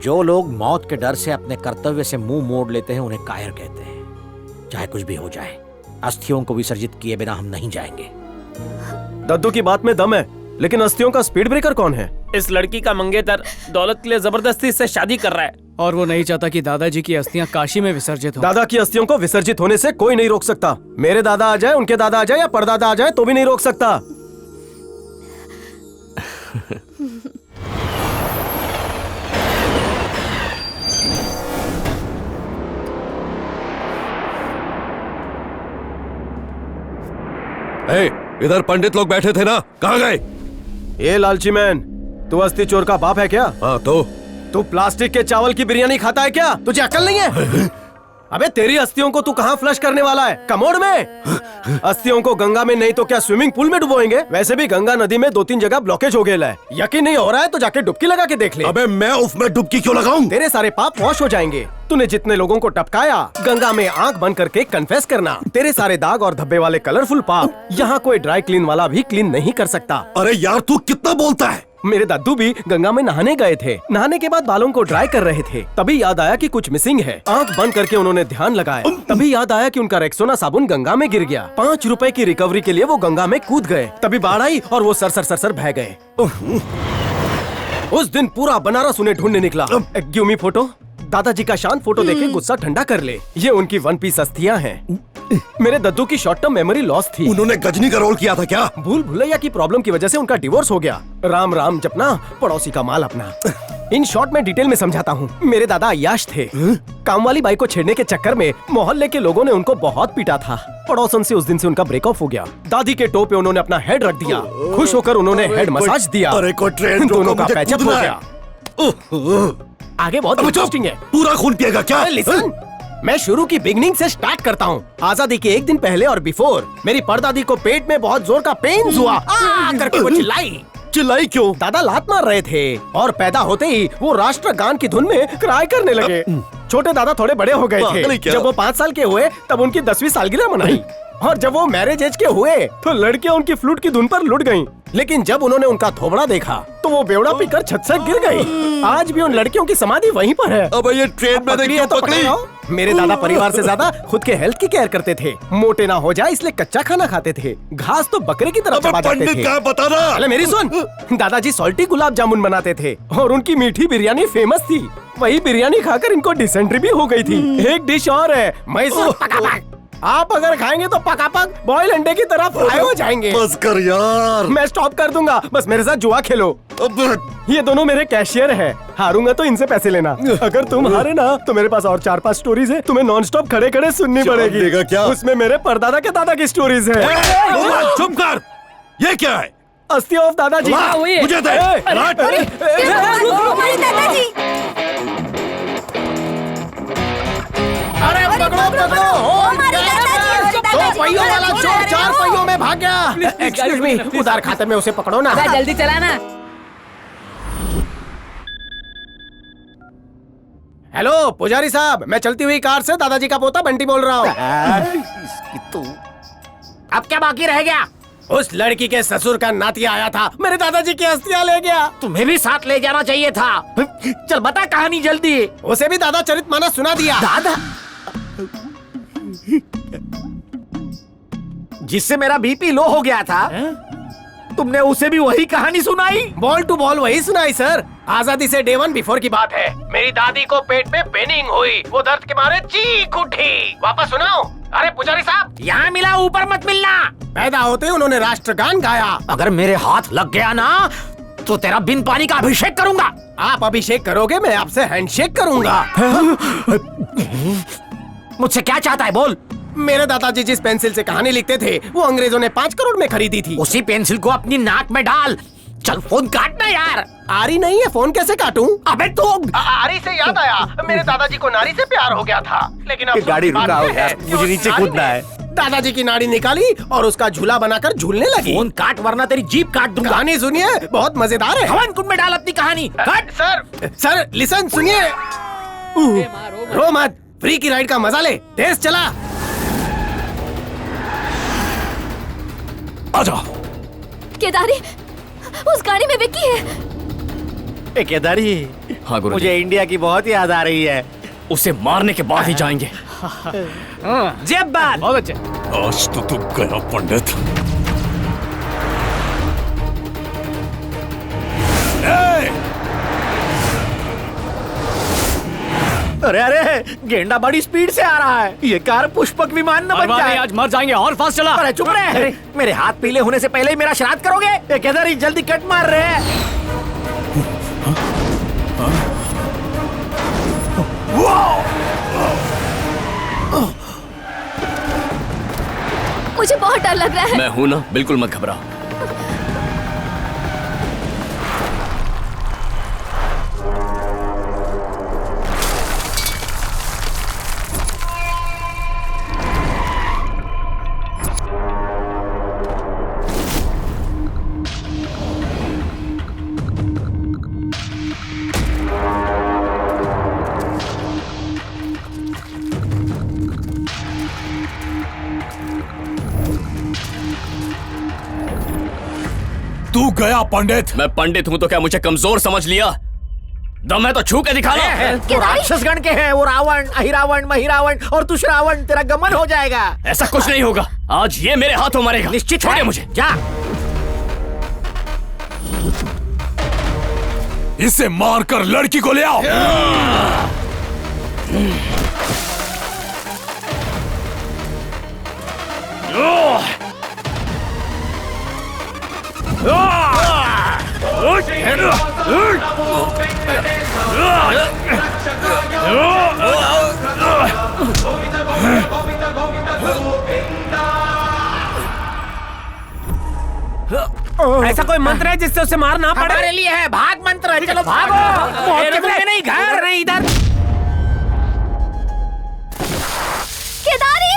जो लोग मौत के डर से अपने कर्तव्य से मुंह मोड़ लेते हैं उन्हें कायर कहते हैं। चाहे कुछ भी हो जाए, अस्थियों को विसर्जित किए बिना हम नहीं जाएंगे। दद्दू की बात में दम है, लेकिन अस्थियों का स्पीड ब्रेकर कौन है? इस लड़की का मंगेतर दौलत के लिए जबरदस्ती इससे शादी कर रहा है, और वो नहीं चाहता कि दादाजी की अस्थियां काशी में विसर्जित हो। दादा की अस्थियों को विसर्जित होने से कोई नहीं रोक सकता। मेरे दादा आ जाए, उनके दादा आ जाए या परदादा आ जाए तो भी नहीं रोक सकता। इधर पंडित लोग बैठे थे ना, कहाँ गए? ये लालची मैन, तू अस्थि चोर का बाप है क्या? हाँ तो? तू प्लास्टिक के चावल की बिरयानी खाता है क्या? तुझे अकल नहीं है? अबे तेरी अस्थियों को तू कहाँ फ्लश करने वाला है? कमोड में? अस्थियों को गंगा में नहीं तो क्या स्विमिंग पूल में डुबोएंगे? वैसे भी गंगा नदी में 2-3 जगह ब्लॉकेज हो गया है। यकीन नहीं हो रहा है तो जाके डुबकी लगा के देख ले। अबे मैं उसमें डुबकी क्यों लगाऊं? तेरे सारे पाप वॉश हो जाएंगे। तूने जितने लोगों को टपकाया, गंगा में आंख बंद करके कन्फेस करना। तेरे सारे दाग और धब्बे वाले कलरफुल पाप यहाँ कोई ड्राई क्लीन वाला भी क्लीन नहीं कर सकता। अरे यार, तू कितना बोलता है? मेरे दादू भी गंगा में नहाने गए थे। नहाने के बाद बालों को ड्राई कर रहे थे, तभी याद आया कि कुछ मिसिंग है। आंख बंद करके उन्होंने ध्यान लगाया, तभी याद आया कि उनका रेक्सोना साबुन गंगा में गिर गया। 5 रुपए की रिकवरी के लिए वो गंगा में कूद गए, तभी बाढ़ आई और वो सर बह गए। उस दिन पूरा बनारस उन्हें ढूंढने निकला। Give me photo. दादाजी का शांत फोटो देखे गुस्सा ठंडा कर ले। ये उनकी 1 पीस अस्थियां हैं। मेरे दद्दू की शॉर्ट टर्म मेमोरी लॉस थी। उन्होंने गजनी का रोल किया था क्या? भूल भुलैया की प्रॉब्लम की वजह से उनका डिवोर्स हो गया। राम राम जपना, पड़ोसी का माल अपना। इन शॉर्ट में डिटेल में समझाता हूँ। मेरे दादा अय्याश थे। काम वाली बाई को छेड़ने के चक्कर में मोहल्ले के लोगों ने उनको बहुत पीटा था। पड़ोसन से उस दिन से उनका ब्रेकअप हो गया। दादी के टो पे उन्होंने अपना हेड रख दिया। खुश होकर उन्होंने हेड मसाज दिया। दोनों का पैचअप हो गया। आगे बहुत इंटरेस्टिंग है। पूरा खून पिएगा क्या? लिसन, मैं शुरू की बिगनिंग से स्टार्ट करता हूँ। आजादी के 1 दिन पहले और बिफोर मेरी परदादी को पेट में बहुत जोर का पेन हुआ करके वो चिल्लाई क्यों? दादा लात मार रहे थे और पैदा होते ही वो राष्ट्रगान की धुन में क्राई करने लगे। छोटे दादा थोड़े बड़े हो गए थे। जब वो 5 साल के हुए तब उनकी 10वीं सालगिरह मनाई, और जब वो मैरिज एज के हुए तो लड़कियां उनकी फ्लूट की धुन पर लुट गईं। लेकिन जब उन्होंने उनका थोबड़ा देखा तो वो बेवड़ा पीकर छत से गिर गई। आज भी उन लड़कियों की समाधि वहीं पर है। अब ये ट्रेन में पकड़ी। मेरे दादा परिवार से ज्यादा खुद के हेल्थ की केयर करते थे। मोटे ना हो जाए इसलिए कच्चा खाना खाते थे। घास तो बकरे की तरह चबा जाते थे। क्या बता रहा? अरे मेरी सुन, दादाजी सॉल्टी गुलाब जामुन बनाते थे और उनकी मीठी बिरयानी फेमस थी। वही बिरयानी खाकर इनको डिसेंट्री भी हो गई थी। एक डिश और है, मैसूर। आप अगर खाएंगे तो पकापक बॉयल अंडे की तरह फ्राई हो जाएंगे। बस कर यार। मैं स्टॉप कर दूंगा, बस मेरे साथ जुआ खेलो। ये दोनों मेरे कैशियर हैं। हारूंगा तो इनसे पैसे लेना। अगर तुम हारे ना तो मेरे पास और 4-5 स्टोरीज है, तुम्हें नॉन स्टॉप खड़े खड़े सुननी पड़ेगी। क्या? उसमें मेरे परदादा के दादा की स्टोरीज है। चुप कर। ये क्या है? अस्थि ऑफ दादाजी। मुझे दे। अरे पकड़ो पकड़ो, दो पहियों वाला चोर 4 पहियों में भाग गया। एक्सक्यूज मी, उधार खाते में उसे पकड़ो ना। जल्दी चलाना। हेलो पुजारी साहब, मैं चलती हुई कार से दादाजी का पोता बंटी बोल रहा हूँ। अब क्या बाकी रह गया? उस लड़की के ससुर का नातिया आया था, मेरे दादाजी की अस्थियां ले गया। तुम्हें भी साथ ले जाना चाहिए था। चल बता कहानी जल्दी। उसे भी दादा चरितमानस सुना दिया। दादा? जिससे मेरा बीपी लो हो गया था, तुमने उसे भी वही कहानी सुनाई? बॉल टू बॉल वही सुनाई सर। आजादी से डे 1 बिफोर की बात है। मेरी दादी को पेट में पेनिंग हुई, वो दर्द के मारे चीख उठी। वापस सुनाओ? अरे पुजारी साहब, यहाँ मिला ऊपर मत मिलना। पैदा होते उन्होंने राष्ट्रगान गाया। अगर मेरे हाथ लग गया ना तो तेरा बिन पानी का अभिषेक करूंगा। आप अभिषेक करोगे, मैं आपसे हैंडशेक करूंगा। मुझसे क्या चाहता है बोल? मेरे दादाजी जिस पेंसिल से कहानी लिखते थे वो अंग्रेजों ने 5 करोड़ में खरीदी थी। उसी पेंसिल को अपनी नाक में डाल। चल फोन काटना यार। आरी नहीं है, फोन कैसे काटूं? अबे तू आरी से याद आया, मेरे दादाजी को नारी से प्यार हो गया था, लेकिन अब गाड़ी रुका हो यार, मुझे नीचे कूदना है। दादाजी की नाड़ी निकाली और उसका झूला बनाकर झूलने लगी। फोन काट वरना तेरी जीप काट दूंगा। कहानी सुनिए, बहुत मजेदार है। हवन कुंड में डाल अपनी कहानी। कट। सर लिसन सुनिए। रो मत, फ्री की राइड का मजा ले। तेज चला। आजा। केदारी, उस गाड़ी में विक्की है। केदारी, हाँ गुरु, मुझे इंडिया की बहुत याद आ रही है। उसे मारने के बाद ही जाएंगे। जब बात। आज तो तू गया पंडित। अरे अरे, गेंडा बड़ी स्पीड से आ रहा है। ये कार पुष्पक विमान न बन जाए। आज मर जाएंगे, और फास्ट चला। अरे चुप रहे। मेरे हाथ पीले होने से पहले ही मेरा श्राद्ध करोगे? केदारी जल्दी कट मार रहे हैं। मुझे बहुत डर लग रहा है। मैं हूं ना, बिल्कुल मत घबरा। तू गया पंडित। मैं पंडित हूं तो क्या मुझे कमजोर समझ लिया? दम है तो छू के दिखा लो। वो राक्षसगण के हैं, वो रावण, अहिरावण, महिरावण और तू श्रावण। तेरा गमन हो जाएगा। ऐसा कुछ नहीं होगा, आज ये मेरे हाथों मरेगा। निश्चित छोड़िए है। मुझे। जा। इसे मारकर लड़की को ले आओ। ऐसा कोई मंत्र है जिससे उसे मार ना पड़े? हमारे लिए है भाग मंत्र। चलो भागो। मौत के मुंह में नहीं, घर नहीं, इधर। केदारी,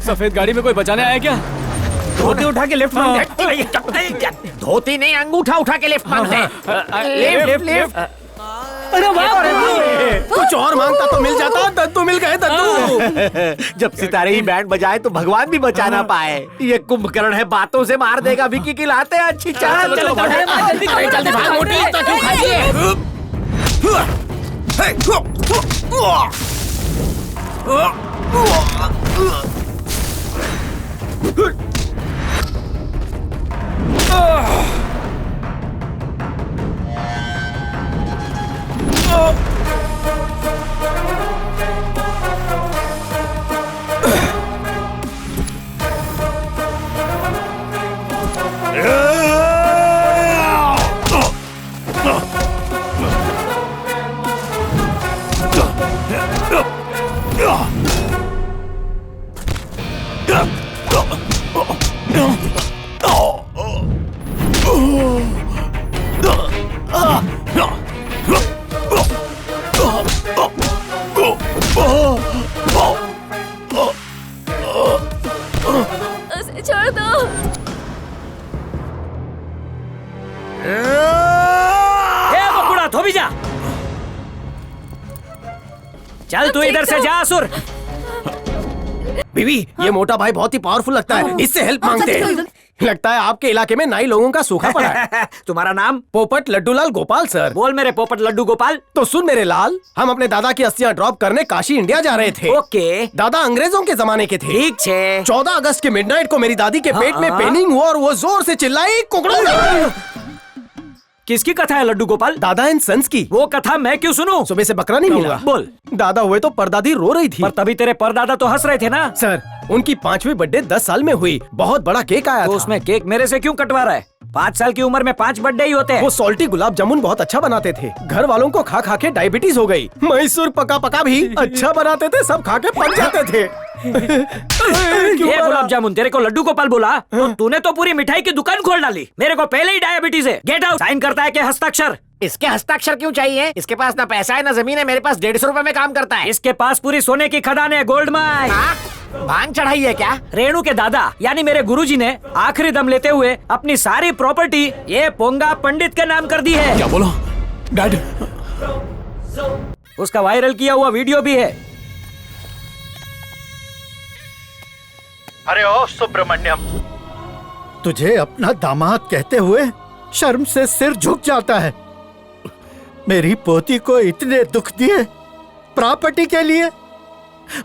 सफेद गाड़ी में कोई बचाने आया क्या? धोती उठा के लेफ्ट मांग। धोती नहीं, अंगूठा उठा के लेफ्ट मांगते। Left left. अरे वाह! कुछ और मांगता तो मिल जाता। दद्दू मिल गए, दद्दू। जब सितारे ही बैंड बजाए तो भगवान भी बचा ना पाए। ये कुंभकर्ण है, बातों से मार देगा। विकी की लाते हैं अच्छी। चल चलो, जल्दी भाग मोटी, तो क्यों खाती है? उसे छोड़ दो। बकुड़ा धोबी जा। चल तू इधर से जा असुर। बीवी, ये मोटा भाई बहुत ही पावरफुल लगता है, इससे हेल्प मांगते हैं। लगता है आपके इलाके में नाई लोगों का सूखा पड़ा है। तुम्हारा नाम? पोपट लड्डूलाल गोपाल सर। बोल मेरे पोपट लड्डू गोपाल। तो सुन मेरे लाल, हम अपने दादा की अस्थियां ड्रॉप करने काशी इंडिया जा रहे थे। ओके। दादा अंग्रेजों के जमाने के थे। ठीक है। 14 अगस्त के मिडनाइट को मेरी दादी के पेट में पेनिंग हुआ और वो जोर से चिल्लाई, कुकड़ू। किसकी कथा है लड्डू गोपाल? दादा एंड सन्स की। वो कथा मैं क्यों सुनूं? सुबह से बकरा नहीं मिला। बोल। दादा हुए तो परदादी रो रही थी। पर तभी तेरे परदादा तो हंस रहे थे ना। सर, उनकी 5वीं बर्थडे 10 साल में हुई। बहुत बड़ा केक आया तो था। उसमें केक मेरे से क्यों कटवा रहा है? 5 साल की उम्र में 5 बर्थडे ही होते हैं। वो सॉल्टी गुलाब जामुन बहुत अच्छा बनाते थे। घर वालों को खा खा के डायबिटीज हो गई। मैसूर पका पका भी अच्छा बनाते थे, सब खा के पक जाते थे। ये गुलाब जामुन तेरे को लड्डू गोपाल बोला? तो तूने तो पूरी मिठाई की दुकान खोल डाली। मेरे को पहले ही डायबिटीज है। Get out. साइन करता है कि हस्ताक्षर? इसके हस्ताक्षर क्यों चाहिए? इसके पास ना पैसा है ना जमीन है। मेरे पास 150 रुपए में काम करता है। इसके पास पूरी सोने की खदान है, गोल्ड माइन। भांग चढ़ाई है क्या? रेणु के दादा यानी मेरे गुरुजी ने आखिरी दम लेते हुए अपनी सारी प्रॉपर्टी ये पोंगा पंडित के नाम कर दी है। क्या बोला डैड? उसका वायरल किया हुआ वीडियो भी है। अरे ओ सुब्रमण्यम, तुझे अपना दामाद कहते हुए शर्म से सिर झुक जाता है। मेरी पोती को इतने दुख दिए प्रॉपर्टी के लिए,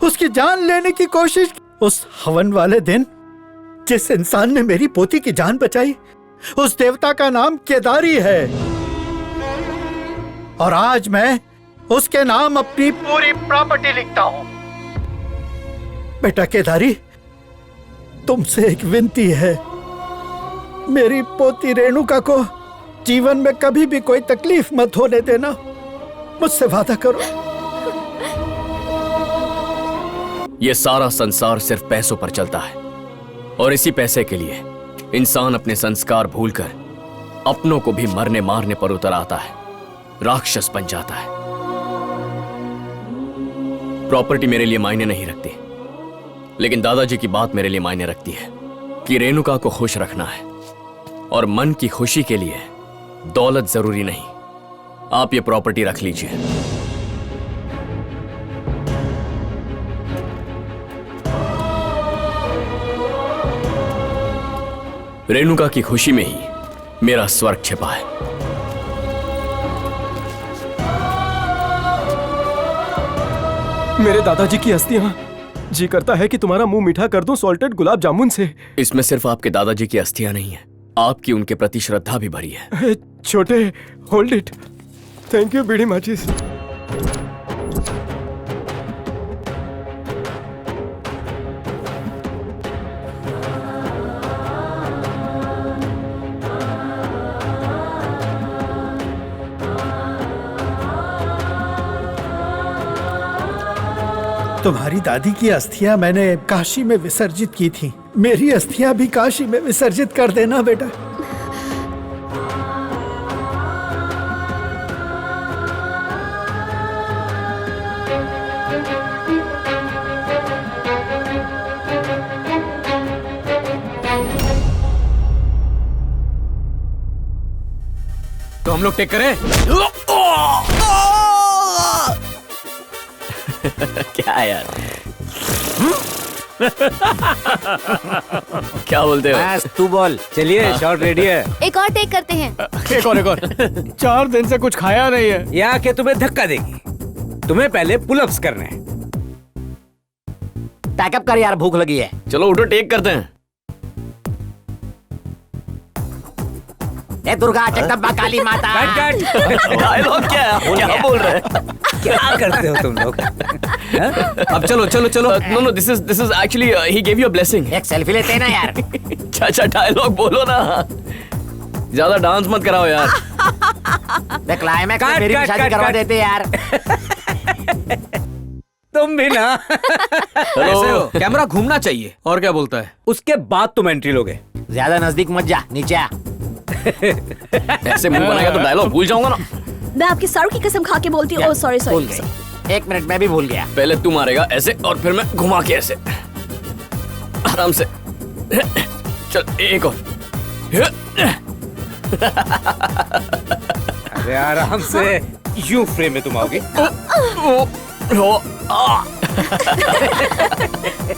उसकी जान लेने की कोशिश। उस हवन वाले दिन जिस इंसान ने मेरी पोती की जान बचाई, उस देवता का नाम केदारी है। और आज मैं उसके नाम अपनी पूरी प्रॉपर्टी लिखता हूं। बेटा केदारी, तुमसे एक विनती है। मेरी पोती रेणुका को जीवन में कभी भी कोई तकलीफ मत होने देना। मुझसे वादा करो। ये सारा संसार सिर्फ पैसों पर चलता है और इसी पैसे के लिए इंसान अपने संस्कार भूलकर अपनों को भी मरने मारने पर उतर आता है, राक्षस बन जाता है। प्रॉपर्टी मेरे लिए मायने नहीं रखती, लेकिन दादाजी की बात मेरे लिए मायने रखती है कि रेणुका को खुश रखना है और मन की खुशी के लिए दौलत जरूरी नहीं। आप ये प्रॉपर्टी रख लीजिए। रेणुका की खुशी में ही मेरा स्वर्ग छिपा है। मेरे दादाजी की अस्थियां, जी करता है कि तुम्हारा मुंह मीठा कर दूं सॉल्टेड गुलाब जामुन से। इसमें सिर्फ आपके दादाजी की अस्थियां नहीं है, आपकी उनके प्रति श्रद्धा भी भरी है। छोटे, होल्ड इट। थैंक यू बीड़ी माचिस। तुम्हारी दादी की अस्थियां मैंने काशी में विसर्जित की थी। मेरी अस्थियां भी काशी में विसर्जित कर देना बेटा। तो हम लोग टेक करें? क्या यार? क्या बोलते हो? बस तू बोल। चलिए शॉट रेडी है। एक और टेक करते हैं। एक और 4 दिन से कुछ खाया नहीं है। ये आके तुम्हें धक्का देगी। तुम्हें पहले पुलअप्स करने हैं। पैकअप कर यार, भूख लगी है। चलो उठो, टेक करते हैं। ए दुर्गा जगदम्बा काली माता। डायलॉग क्या है? क्या बोल रहे हैं? क्या करते हो तुम लोग? अब चलो चलो चलो। No this is actually he gave you a blessing. एक सेल्फी लेते हैं ना यार। चाचा डायलॉग बोलो ना, ज्यादा डांस मत कराओ यार। क्लाइमैक्स में मेरी भी शादी करवा देते यार। तुम भी ना। ऐसे हो, कैमरा घूमना चाहिए। और क्या बोलता है? उसके बाद तुम एंट्री लोगे। ज्यादा नजदीक मत जा, नीचे आ। ऐसे मुंह बनाएगा तो डायलॉग भूल जाऊंगा ना। मैं आपकी सर की कसम खा के बोलती हूँ। सॉरी भूल सॉरी। गई। 1 मिनट, मैं भी भूल गया। पहले तू मारेगा ऐसे और फिर मैं घुमा के ऐसे, आराम से। चल एक और। अरे आराम से, यूं फ्रेम में तुम आओगे।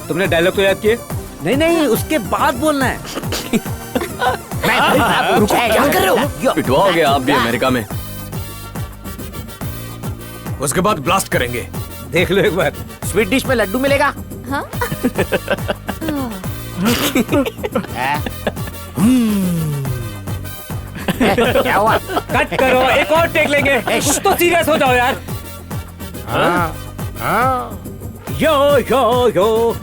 तुमने डायलॉग तो याद किए? नहीं, उसके बाद बोलना है। रुको, क्या कर रहे हो? पिटवाओगे आप भी अमेरिका में। उसके बाद ब्लास्ट करेंगे। देख लो एक बार। स्वीट डिश में लड्डू मिलेगा। हाँ? क्या हुआ? कट करो, एक और टेक लेंगे। कुछ तो सीरियस हो जाओ यार। यो यो यो